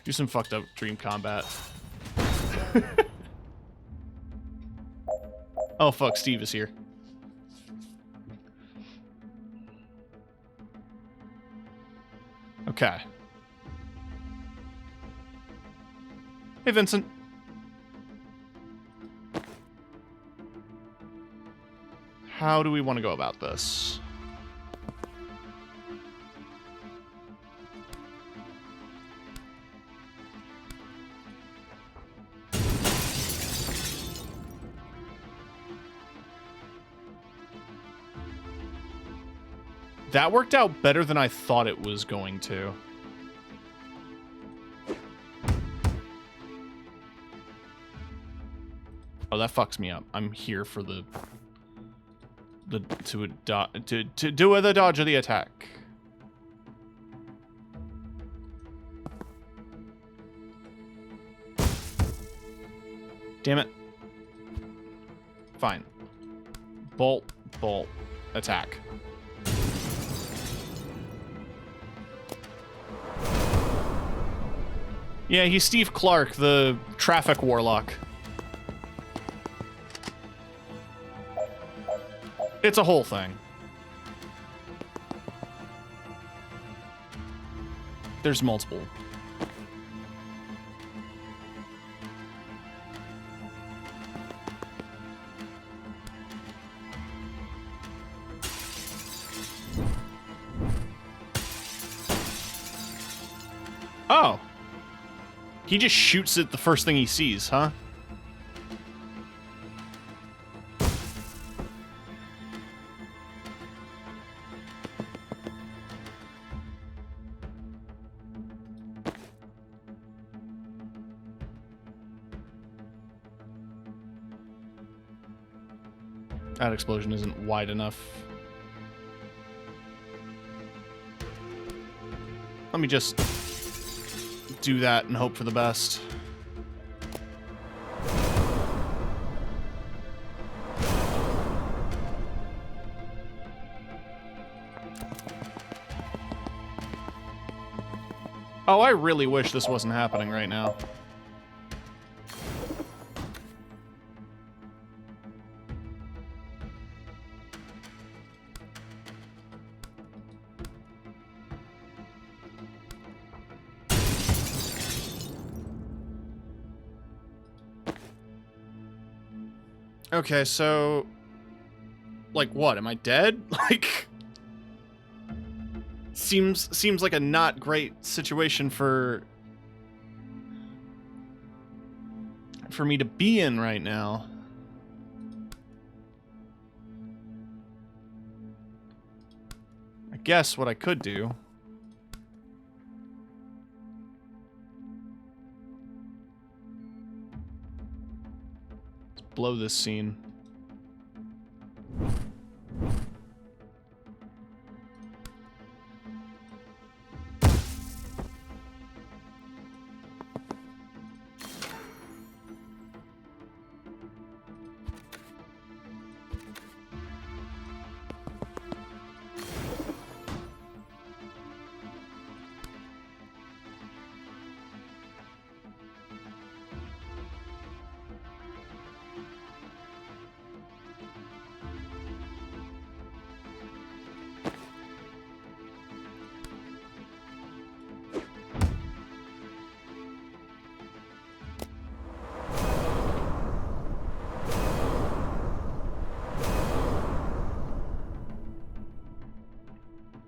Do some fucked up dream combat. Oh, fuck, Steve is here. Okay. Hey, Vincent. How do we want to go about this? That worked out better than I thought it was going to. Oh, that fucks me up. I'm here for to do the dodge of the attack. Damn it. Fine. Bolt, bolt, attack. Yeah, he's Steve Clark, the traffic warlock. It's a whole thing. There's multiple. Oh. He just shoots at the first thing he sees, huh? That explosion isn't wide enough. Let me just do that and hope for the best. Oh, I really wish this wasn't happening right now. Okay, so... like, what? Am I dead? Like... Seems like a not great situation for me to be in right now. I guess what I could do... blow this scene.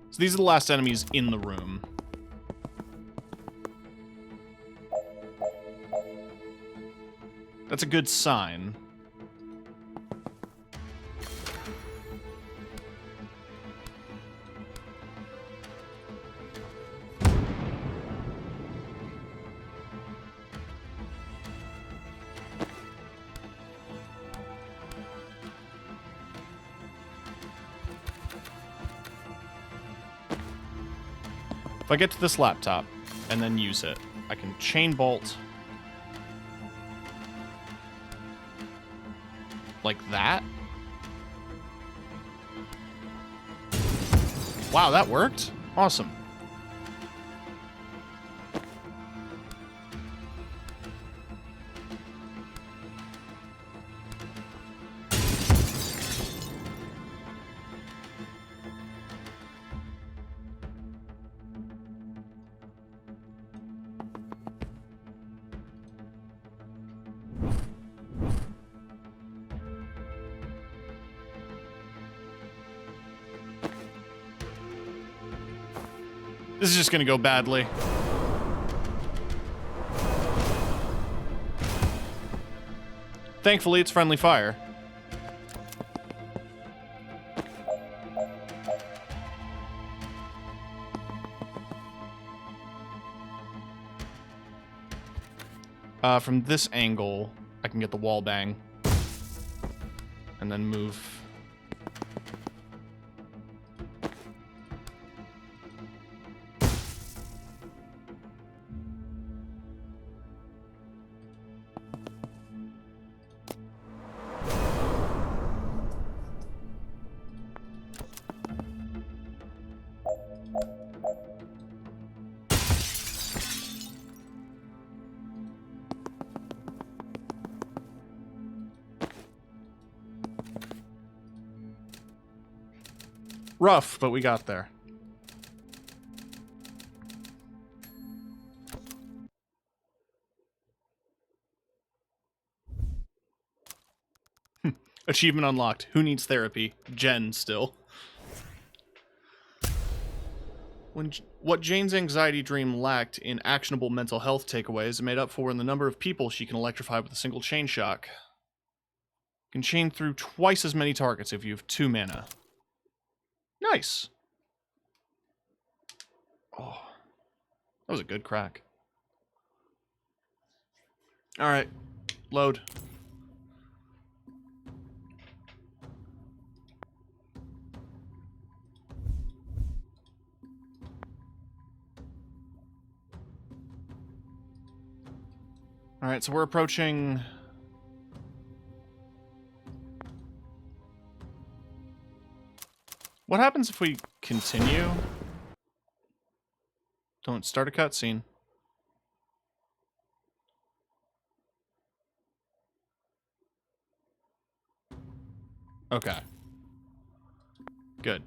So these are the last enemies in the room. That's a good sign. If I get to this laptop and then use it, I can chain bolt like that. Wow, that worked. Awesome. This is just gonna go badly. Thankfully, it's friendly fire. From this angle, I can get the wall bang. And then move. Rough, but we got there. Achievement unlocked. Who needs therapy? Jen, still. What Jane's anxiety dream lacked in actionable mental health takeaways made up for in the number of people she can electrify with a single chain shock. Can chain through twice as many targets if you have 2 mana. Nice. Oh, that was a good crack. All right, load. All right, so we're approaching. What happens if we continue? Don't start a cutscene. Okay. Good.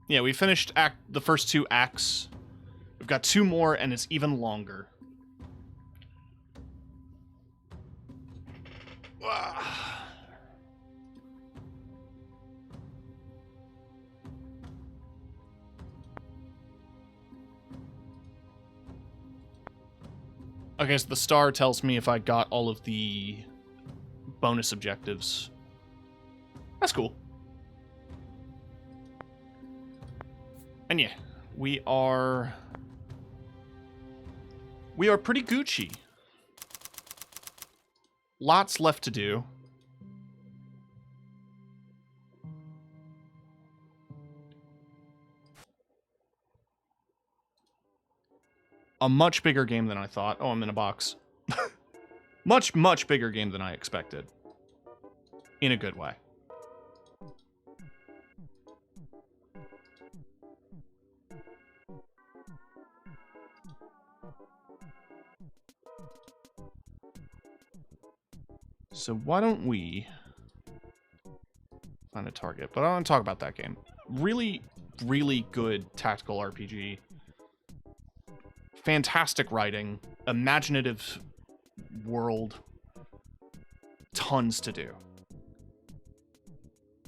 Yeah, we finished the first 2 acts. We've got 2 more, and it's even longer. Okay, so the star tells me if I got all of the bonus objectives. That's cool. And yeah, we are pretty Gucci. Lots left to do. A much bigger game than I thought. Oh, I'm in a box. Much, much bigger game than I expected. In a good way. So why don't we find a target? But I don't want to talk about that game. Really, really good tactical RPG. Fantastic writing, imaginative world, tons to do.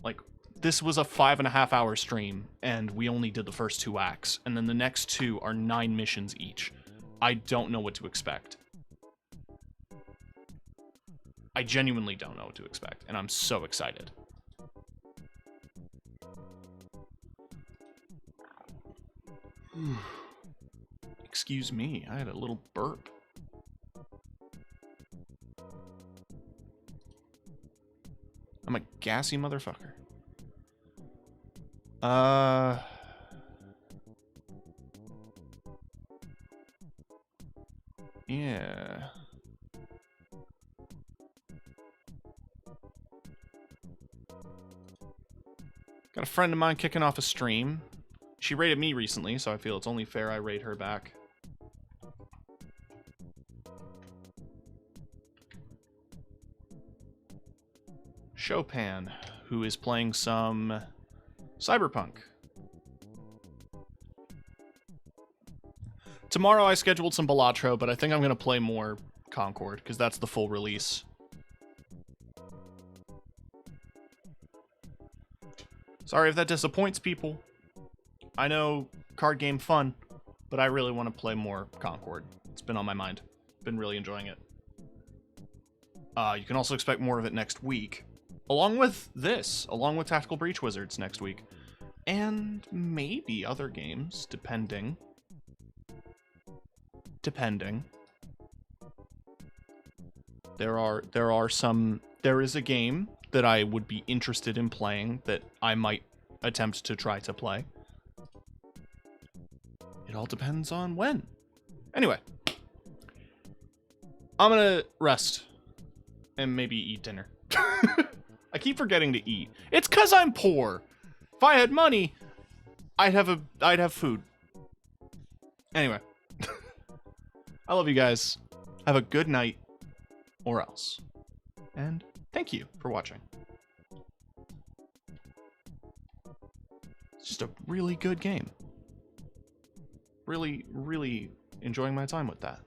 Like, this was a 5.5-hour stream, and we only did the first 2 acts, and then the next 2 are 9 missions each. I don't know what to expect. I genuinely don't know what to expect, and I'm so excited. Excuse me, I had a little burp. I'm a gassy motherfucker. Yeah. Got a friend of mine kicking off a stream. She rated me recently, so I feel it's only fair I rate her back. Chopin, who is playing some Cyberpunk. Tomorrow I scheduled some Balatro, but I think I'm going to play more Concord, because that's the full release. Sorry if that disappoints people. I know card game fun, but I really want to play more Concord. It's been on my mind. Been really enjoying it. You can also expect more of it next week, along with this, along with Tactical Breach Wizards next week, and maybe other games, depending. There is a game that I would be interested in playing that I might attempt to try to play. It all depends on when. Anyway, I'm gonna rest and maybe eat dinner. I keep forgetting to eat. It's 'cause I'm poor. If I had money, I'd have food. Anyway, I love you guys. Have a good night, or else. And thank you for watching. It's just a really good game. Really, really enjoying my time with that.